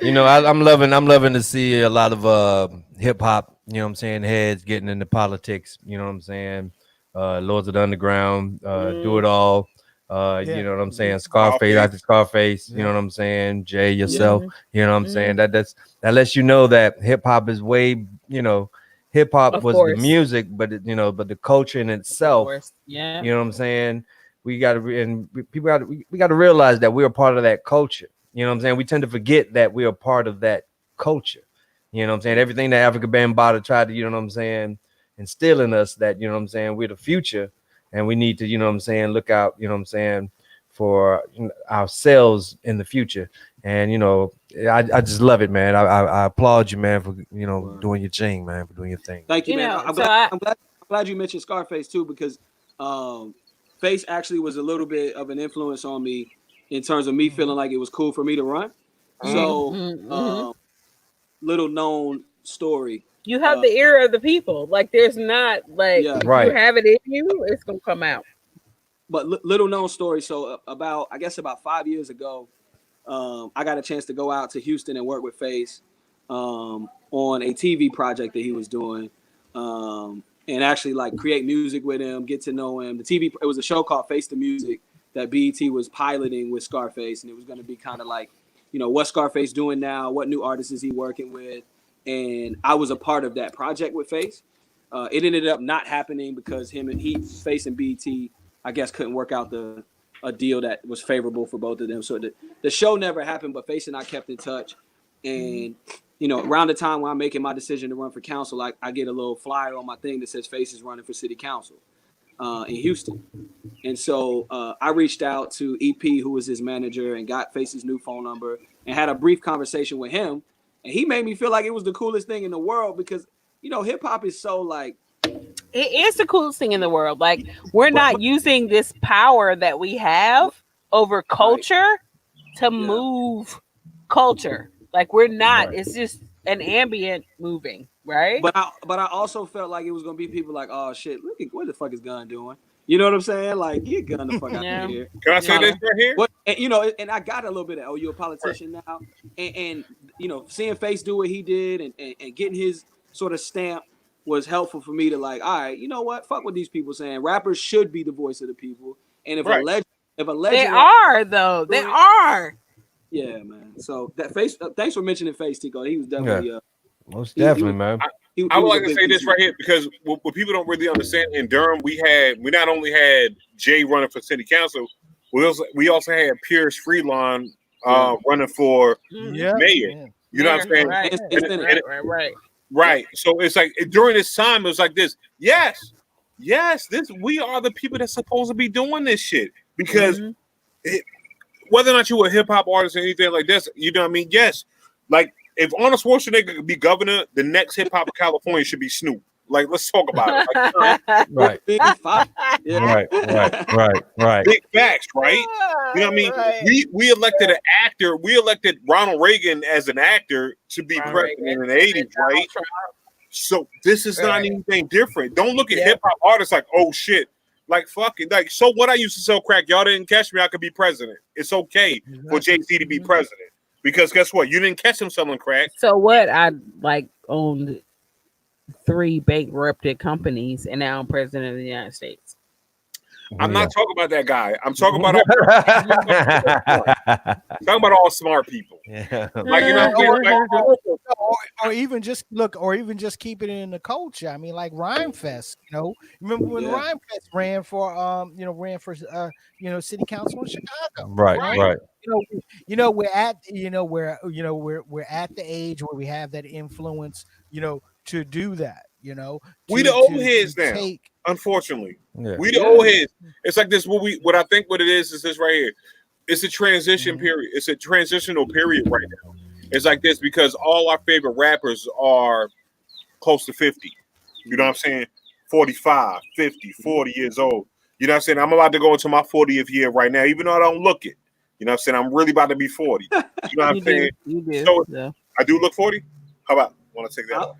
I'm loving to see a lot of hip hop, heads getting into politics, you know what I'm saying? Lords of the Underground, Do It All, you know what I'm saying? Scarface after Scarface, you know what I'm saying? Jay yourself, you know what I'm saying? That lets you know that hip hop is way, hip hop was the music, but the culture in itself, you know what I'm saying? We got to realize that we're a part of that culture. You know what I'm saying? We tend to forget that we are part of that culture. You know what I'm saying? Everything that Africa Bambaataa tried to, you know what I'm saying, instill in us that, you know what I'm saying, we're the future and we need to, you know what I'm saying, look out, you know what I'm saying, for ourselves in the future. And, I just love it, man. I applaud you, man, for, doing your thing, man, for doing your thing. Thank you, man. I'm glad you mentioned Scarface too, because Face actually was a little bit of an influence on me in terms of me feeling like it was cool for me to run. So, little known story. You have the ear of the people. Like there's not like if you have it in you, it's gonna come out. But little known story. So about 5 years ago, I got a chance to go out to Houston and work with Face on a TV project that he was doing, and actually like create music with him, get to know him. It was a show called Face the Music that BET was piloting with Scarface, and it was going to be kind of like, what's Scarface doing now? What new artists is he working with? And I was a part of that project with Face. It ended up not happening because Face and BET, I guess, couldn't work out a deal that was favorable for both of them. So the show never happened, but Face and I kept in touch. And, around the time when I'm making my decision to run for council, I get a little flyer on my thing that says Face is running for city council in Houston. And so I reached out to EP, who was his manager, and got Face's new phone number and had a brief conversation with him. And he made me feel like it was the coolest thing in the world because, hip hop is so like. It is the coolest thing in the world. Like we're not using this power that we have over culture to move culture. Like we're not. It's just an ambient moving, right? But I also felt like it was gonna be people like, oh shit, look at what the fuck is Gunn doing? You know what I'm saying? Like, get Gunn the fuck out of here. Can I say this right here? And I got a little bit of, you're a politician now. And seeing Face do what he did and getting his sort of stamp was helpful for me to like, all right, you know what? Fuck what these people saying. Rappers should be the voice of the people. And if if a legend, they are though. They are. Yeah, man. So that face. Thanks for mentioning Face, Tico. He was definitely. Most definitely, man. I would like to say this right here because what people don't really understand in Durham, we not only had Jay running for city council, we also had Pierce Freelon running for mayor. Yeah. You know what I'm saying? Right. Right. So it's like during this time, it was like this. Yes, we are the people that's supposed to be doing this shit because whether or not you're a hip hop artist or anything like this, you know what I mean? Yes, like. If Arnold Schwarzenegger could be governor, the next hip hop of California should be Snoop. Like, let's talk about it. Right. Right. Big facts, right? You know what I mean? Right. We elected an actor. We elected Ronald Reagan as an actor to be president in the 80s, right? So this is not anything different. Don't look at hip hop artists like, oh shit, like fucking like. So what? I used to sell crack. Y'all didn't catch me. I could be president. It's okay for Jay-Z to be president. Because guess what? You didn't catch him selling crack. So what? I owned 3 bankrupted companies, and now I'm president of the United States. I'm not talking about that guy. I'm talking about talking about all smart people. Yeah. Like you know, or even just keep it in the culture. I mean, like Rhyme Fest. You know, remember when Rhyme Fest ran for city council in Chicago? Right. We're at we're at the age where we have that influence. To do that. We the old heads now. Unfortunately, we the old heads. It's like this. What I think what it is this right here. It's a transition period. It's a transitional period right now. It's like this because all our favorite rappers are close to 50. You know what I'm saying? 45, 50, 40 years old. You know what I'm saying? I'm about to go into my 40th year right now, even though I don't look it. You know what I'm saying? I'm really about to be 40. You know what I'm saying? You do. So I do look 40? How about? Want to take that off?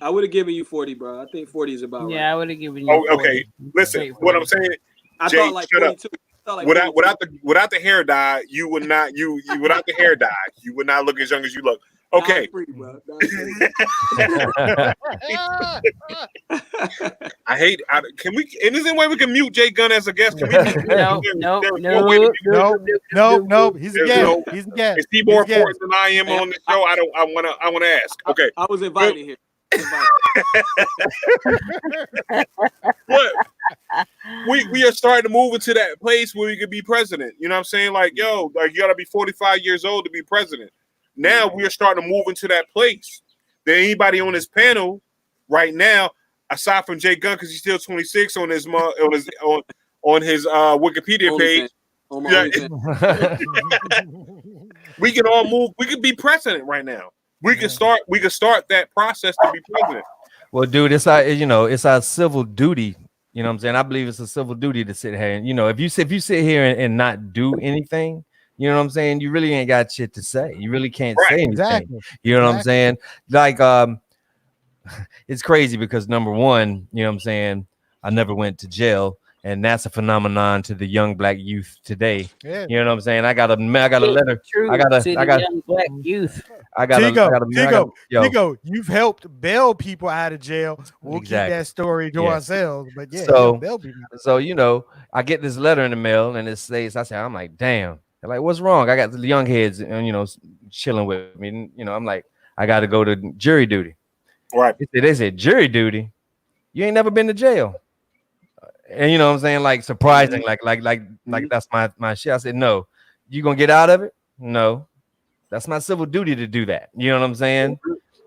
I would have given you 40, bro. I think 40 is about right. Yeah, I would have given you. Oh, okay. Listen, what I'm saying, I Jay, thought like 42. Like without the hair dye, you would not. You without the hair dye, you would not look as young as you look. Okay. Free, bro. I hate. Can we? And is there any way we can mute Jay Gunn as a guest? Can we? No. He's a guest. He's a guest. Is he more important than I am on the show? I want to ask. Okay. I was invited here. But we are starting to move into that place where we could be president. You know what I'm saying? Like, yo, like you gotta be 45 years old to be president. Now we are starting to move into that place. There anybody on this panel right now, aside from Jay Gunn, because he's still 26 on his Wikipedia page. We can all move. We could be president right now. We can start that process to be president. Well, dude, it's our civil duty. You know what I'm saying? I believe it's a civil duty to sit here and if you sit here and not do anything, you know what I'm saying? You really ain't got shit to say. You really can't say anything. Exactly. You know what I'm saying? Like it's crazy because number one, you know what I'm saying, I never went to jail. And that's a phenomenon to the young black youth today. Yeah. You know what I'm saying? I got a letter. True. I got young black youth. Tico, you've helped bail people out of jail. We'll keep that story to ourselves. But yeah, so I get this letter in the mail and it says, I'm like, damn. They're like, what's wrong? I got the young heads and chilling with me. And, I'm like, I got to go to jury duty. Right. They said jury duty. You ain't never been to jail. And you know what I'm saying? Like surprising, like that's my shit. I said, no, you gonna get out of it? No, that's my civil duty to do that. You know what I'm saying?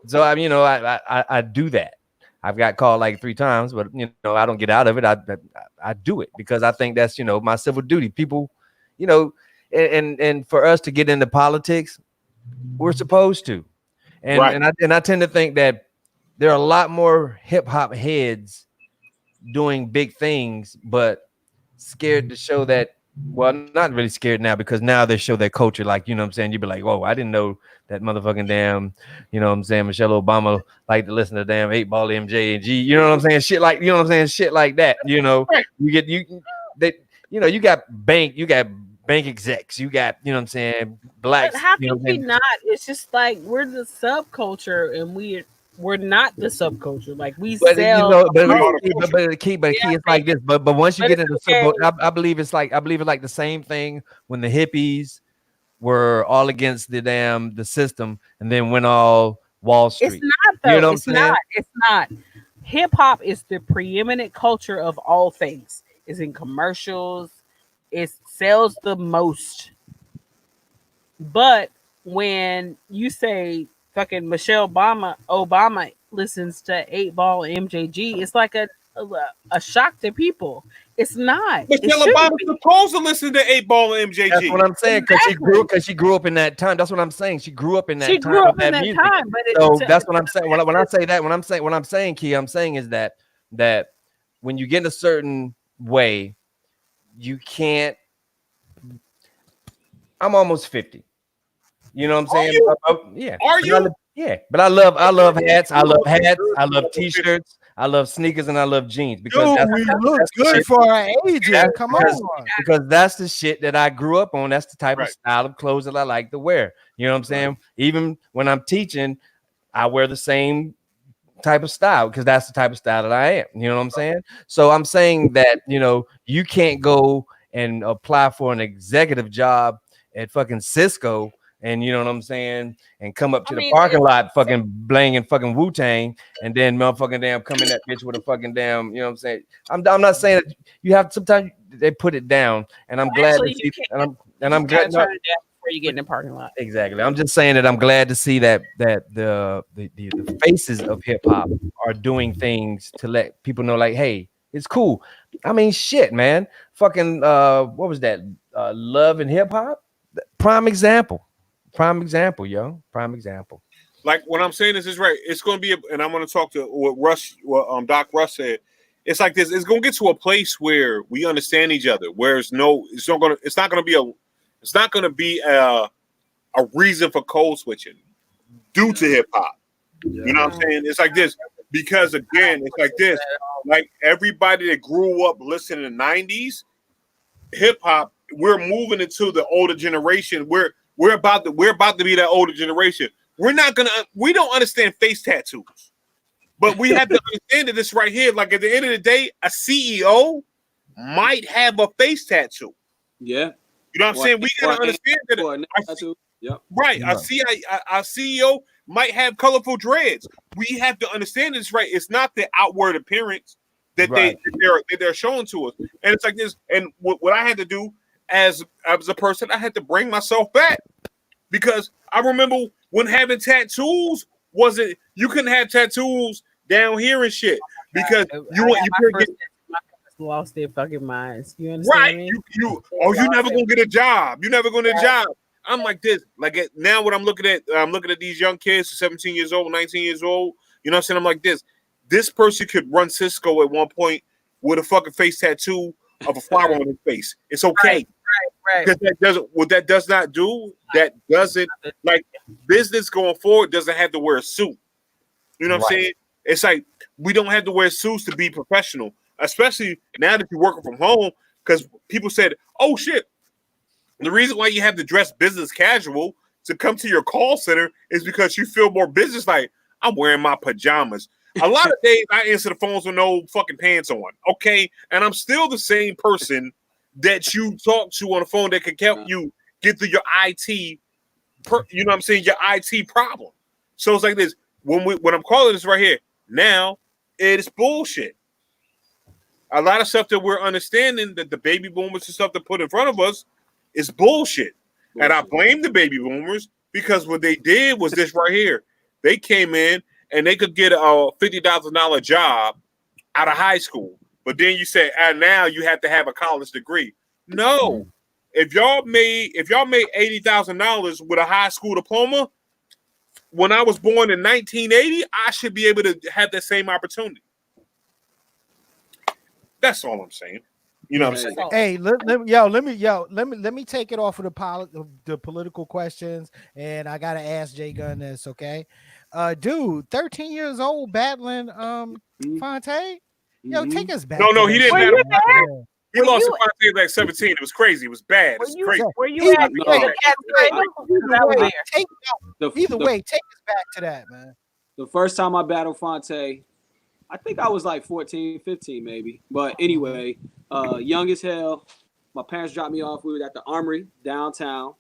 So I do that. I've got called like 3 times, but I don't get out of it. I do it because I think that's my civil duty. People, and for us to get into politics, we're supposed to. And I tend to think that there are a lot more hip hop heads doing big things, but scared to show that. Well, not really scared now because now they show their culture. Like, you know what I'm saying? You'd be like, whoa, I didn't know that motherfucking damn, you know what I'm saying, Michelle Obama like to listen to damn 8-Ball MJ and G. You know what I'm saying? Shit like, you know what I'm saying? Shit like that. You got bank execs, you got, you know what I'm saying, blacks. But how can we not? It's just like we're the subculture and we're We're not the subculture. Like we But sell. the key is like this. But once you get into I believe it's like the same thing when the hippies were all against the system and then went all Wall Street. It's not though. You know It's not. It's not. Hip hop is the preeminent culture of all things. It's in commercials. It sells the most. But when you say fucking Michelle Obama listens to 8 Ball MJG, it's like a shock to people. It's not. Michelle Obama's supposed to listen to 8 Ball and MJG. That's what I'm saying, because she grew up in that time. That's what I'm saying. She grew up in that time. She grew up in that time. But so that's what I'm saying. When I say that, what I'm saying, Key, I'm saying is that when you get in a certain way, you can't. I'm almost 50. You know what I'm saying? Yeah. Are you? Yeah. But I love hats. I love hats. I love t-shirts. I love sneakers and I love jeans because we look good for our ages. Come on. Because that's the shit that I grew up on. That's the type of style of clothes that I like to wear. You know what I'm saying? Even when I'm teaching, I wear the same type of style because that's the type of style that I am. You know what I'm saying? So I'm saying that, you can't go and apply for an executive job at fucking Cisco and you know what I'm saying, and come up to the parking lot fucking blanging fucking Wu-Tang and then motherfucking damn come in that bitch with a fucking damn, you know what I'm saying? I'm not saying that you have sometimes they put it down and I'm glad to see I'm glad before you get in the parking lot. Exactly. I'm just saying that I'm glad to see that the faces of hip hop are doing things to let people know like, hey, it's cool. I mean, shit, man. Fucking what was that? Love and Hip Hop? Prime example, yo. Prime example. Like what I'm saying is right. It's going to be, and I'm going to talk to what Doc Russ said. It's like this. It's going to get to a place where we understand each other. Where it's not going to be a reason for code switching due to hip hop. Yeah. You know what I'm saying? It's like this because again, it's like this. Like everybody that grew up listening in the 90s, hip hop. We're moving into the older generation. We're about to be that older generation. We don't understand face tattoos, but we have to understand that this right here. Like at the end of the day, a CEO might have a face tattoo. Yeah, you know what I'm saying. We gotta understand that. Right, our CEO might have colorful dreads. We have to understand this right. It's not the outward appearance that they're showing to us, and it's like this. And what I had to do. As a person, I had to bring myself back because I remember when having tattoos you couldn't have tattoos down here and shit because you lost their fucking minds. You understand me? You're never gonna get a job. You're never gonna get a job. I'm like this. Like now, what I'm looking at these young kids, 17 years old, 19 years old. You know what I'm saying? I'm like this. This person could run Cisco at one point with a fucking face tattoo of a flower on his face. It's okay. Right. Because that does not do, that doesn't, like, business going forward doesn't have to wear a suit. You know what I'm saying? It's like we don't have to wear suits to be professional, especially now that you're working from home. Because people said, "Oh shit, the reason why you have to dress business casual to come to your call center is because you feel more business like I'm wearing my pajamas." A lot of days I answer the phones with no fucking pants on, okay? And I'm still the same person that you talk to on the phone that can help you get through your IT, you know what I'm saying, your IT problem. So it's like this. When I'm calling this right here, now it is bullshit. A lot of stuff that we're understanding that the baby boomers and stuff that put in front of us is bullshit. And I blame the baby boomers because what they did was this right here. They came in and they could get a $50,000 job out of high school. But then you say, and now you have to have a college degree. No. If y'all made $80,000 with a high school diploma, when I was born in 1980, I should be able to have that same opportunity. That's all I'm saying. You know what I'm saying? Hey, let me take it off of the political questions, and I gotta ask J Gunn this, okay? Dude, 13 years old battling Fonte. Yo, take us back. No, he didn't battle. He lost to Fonte like 17. It was crazy. It was bad. It was crazy. Were you at Either way, take us back to that, man. The first time I battled Fonte, I think I was like 14, 15 maybe. But anyway, young as hell. My parents dropped me off. We were at the Armory downtown.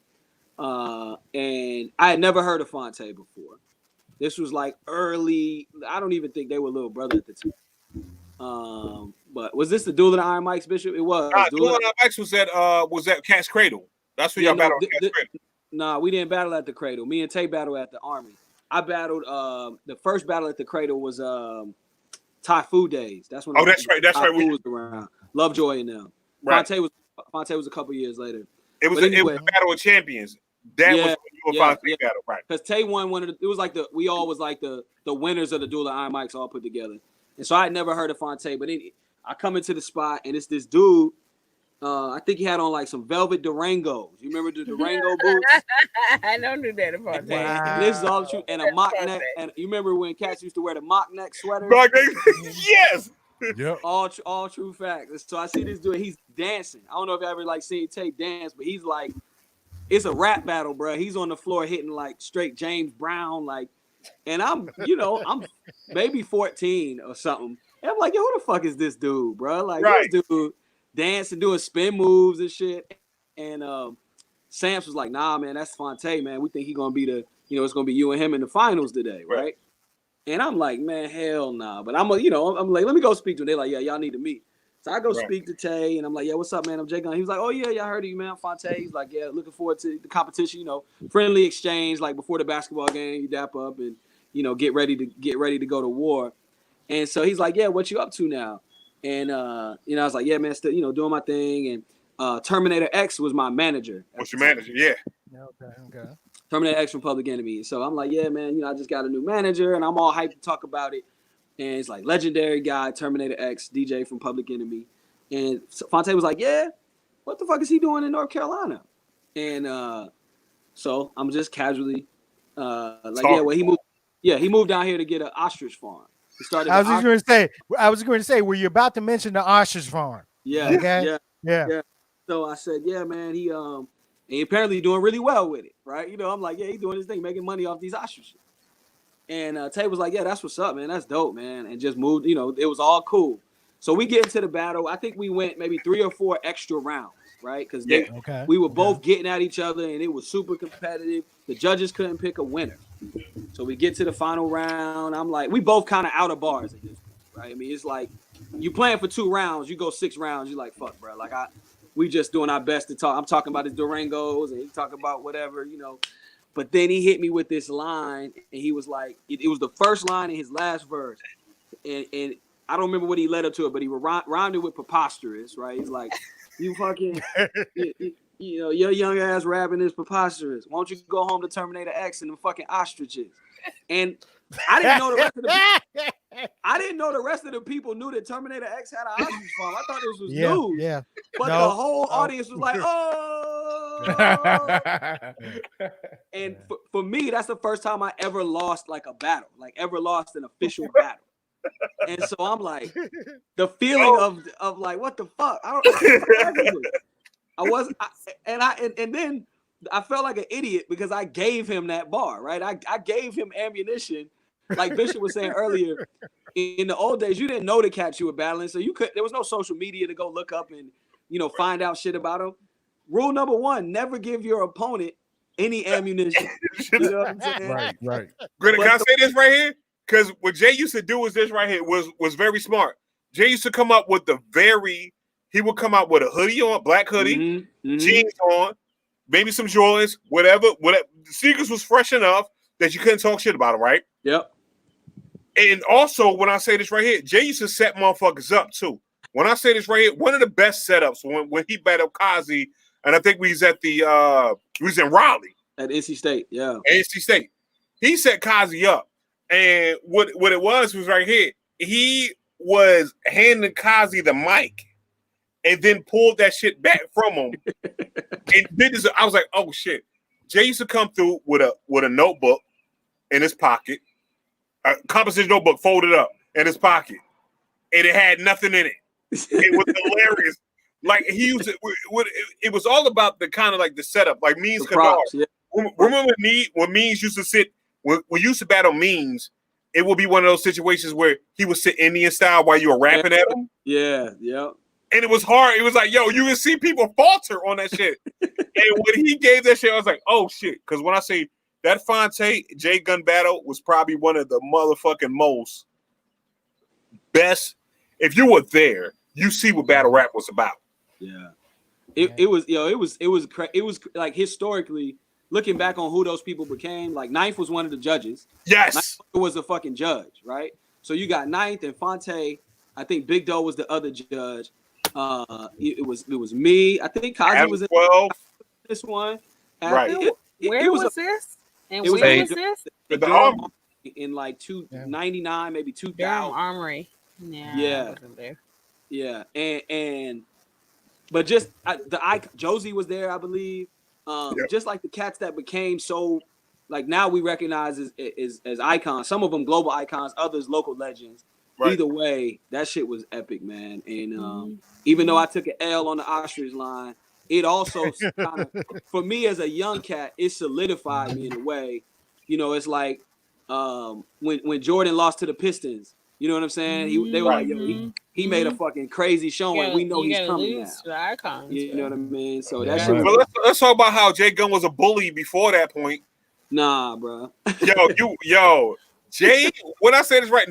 And I had never heard of Fonte before. This was like early. I don't even think they were little brother at the time. But was this the Duel of the Iron Mikes, Bishop? It was. Duel of the Iron Mikes was at Cat's Cradle. That's where y'all battled Cat's Cradle. Nah, we didn't battle at the Cradle. Me and Tay battled at the Army. I battled. The first battle at the Cradle was Thai Food Days. That's when. Oh, that's right. That's right. We was around. Lovejoy and them. Right. Fonte was a couple years later. It was a Battle of Champions. That was when you and Fonte battle, right? Because Tay won one of the. It was like we all was like the winners of the Duel of Iron Mikes all put together. And so I had never heard of Fonte, but I come into the spot and it's this dude. I think he had on like some velvet Durangos. You remember the Durango boots? I don't do that about that. And this is all true. And a mock neck. And you remember when cats used to wear the mock neck sweaters? Yes. Yep. All true facts. So I see this dude. He's dancing. I don't know if you ever like seen Tay dance, but he's like, it's a rap battle, bro. He's on the floor hitting like straight James Brown, like, and I'm maybe 14 or something. And I'm like, yo, who the fuck is this dude, bro? Like, this dude dancing, doing spin moves and shit. And Sam's was like, nah, man, that's Fonte, man. We think he's gonna be it's gonna be you and him in the finals today, right? And I'm like, man, hell nah. But I'm like, let me go speak to him. They're like, yeah, y'all need to meet. So I go speak to Tay, and I'm like, yeah, what's up, man? I'm J Gunn. He was like, oh yeah, I heard of you, man. I'm Fonte. He's like, yeah, looking forward to the competition. Friendly exchange, like before the basketball game, you dap up and get ready to go to war. And so he's like, yeah, what you up to now? And I was like, yeah, man, still doing my thing. And Terminator X was my manager. What's your manager? Yeah. Okay. Terminator X from Public Enemy. So I'm like, yeah, man, I just got a new manager, and I'm all hyped to talk about it. And it's like legendary guy, Terminator X, DJ from Public Enemy. And Fonte was like, yeah, what the fuck is he doing in North Carolina? And so I'm just casually he moved down here to get an ostrich farm. He started. I was going to say, were you about to mention the ostrich farm? Yeah. Okay. Yeah. So I said, yeah, man, he apparently doing really well with it, right? I'm like, yeah, he's doing his thing, making money off these ostriches. And Tay was like, yeah, that's what's up, man. That's dope, man. And just moved, it was all cool. So we get into the battle. I think we went maybe 3 or 4 extra rounds, right? Because we were both getting at each other, and it was super competitive. The judges couldn't pick a winner. So we get to the final round. I'm like, we both kind of out of bars at this point, right? I mean, it's like you playing for 2 rounds, you go 6 rounds, you're like, fuck, bro. Like we just doing our best to talk. I'm talking about his Durangos, and he's talking about whatever, But then he hit me with this line, and he was like, it was the first line in his last verse. And I don't remember what he led up to it, but he rhymed it with preposterous, right? He's like, you fucking, your young ass rapping is preposterous. Why don't you go home to Terminator X and the fucking ostriches? And I didn't know the rest of the people knew that Terminator X had an ostrich farm. I thought this was news. Yeah. But the whole audience was like, oh. And for me, that's the first time I ever lost like a battle, like ever lost an official battle. And so I'm like, the feeling of like, what the fuck? And then I felt like an idiot because I gave him that bar, right? I gave him ammunition. Like Bishop was saying earlier, in the old days, you didn't know the cats you were battling, so there was no social media to go look up and find out shit about them. Rule number 1: never give your opponent any ammunition. You know what I'm saying? Right. Can I say this right here? Because what Jay used to do was this right here was very smart. Jay used to come up with he would come out with a hoodie on, black hoodie, jeans on, maybe some Jordans, whatever. The sneakers was fresh enough that you couldn't talk shit about it, right? Yep. And also, when I say this right here, Jay used to set motherfuckers up too. When I say this right here, one of the best setups when he battled Kazi, and I think we was in Raleigh. At NC State, yeah. NC State. He set Kazi up. And what it was right here, he was handing Kazi the mic and then pulled that shit back from him. And did this. I was like, oh shit. Jay used to come through with a notebook in his pocket, a composition notebook folded up in his pocket, and it had nothing in it. It was hilarious. Like he used to, it was all about the kind of like the setup, like Means Kadar. Yeah. Remember when Means used to sit? We used to battle Means it would be one of those situations where he would sit Indian style while you were rapping at him. Yeah. And it was hard. It was like, yo, you can see people falter on that shit. And when he gave that shit, I was like, oh shit. Because when I say that Fonte J Gunn battle was probably one of the motherfucking most best. If you were there, you see what battle rap was about. Yeah. It was like historically looking back on who those people became. Like Ninth was one of the judges. Yes. Ninth was a fucking judge, right? So you got Ninth and Fonte. I think Big Doe was the other judge. It was me. I think Kazi was in 12. This one. Right. Where was this? And it was when was this? The Durham in like 299, maybe 2000. Durham Armory. Yeah. I wasn't there. Yeah, and but just Josie was there, I believe. Just like the cats that became so, like now we recognize as icons. Some of them global icons, others local legends. Right. Either way, that shit was epic, man. And even though I took an L on the ostrich line, it also kind of, for me as a young cat, it solidified me in a way. You know, it's like when Jordan lost to the Pistons. You know what I'm saying? They were like, yo, he made a fucking crazy showing. We know he's coming now. The icons, you know what I mean? So that shit. Well, let's talk about how J Gunn was a bully before that point. Nah, bro. Yo, Jay. When I say this right,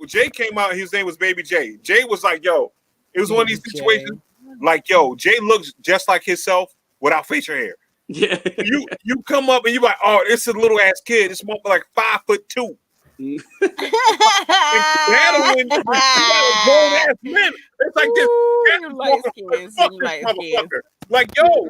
Jay came out. His name was Baby Jay. Jay was like, yo, it was one of these situations. Like, yo, Jay looks just like himself without facial hair. Yeah. You come up and you like, oh, it's a little ass kid. This motherfucker like 5'2". Battling grown ass men. It's like this. Like, yo,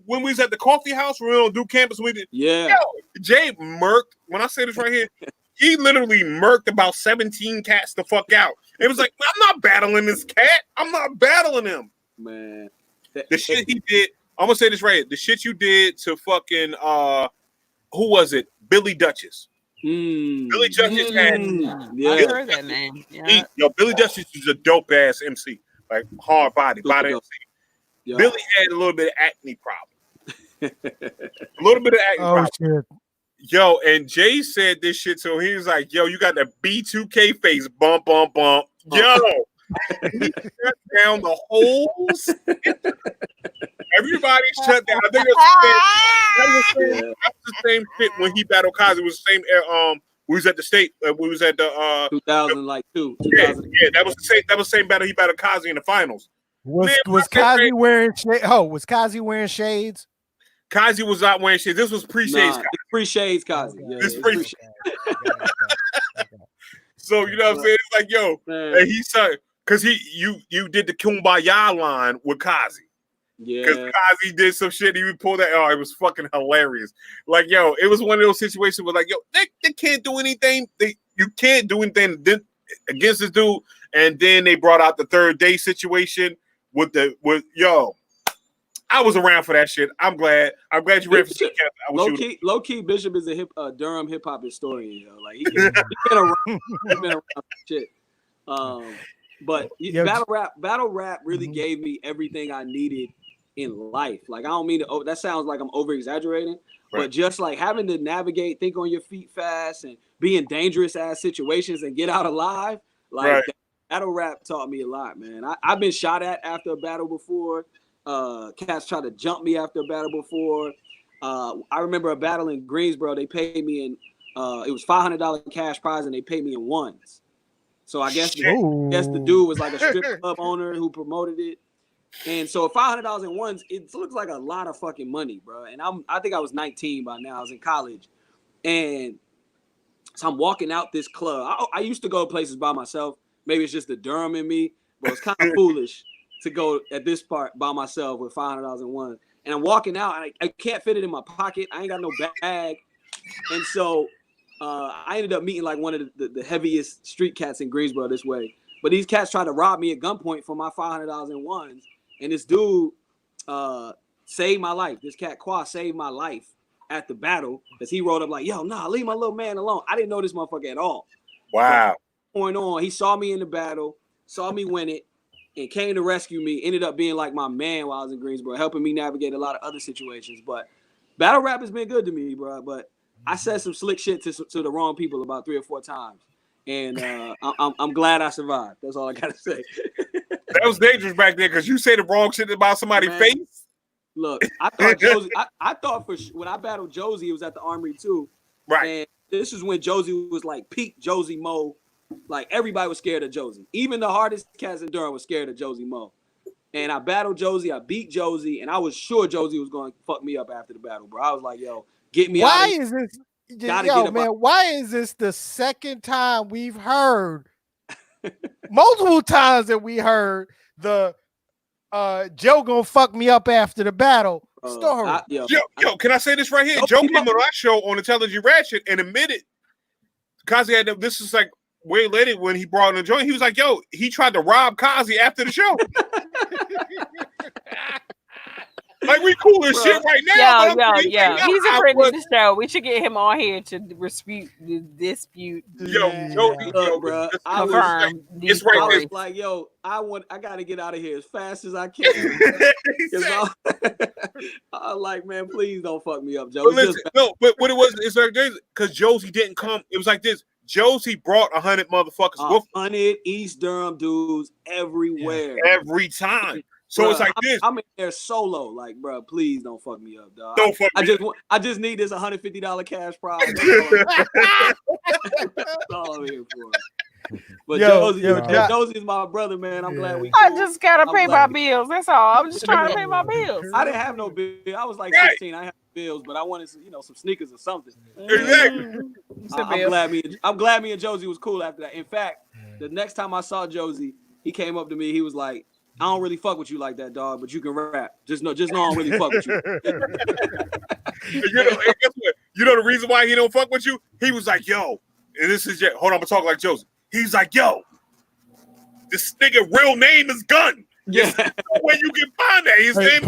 when we was at the coffee house, we don't do campus with it. Yeah. Yo, Jay murked. When I say this right here, he literally murked about 17 cats the fuck out. It was like, I'm not battling this cat. I'm not battling him. Man. The shit he did, I'm gonna say this right here. The shit you did to fucking who was it? Billy Duchess. Billy Duchess had I heard that name. Yeah. Billy Duchess is a dope ass MC, like hard body MC. Yeah. Billy had a little bit of acne problem. A little bit of acne problem. Shit. Yo, and Jay said this shit, so he was like, yo, you got the B2K face, bump. Yo, he shut down the whole Everybody shut down. I think that was the same shit when he battled Kazi. It was the same we was at the state, we was at the 2002. Yeah, that was the same battle he battled Kazi in the finals. Was Kazi wearing shades? Oh, was Kazi wearing shades? Kazi was not wearing shades. This was pre-shades. Pre-shades Kazi. Yeah, this pre-shades. So you know what I'm saying? It's like, yo, and he said, because you did the Kumbaya line with Kazi. Yeah. Because Kazi did some shit, he would pull that. Oh, it was fucking hilarious. Like, yo, it was one of those situations where, like, yo, they can't do anything. You can't do anything against this dude. And then they brought out the third day situation with yo. I was around for that shit. I'm glad you ran for low key. Bishop is a Durham hip hop historian. Yo. Like he's been around shit. But battle rap really gave me everything I needed in life. Like I don't mean to. That sounds like I'm over exaggerating, but just like having to navigate, think on your feet fast, and be in dangerous ass situations and get out alive. Like battle rap taught me a lot, man. I've been shot at after a battle before. Cats tried to jump me after a battle before. I remember a battle in Greensboro. They paid me in it was $500 cash prize, and they paid me in ones. So I guess the dude was like a strip club owner who promoted it. And so $500 in ones, it looks like a lot of fucking money, bro. And I think I was 19 by now. I was in college, and so I'm walking out this club. I used to go places by myself. Maybe it's just the Durham in me, but it's kind of foolish to go at this part by myself with $500 in one. And I'm walking out, and I can't fit it in my pocket. I ain't got no bag. And so I ended up meeting like one of the heaviest street cats in Greensboro this way. But these cats tried to rob me at gunpoint for my $500 in ones. And this dude saved my life. This cat Qua saved my life at the battle because he rolled up like, yo, nah, leave my little man alone. I didn't know this motherfucker at all. Wow. Point on, he saw me in the battle, saw me win it, and came to rescue me. Ended up being like my man while I was in Greensboro, helping me navigate a lot of other situations. But battle rap has been good to me, bro. But I said some slick shit to the wrong people about 3 or 4 times. and I'm glad I survived. That's all I gotta say. That was dangerous back then because you say the wrong shit about somebody's face. Look, I thought Josie. I thought when I battled Josie, it was at the Armory too. Right. And this is when Josie was like peak Josie Mo. Like everybody was scared of Josie. Even the hardest cats in Durham was scared of Josie Mo. And I battled Josie. I beat Josie, and I was sure Josie was going to fuck me up after the battle, bro. I was like, "Yo, get me out." Why is this? Yo, man, why is this the second time we've heard multiple times that we heard the Joe gonna fuck me up after the battle story? Yo, can I say this right here? Joe came on our show on Intelligent Ratchet and admitted Kazi had this is like way later when he brought in the joint. He was like, "Yo, he tried to rob Kazi after the show." Like we cool as shit right now. He's a friend of the show. We should get him on here to dispute. Bro. It's right there. Like, yo, I gotta get out of here as fast as I can. I'm like, man, please don't fuck me up, Joe. But what it was is like this because Josie didn't come. It was like this. Josie brought 100 motherfuckers with 100 East Durham dudes everywhere. Every time. So it's like this. I'm in there solo. Like, bro, please don't fuck me up, dog. Don't fuck me up. I just need this $150 cash prize. That's all I'm here for. But Josie's my brother, man. I'm glad we. I just gotta pay my bills. That's all. I'm just trying to pay my bills. I didn't have no bill. I was like 16. I had bills, but I wanted some, some sneakers or something. Exactly. I'm glad me and Josie was cool after that. In fact, the next time I saw Josie, he came up to me. He was like, "I don't really fuck with you like that, dog, but you can rap. Just know I don't really fuck with you." You know the reason why he don't fuck with you? He was like, "Yo," and this is hold on, I'm gonna talk like Josie. He's like, "Yo, this nigga real name is Gunn." Yeah. Where you can find that. His name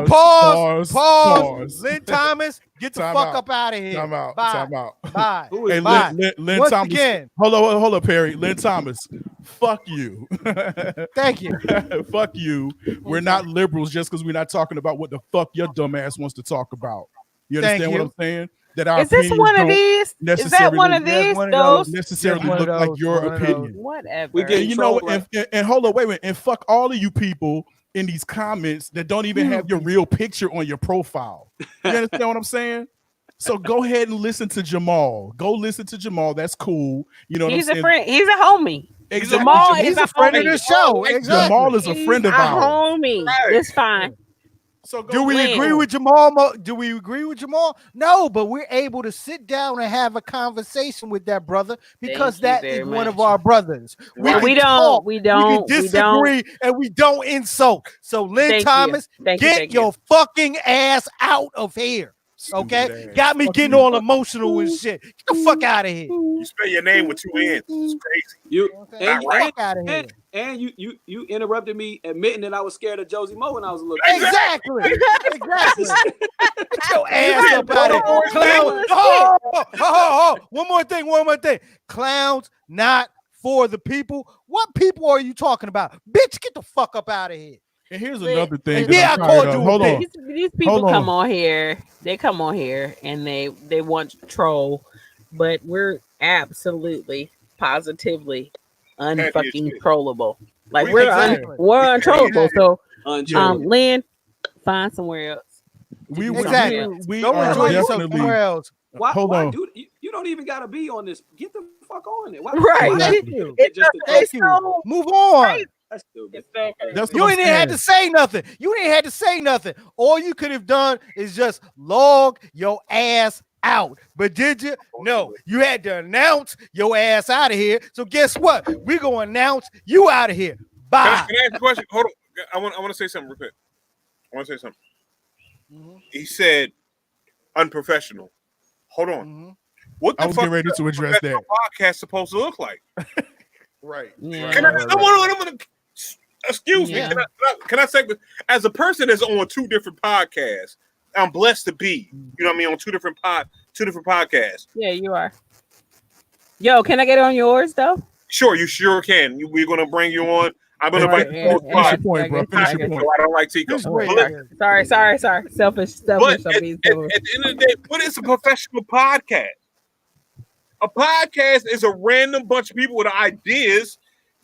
Pause. Lynn Thomas, get the fuck up out of here. Time out. Bye. Who is Lynn Once Thomas. again. Hold up, Perry. Lynn Thomas. Fuck you. Thank you. Fuck you. We're not liberals just because we're not talking about what the fuck your dumb ass wants to talk about. You understand what I'm saying? That our is this one of these? Is that one of these? Those necessarily look like your opinion. Whatever. And and hold on, wait a minute, and fuck all of you people in these comments that don't even have your real picture on your profile. You understand what I'm saying? So go ahead and listen to Jamal. Go listen to Jamal. That's cool. You know, he's a friend. He's a homie. Exactly. Jamal is a friend of the show. Exactly. Jamal is a friend of ours. Homie. Right. It's fine. So do we agree with Jamal? Do we agree with Jamal? No, but we're able to sit down and have a conversation with that brother because that is one of our brothers. We don't disagree and we don't insult. So Lynn Thomas, get your fucking ass out of here. Okay, got me getting all emotional and shit. Get the fuck out of here. You spell your name with 2 N's. It's crazy. And you interrupted me admitting that I was scared of Josie Mo when I was a little kid. Exactly. Get your ass up out of here. Clowns. One more thing. Clowns not for the people. What people are you talking about? Bitch, get the fuck up out of here. And here's another thing. I called you. Hold on. These people come on here. They come on here and they want to troll, but we're absolutely, positively unfucking trollable. Like we're untrollable. So, Lynn, find somewhere else. We go enjoy yourself somewhere else. Why, dude? You don't even gotta be on this. Get the fuck on it. Right. Move on. Right. You ain't even had to say nothing. All you could have done is just log your ass out. But did you? No, you had to announce your ass out of here. So guess what? We're gonna announce you out of here. Bye. Can I ask a question? Hold on. I want to say something real quick. He said unprofessional. Hold on. What the I was fuck getting ready to address that. Podcast supposed to look like? Right. Excuse me. Can I say, as a person that's on 2 different podcasts, I'm blessed to be, on 2 different podcasts. Yeah, you are. Yo, can I get on yours though? Sure, you sure can. We're gonna bring you on. I'm gonna invite you on. Finish your point, bro. Finish your point. I don't like Tico. Sorry. Selfish. But at the end of the day, what is a professional podcast? A podcast is a random bunch of people with ideas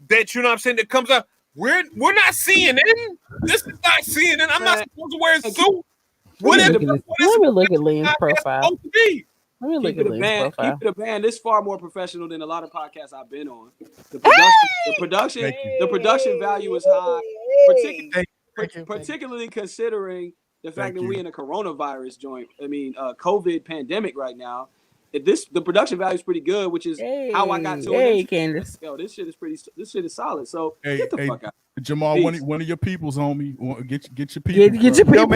that you know what I'm saying that comes up. We're not CNN. This is not CNN. I'm not supposed to wear a suit. Let me look at Lynn's profile. Let me look at Lynn's profile. Keep it a band. This is far more professional than a lot of podcasts I've been on. The production value is high, particularly considering the fact that we're in a coronavirus joint. I mean, COVID pandemic right now. The production value is pretty good, which is how I got to it. Candace. Yo, this shit is solid. So get the fuck out. Jamal, one of your people's, homie. Get your people. Get your people.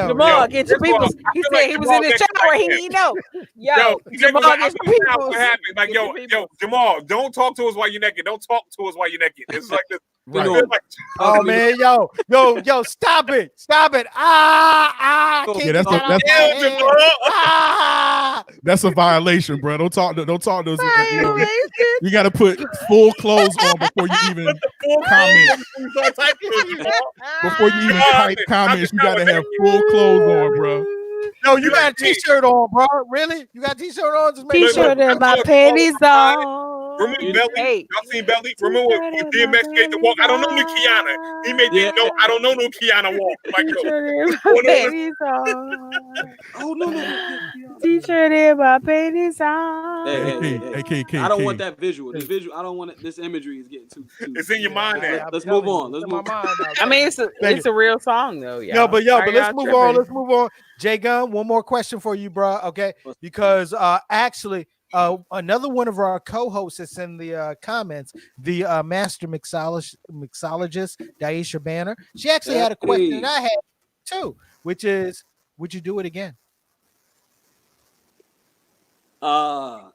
Jamal, get your people. He said he was in the shower. He didn't know. Yo, Jamal, get your people. What happened? Like, yo, Jamal, don't talk to us while you're naked. Don't talk to us while you're naked. It's like this. Right. Oh man, yo, stop it. That's a violation, bro. Don't talk to us. You got to put full clothes on before you even comment. Before you even type comments, you got to have full clothes on, bro. No, you got a t-shirt on, bro. Really? You got a t-shirt on? Just t-shirt and my panties on. Remember Belly? Y'all seen Belly? Remember when DMX gave the walk? I don't know no Kiana. He made no. I don't know no Kiana walk. Like, oh no. T-shirt and my panties on. Hey. I don't want that visual. The visual. I don't want it. This imagery is getting too. It's in your mind now. Let's move on. I mean, it's a real song though. Yeah. But let's move on. Let's move on. J Gunn, one more question for you, bro. Okay, because actually. Another one of our co-hosts that's in the comments, the master mixologist, Daisha Banner. She actually had a question that I had too, which is, would you do it again? Yeah,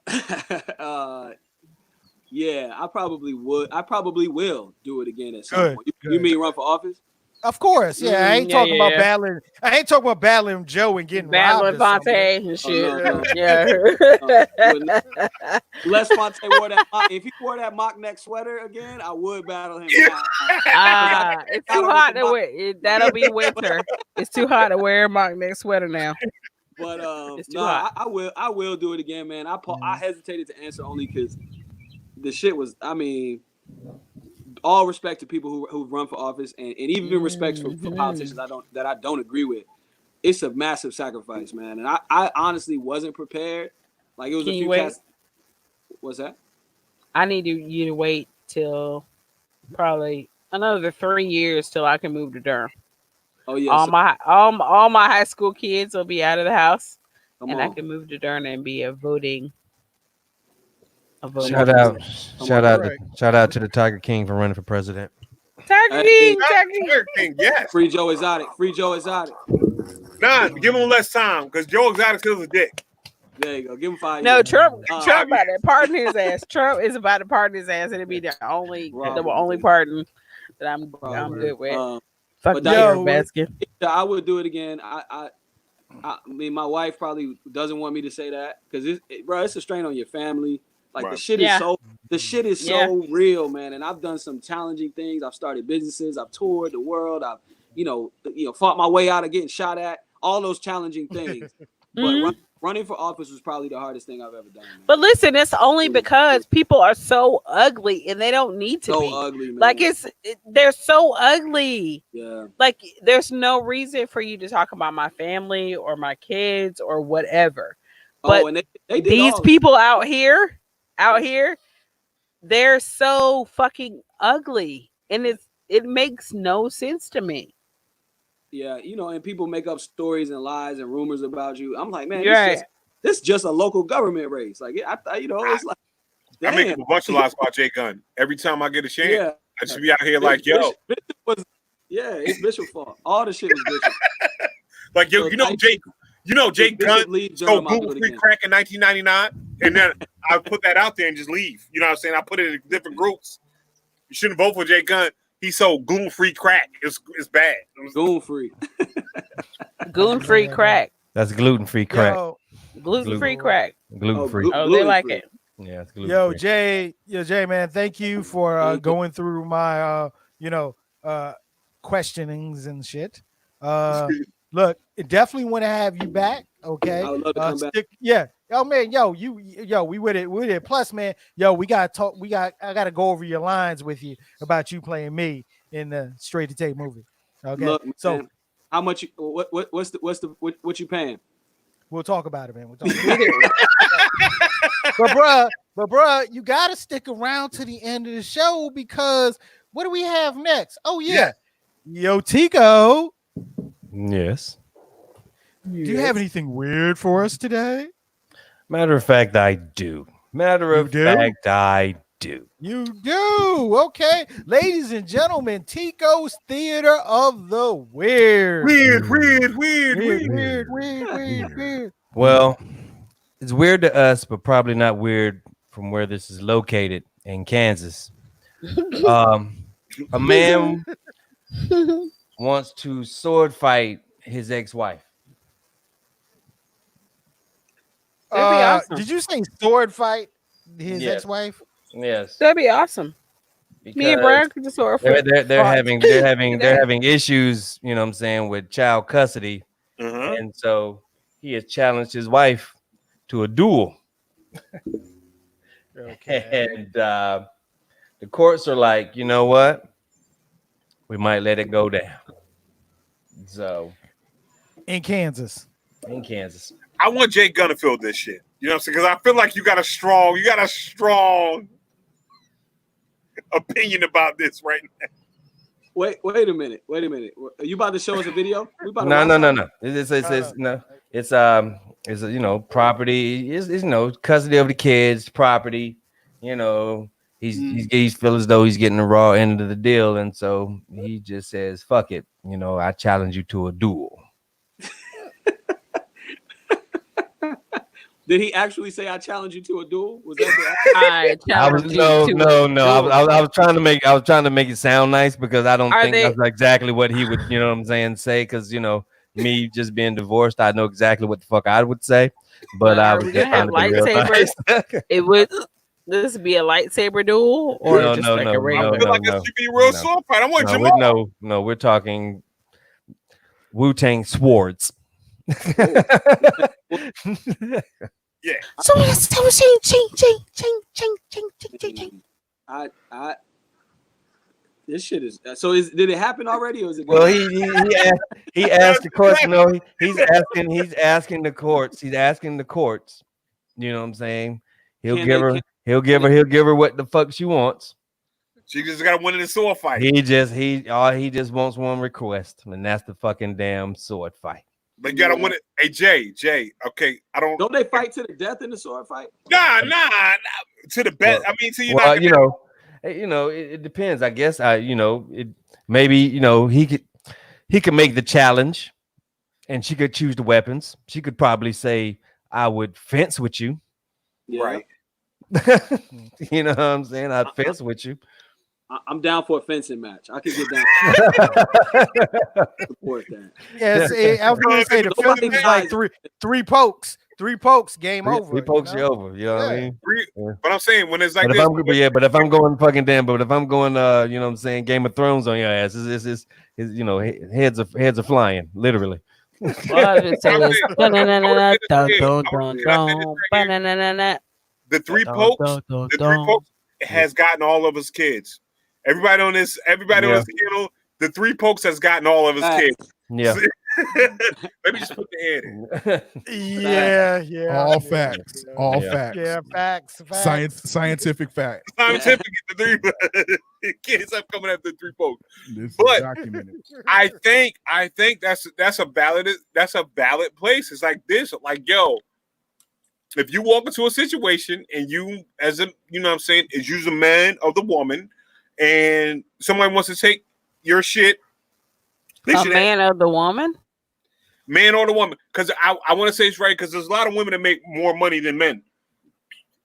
I probably would. I probably will do it again at some point. You mean run for office? Of course, yeah. I ain't talking about battling. I ain't talking about battling Joe and getting battling Fonte and shit. No. Yeah. Unless Fonte wore that. If he wore that mock neck sweater again, I would battle him. It's too hot to wear. That'll be winter. It's too hot to wear a mock neck sweater now. But I will do it again, man. I hesitated to answer only because the shit was. I mean. All respect to people who run for office, and even respect for politicians that I don't agree with. It's a massive sacrifice, man. And I honestly wasn't prepared. Like it was a few cats. What's that? I need you to wait till probably another 3 years till I can move to Durham. Oh yeah. All my high school kids will be out of the house, I can move to Durham and be a voting. Shout out to the Tiger King for running for president. Tiger King, yes. Free Joe Exotic. Nah, give him less time because Joe Exotic still a dick. There you go. Give him 5 years. No, Trump about to pardon his ass. Trump is about to pardon his ass, and it'll be the only pardon that I'm good with. Fuck Daryl Baskin. I would do it again. I mean, my wife probably doesn't want me to say that because it's a strain on your family. Like the shit is so real, man. And I've done some challenging things. I've started businesses. I've toured the world. I've, fought my way out of getting shot at. All those challenging things. But running for office was probably the hardest thing I've ever done. Man. But listen, it's only because people are so ugly and they don't need to be. Ugly, man. Like they're so ugly. Yeah. Like there's no reason for you to talk about my family or my kids or whatever. But and they these people out here, they're so fucking ugly, and it makes no sense to me. Yeah, and people make up stories and lies and rumors about you. I'm like, man, this just a local government race. Like, it's like, damn. I make a bunch of lies about J Gunn every time I get a chance. I just be out here like, yo, it's Bishop's fault. All the shit was Bishop. Like, J Gunn so gluten-free crack in 1999, and then I put that out there and just leave. You know what I'm saying? I put it in different groups. You shouldn't vote for J Gunn. He sold gluten-free crack. It's bad. Gluten-free. Gluten-free crack. That's gluten-free crack. Gluten-free crack. Gluten-free. Oh, they like it. Yeah, it's gluten-free. Jay, man, thank you for going through my questionings and shit. Look, definitely want to have you back. Okay. I would love to come back. Yo, man, we with it. Plus, man, we gotta talk. I gotta go over your lines with you about you playing me in the Straight to Tape movie. Okay, Look, man, so how much? What you paying? we'll talk about it, man. We'll talk about it. but bruh, you gotta stick around to the end of the show because what do we have next? Oh yeah. Yo, Tico. Yes. Do you have anything weird for us today? Matter of fact, I do. I do. You do. Okay. Ladies and gentlemen, Tico's Theater of the Weird. Weird. Well, it's weird to us, but probably not weird from where this is located in Kansas. A man wants to sword fight his ex-wife. That'd be awesome. Did you say sword fight his Yes. ex-wife? Yes. That'd be awesome. Me and Brian could just sword fight. They're having issues, you know what I'm saying, with child custody. And so he has challenged his wife to a duel. Okay. And the courts are like, you know what? We might let it go down. So In Kansas. I want Jay Gunn to feel this shit. You know what I'm saying? Because I feel like you got a strong opinion about this right now. Wait a minute. Are you about to show us a video? No. It's you know, property. It's you know, custody of the kids, property. You know, he feels as though he's getting the raw end of the deal, and so he just says, "Fuck it." You know, I challenge you to a duel. Did he actually say I challenge you to a duel? Was that I was trying to make it sound nice because I don't think that's exactly what he would, you know what I'm saying, say, because you know, me just being divorced, I know exactly what the fuck I would say. But I was just trying to be real nice. This would be a lightsaber duel or I feel like this should be a real sword fight. I want Jamal. No, we're talking Wu-Tang swords. Yeah. This shit is so. Did it happen already, or is it? Well, he asked the courts. No, he's asking the courts. He's asking the courts. You know what I'm saying? He'll give her what the fuck she wants. She just got to win in the sword fight. He just wants one request, and that's the fucking damn sword fight. But you gotta win it. Hey, Jay. Okay, Don't they fight to the death in the sword fight? Nah. To the best. I mean, to you. Well, it depends. I guess. Maybe he could make the challenge, and she could choose the weapons. She could probably say, "I would fence with you." Yeah. Right. You know what I'm saying? I'd fence with you. I'm down for a fencing match. I could get down. Support that. Yes, I was going to say the fencing is like three pokes. 3 pokes, game over. 3 pokes, you over. You know what I mean? But I'm saying when it's like but if I'm going fucking damn, but if I'm going, you know what I'm saying, Game of Thrones on your ass, it's you know, heads are flying, literally. The 3 pokes has gotten all of his kids. Everybody on this channel, the 3 pokes has gotten all of his kids. Yeah. Let me just put the head in. Yeah. All facts. Yeah, facts. Scientific facts. Scientific. The 3 kids have coming after the 3 pokes. This But is documented. I think that's a valid place. It's like this. Like, yo, if you walk into a situation and you, as a, you know what I'm saying, is you the man of the woman, and somebody wants to take your shit, a man of the woman, man or the woman, because I want to say it's right, because there's a lot of women that make more money than men,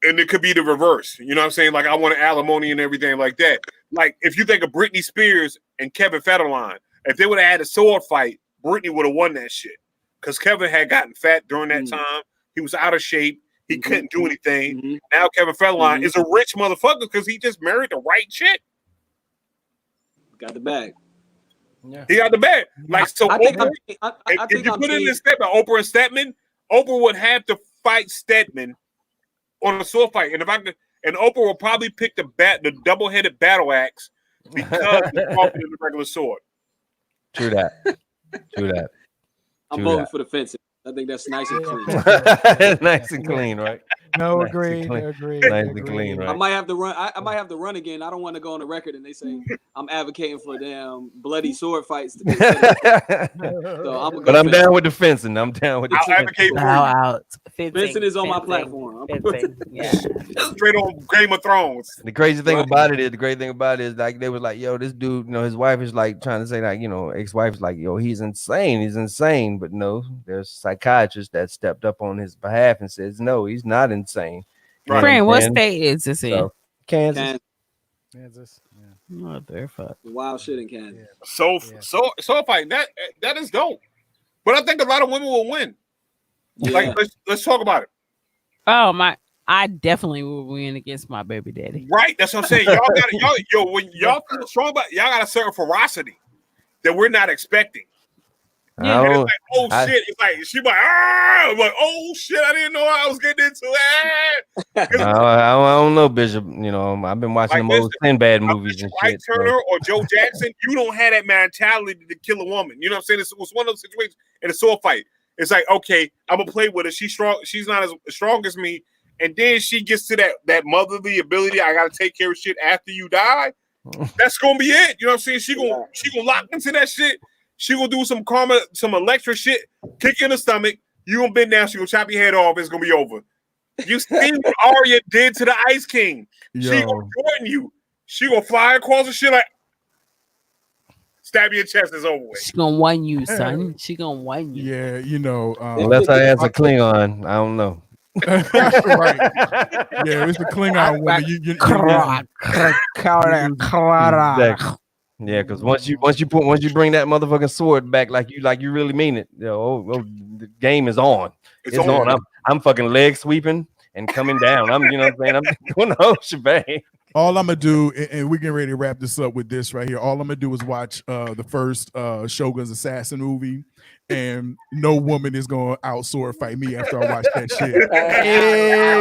and it could be the reverse. You know what I'm saying? Like, I want an alimony and everything like that. Like, if you think of Britney Spears and Kevin Federline, if they would have had a sword fight, Britney would have won that shit, because Kevin had gotten fat during that time. He was out of shape. He couldn't do anything. Now Kevin Federline is a rich motherfucker because he just married the right chick. Got the bag. Yeah. He got the bag. Like, so I Oprah, think if you put in this statement, Oprah and Stedman, Oprah would have to fight Stedman on a sword fight, and if I could, and Oprah will probably pick the double-headed battle axe because it's softer than the regular sword. True that. True that. I'm voting for the fencing. I think that's nice and clean. Nice and clean, right? No, nice agreed. Nice and clean, right? I might have to run. I might have to run again. I don't want to go on the record and they say I'm advocating for damn bloody sword fights. So I'm down with the fencing. I'm down with the I'll advocate for you. Fencing is on my platform. Yeah. Straight on Game of Thrones. The crazy thing about it is like they was like, yo, this dude, his wife is like trying to say like, ex-wife is like, yo, he's insane. But no, there's psychiatrists that stepped up on his behalf and says, no, he's not insane. Right. Friend, what state is this in? So, Kansas. Kansas. Yeah. Motherfucker. Wild shit in Kansas. Yeah. So fight that is dope. But I think a lot of women will win. Yeah. Like let's talk about it. Oh my! I definitely will win against my baby daddy. Right, that's what I'm saying. When y'all feel strong about, y'all got a certain ferocity that we're not expecting. Yeah. It's like, shit. It's like she like, I'm like, oh shit, I didn't know I was getting into that. I don't know, Bishop. I've been watching them old Sinbad movies and shit. Turner or Joe Jackson, you don't have that mentality to kill a woman. You know what I'm saying? It was one of those situations in a sword fight. It's like, okay, I'm gonna play with her. She's strong. She's not as strong as me. And then she gets to that motherly ability. I gotta take care of shit after you die. That's gonna be it. You know what I'm saying? She gonna lock into that shit. She gonna do some electric shit, kick you in the stomach. You gonna bend down. She gonna chop your head off. It's gonna be over. You see what Arya did to the Ice King. She gonna join you. She gonna fly across the shit like stab your chest is over with. She gonna win you, son. She gonna win you. Yeah, unless I ask a Klingon, I don't know. Right. Yeah, it's the Klingon woman. Exactly. Yeah, because once you bring that motherfucking sword back like you really mean it, the game is on. It's on. I'm fucking leg sweeping and coming down. I'm doing the whole shebang. All I'm gonna do, and we're getting ready to wrap this up with this right here. All I'm gonna do is watch the first Shogun's Assassin movie, and no woman is gonna out sword fight me after I watch that shit.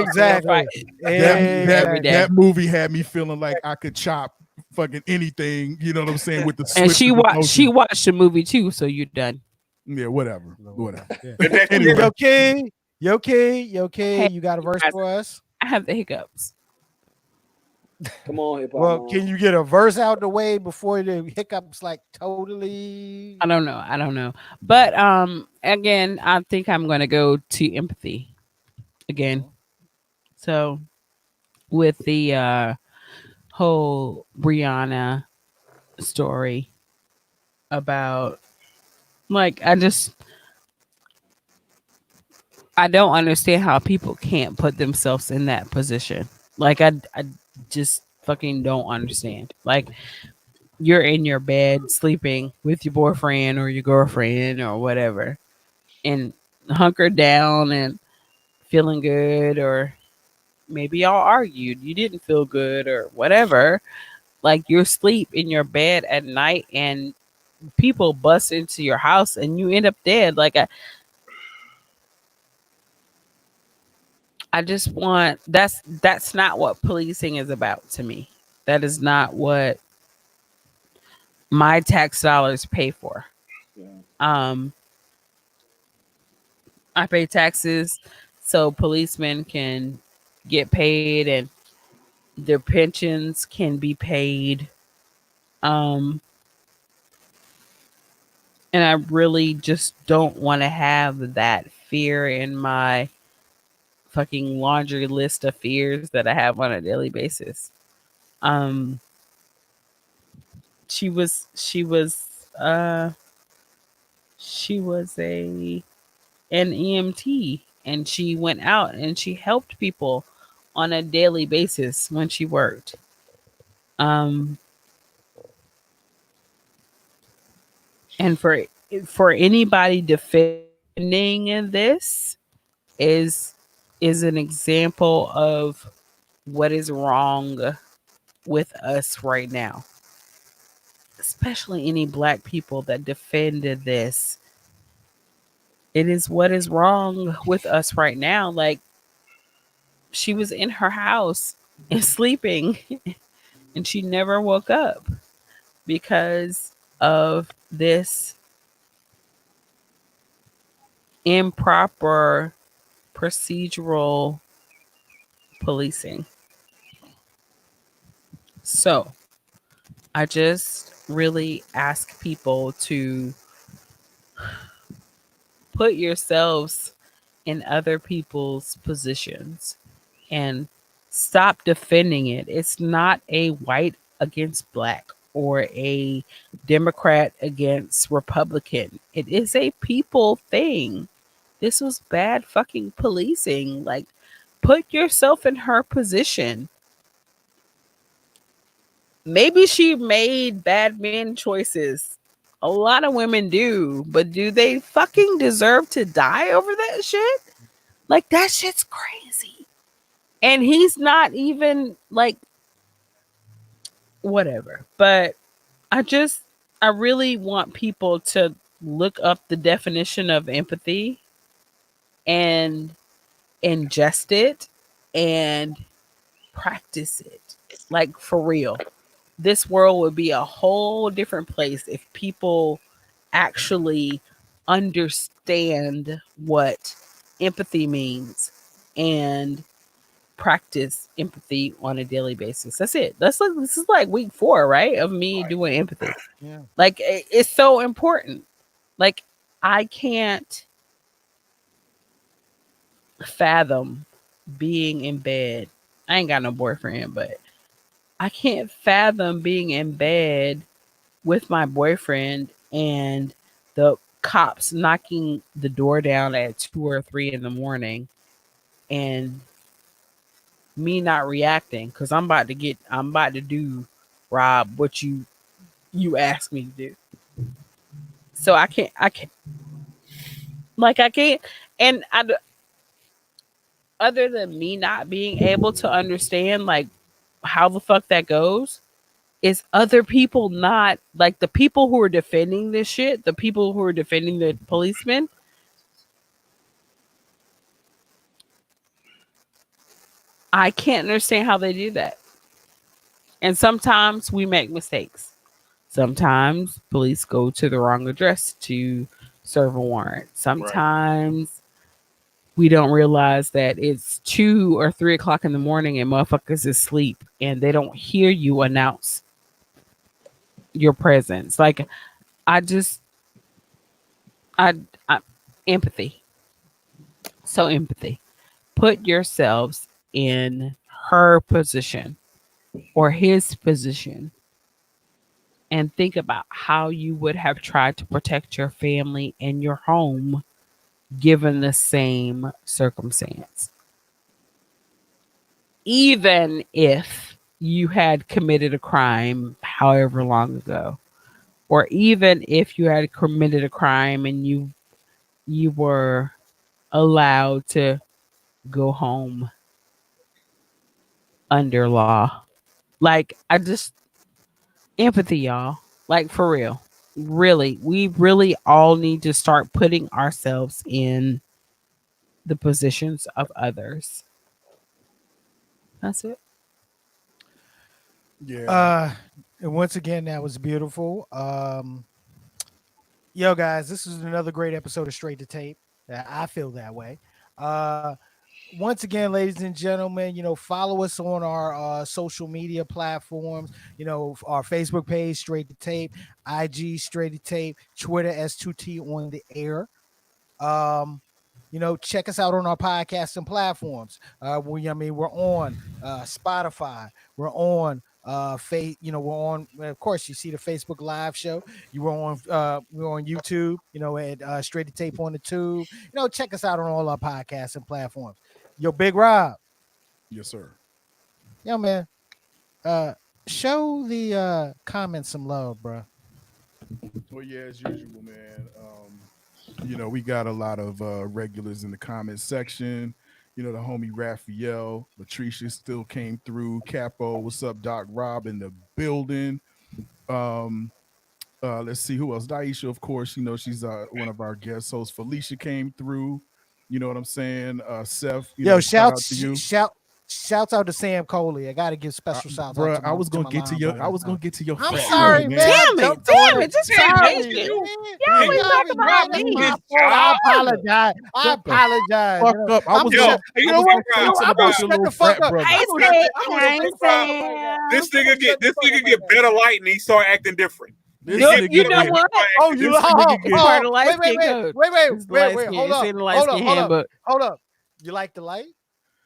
Exactly. That movie had me feeling like I could chop fucking anything. You know what I'm saying? With the and she watched the movie too, so you're done. Yeah, whatever. Yeah. Anyway. Yo, Key, you got a verse for us? I have the hiccups. Come on, hip hop. Well, can you get a verse out the way before the hiccups like totally? I don't know. But again, I think I'm gonna go to empathy again. So with the whole Breonna story about I don't understand how people can't put themselves in that position. Like I just fucking don't understand. Like you're in your bed sleeping with your boyfriend or your girlfriend or whatever and hunkered down and feeling good, or maybe y'all argued, you didn't feel good or whatever. Like you're asleep in your bed at night and people bust into your house and you end up dead. Like I just want that's not what policing is about to me. That is not what my tax dollars pay for. Yeah. I pay taxes so policemen can get paid and their pensions can be paid. And I really just don't want to have that fear in my fucking laundry list of fears that I have on a daily basis. She was an EMT and she went out and she helped people on a daily basis when she worked. And for anybody defending this is an example of what is wrong with us right now. Especially any black people that defended this. It is what is wrong with us right now. Like, she was in her house and sleeping, and she never woke up because of this improper procedural policing. So I just really ask people to put yourselves in other people's positions and stop defending it. It's not a white against black or a Democrat against Republican. It is a people thing. This was bad fucking policing. Like, put yourself in her position. Maybe she made bad men choices. A lot of women do, but do they fucking deserve to die over that shit? Like, that shit's crazy. And he's not even like, whatever. But I really want people to look up the definition of empathy and ingest it and practice it. Like, for real. This world would be a whole different place if people actually understand what empathy means and practice empathy on a daily basis. That's it. This is like week 4, right? Of me doing empathy. Yeah. Like, it's so important. Like, I can't fathom being in bed. I ain't got no boyfriend, but I can't fathom being in bed with my boyfriend and the cops knocking the door down at 2 or 3 in the morning and me not reacting because I'm about to do, Rob, what you asked me to do. So I can't like, I can't. And other than me not being able to understand like how the fuck that goes, is other people not, like, the people who are defending this shit, the people who are defending the policemen. I can't understand how they do that. And sometimes we make mistakes. Sometimes police go to the wrong address to serve a warrant. Sometimes we don't realize that it's 2 or 3 o'clock in the morning and motherfuckers is asleep and they don't hear you announce your presence. Like, I just, I empathy. So empathy. Put yourselves in her position or his position and think about how you would have tried to protect your family and your home given the same circumstance. Even if you had committed a crime however long ago, or even if you had committed a crime and you were allowed to go home under law. Like, I just, empathy, y'all. Like, for real. Really, we really all need to start putting ourselves in the positions of others. That's it. Yeah. And once again, that was beautiful. Yo, guys, this is another great episode of Straight to Tape. I feel that way. Once again, ladies and gentlemen, follow us on our social media platforms. Our Facebook page, Straight to Tape, IG, Straight to Tape, Twitter, S2T on the air. Check us out on our podcasting platforms. We're on Spotify. We're on we're on, of course, you see the Facebook live show. We're on YouTube, at Straight to Tape on the Tube. Check us out on all our podcasting platforms. Yo, Big Rob. Yes, sir. Yo, man. Show the comments some love, bro. Well, yeah, as usual, man. We got a lot of regulars in the comments section. The homie Raphael, Latricia still came through. Capo, what's up, Doc Rob in the building. Let's see who else. Daisha, of course, you know, she's one of our guest hosts. Felicia came through. You know what I'm saying? Seth, shout out to you. Shouts out to Sam Coley. I gotta give special shouts bro, out to I was gonna get to your I'm sorry, man. Damn it. Just try me. You always talk about me. I apologize. Fuck up. I was gonna shut the fuck up. This nigga get better light and he start acting different. You know what? Oh, you part of light skin code. Wait. Hold up. You like the light?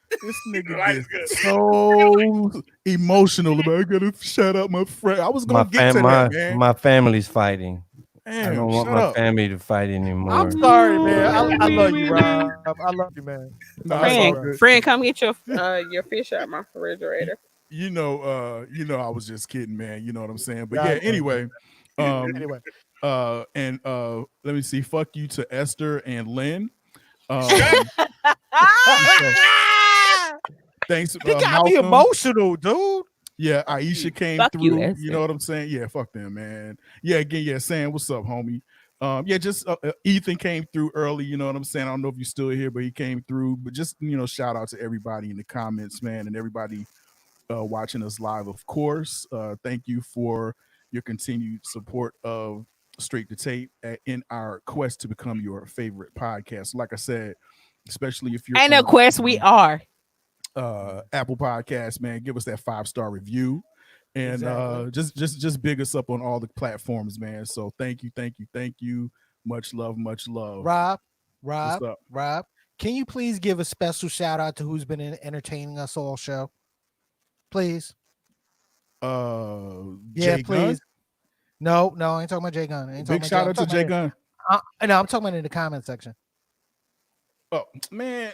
This nigga is so emotional about. I gotta shout out my friend. I was gonna get to that, man. My family's fighting. Damn, I don't want my family to fight anymore. I'm sorry, man. I love you, Rob. I love you, man. Friend, come get your fish out my refrigerator. You know, I was just kidding, man. You know what I'm saying? But yeah, anyway. And let me see. Fuck you to Esther and Lynn. Thanks. They got me emotional, dude. Yeah, Aisha came through. You know what I'm saying? Yeah, fuck them, man. Yeah, again, yeah, Sam, what's up, homie? Just Ethan came through early. You know what I'm saying? I don't know if you're still here, but he came through. But just shout out to everybody in the comments, man, and everybody watching us live, of course. Thank you for your continued support of Straight to Tape in our quest to become your favorite podcast. Like I said, especially if you're ain't no quest, we are. Apple Podcasts, man, give us that 5-star review and just big us up on all the platforms, man. So thank you. Much love. Rob, can you please give a special shout out to who's been entertaining us all show, please? Jay please. Gunn? No, I ain't talking about Jay Gunn. Big shout out to Jay Gunn. No, I'm talking about in the comment section. Oh man.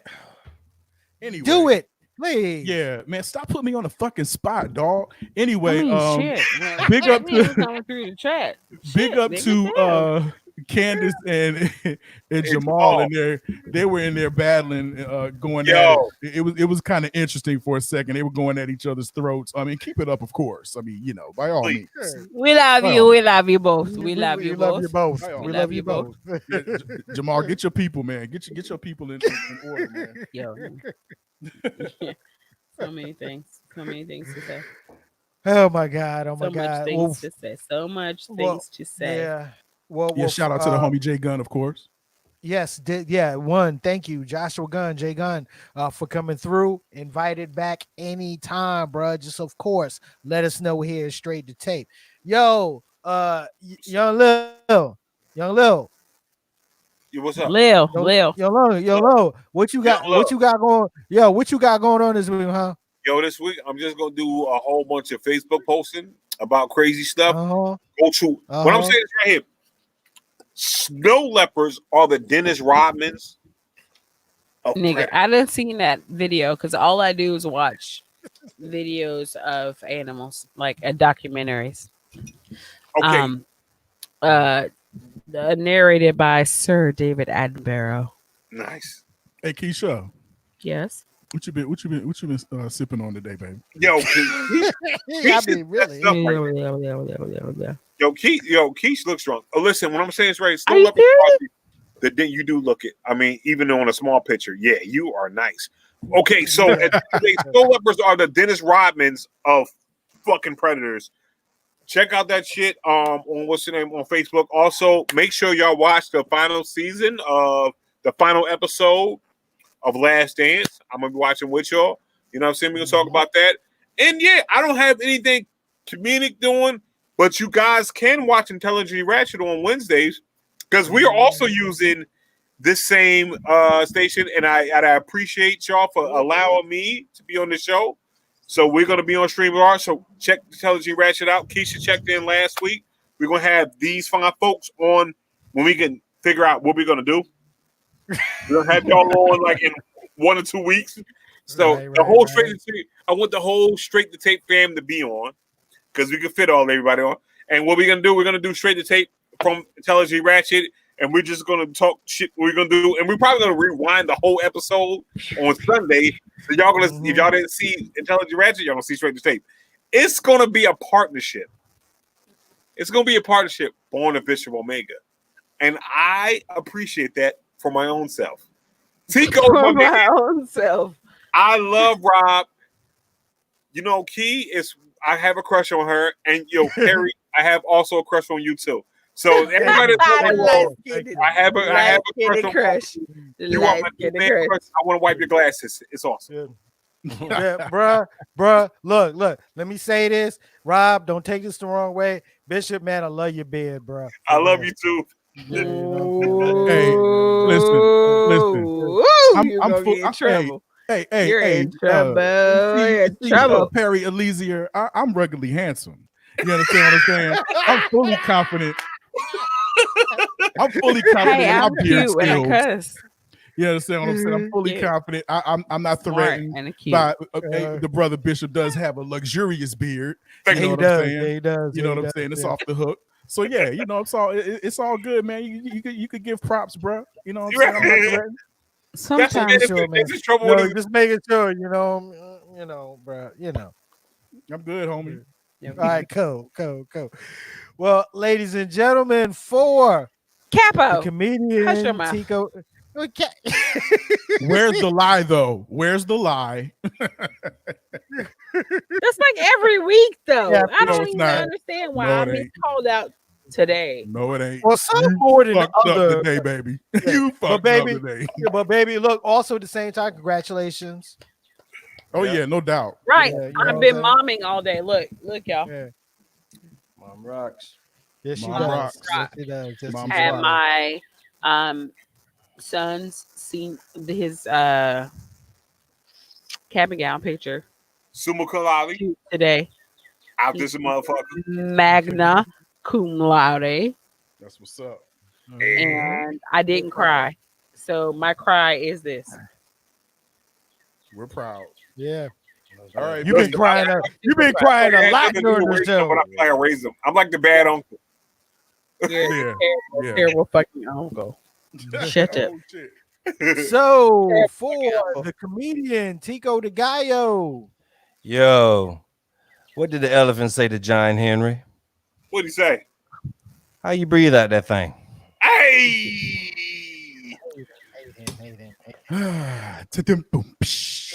Anyway, do it. Please. Yeah, man, stop putting me on the fucking spot, dog. Anyway, shit, big up to coming through the chat. Big up to Candace and Jamal in there. They were in there battling, going at it. It was kind of interesting for a second. They were going at each other's throats. I mean, keep it up, of course. I mean, by all means. We love you. We love you both. We love you both. We love you both. Yeah, Jamal, get your people, man. Get your people in order, man. Yo. So many things to say. Oh my God. So much things to say. So much things to say. Yeah. Well, shout out to the homie Jay Gunn, of course. Yes, thank you, Joshua Gunn, Jay Gunn, for coming through. Invited back anytime, bro. Just of course, let us know here Straight to Tape. Yo, young Lil. Yo, what's up? Lil. What you got going? Yo, what you got going on this week, huh? Yo, this week I'm just gonna do a whole bunch of Facebook posting about crazy stuff. Go to what I'm saying is right here. Snow leopards are the Dennis Rodmans. Nigga, I didn't see that video because all I do is watch videos of animals, like documentaries. Okay. Narrated by Sir David Attenborough. Nice. Hey, Keisha. Yes. What you been sipping on today, baby? Yo, really. Yo, Keish looks strong. Oh, listen, what I'm saying is right. Snow leopard party, then you do look it. I mean, even on a small picture, yeah, you are nice. Okay, so snow leopards are the Dennis Rodmans of fucking predators. Check out that shit on what's the name on Facebook. Also, make sure y'all watch the final season of the final episode of Last Dance. I'm gonna be watching with y'all. You know what I'm saying? We're gonna talk about that. And yeah, I don't have anything comedic doing, but you guys can watch Intelligently Ratchet on Wednesdays because we are also using this same station, and I appreciate y'all for allowing me to be on the show. So we're gonna be on StreamYard. So check Intelligently Ratchet out. Keisha checked in last week. We're gonna have these fine folks on when we can figure out what we're gonna do. We'll have y'all on like in 1 or 2 weeks. So Straight to Tape, I want the whole Straight to Tape fam to be on because we can fit everybody on. And what we're gonna do, we're gonna do Straight to Tape from Intelligently Ratchet, and we're just gonna talk shit. We're gonna do, and we're probably gonna rewind the whole episode on Sunday. So y'all gonna, if y'all didn't see Intelligently Ratchet, y'all gonna see Straight to Tape. It's gonna be a partnership. It's going to be a partnership born of Bishop Omega. And I appreciate that for my own self. Tico, for my own self. I love Rob. You know, Key is, I have a crush on her. And Perry, I have also a crush on you too. So everybody, I have a crush. You want my man crush? I want to wipe your glasses. It's awesome. Yeah, bruh. Look. Let me say this, Rob. Don't take this the wrong way. Bishop, man, I love your beard, bro. I love you too. Hey, listen. I'm full. In trouble. You're in trouble. You're in trouble. Perry Elysier, I'm ruggedly handsome. You understand what I'm saying? I'm fully confident. I'm fully confident in my beard skills. You understand what I'm saying? I'm fully confident. I'm not threatened by the brother Bishop does have a luxurious beard. You know what I'm saying? He does. You know what I'm saying? It's off the hook. So yeah, it's all good, man. You could give props, bro. You know what I'm saying? I'm not threatened. Sometimes, sure, man. Just making sure, bro. I'm good, homie. All right, cool. Well, ladies and gentlemen, for Capo, the comedian Tico. Okay. Where's the lie, though? Where's the lie? That's like every week, though. Yeah, I don't even understand why I'm being called out today. No, it ain't. Well, some more than other today, baby. You fucked up today. But baby, look. Also, at the same time, congratulations. Oh yeah, no doubt. Right, I've been momming all day. Look, y'all. Yeah. Mom rocks. Yes, she does. She does. I had my son's seen his cap and gown picture. Summa cum laude today. Out this motherfucker. Magna cum laude. That's what's up. And I didn't cry. So my cry is this. We're proud. Yeah. All right. You've been crying a lot during the show. But I feel like I raised them. I'm like the bad uncle. Yeah. Terrible fucking uncle. Shut up. So for the comedian Tico de Gallo. Yo, what did the elephant say to John Henry? What'd he say? How you breathe out that thing? Hey!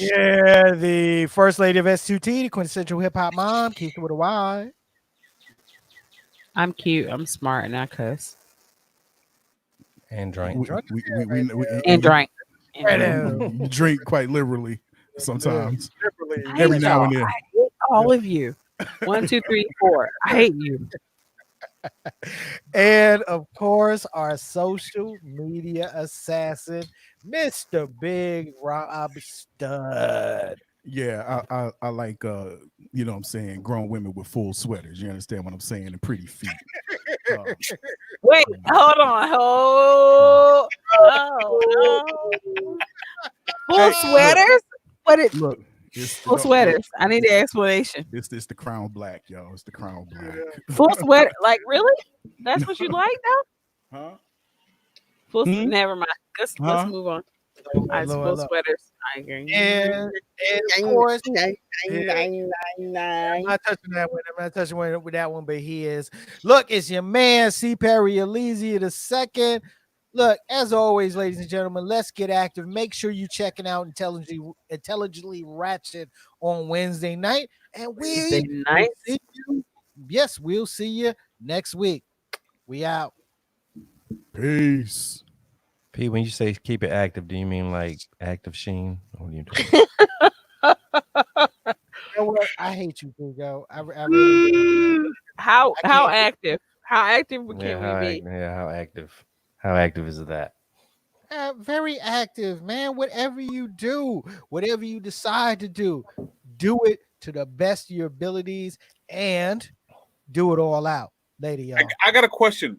Yeah, the first lady of S2T, the quintessential hip hop mom, Keisha with a Y. I'm cute. I'm smart, and I cuss. And drink. And drink. You drink quite literally sometimes. Every now and then. I hate all of you. 1, 2, 3, 4. I hate you. And of course, our social media assassin, Mr. Big Rob Stud. Yeah, I like you know what I'm saying, grown women with full sweaters. You understand what I'm saying? And pretty feet. Wait, hold on. Oh, no. Full sweaters? What it look? Full sweaters. I need an explanation. It's the crown black, y'all. It's the crown black. Full sweater, like really? That's what you like, though? Huh? Full. Never mind. Let's move on. Full sweaters. I agree. And of course, I'm not touching that one. I'm not touching with that one, but he is. Look, it's your man C. Perry Elysia II. Look, as always, ladies and gentlemen, let's get active. Make sure you checking out Intelligently Ratchet on Wednesday night. And we'll see you. Yes, we'll see you next week. We out. Peace. P, when you say keep it active, do you mean like active Sheen? Or you know what? I hate you, Hugo. I really How active? How active can we be? How active? How active is that? Very active, man. Whatever you do, whatever you decide to do it to the best of your abilities and do it all out. Later, y'all. I got a question.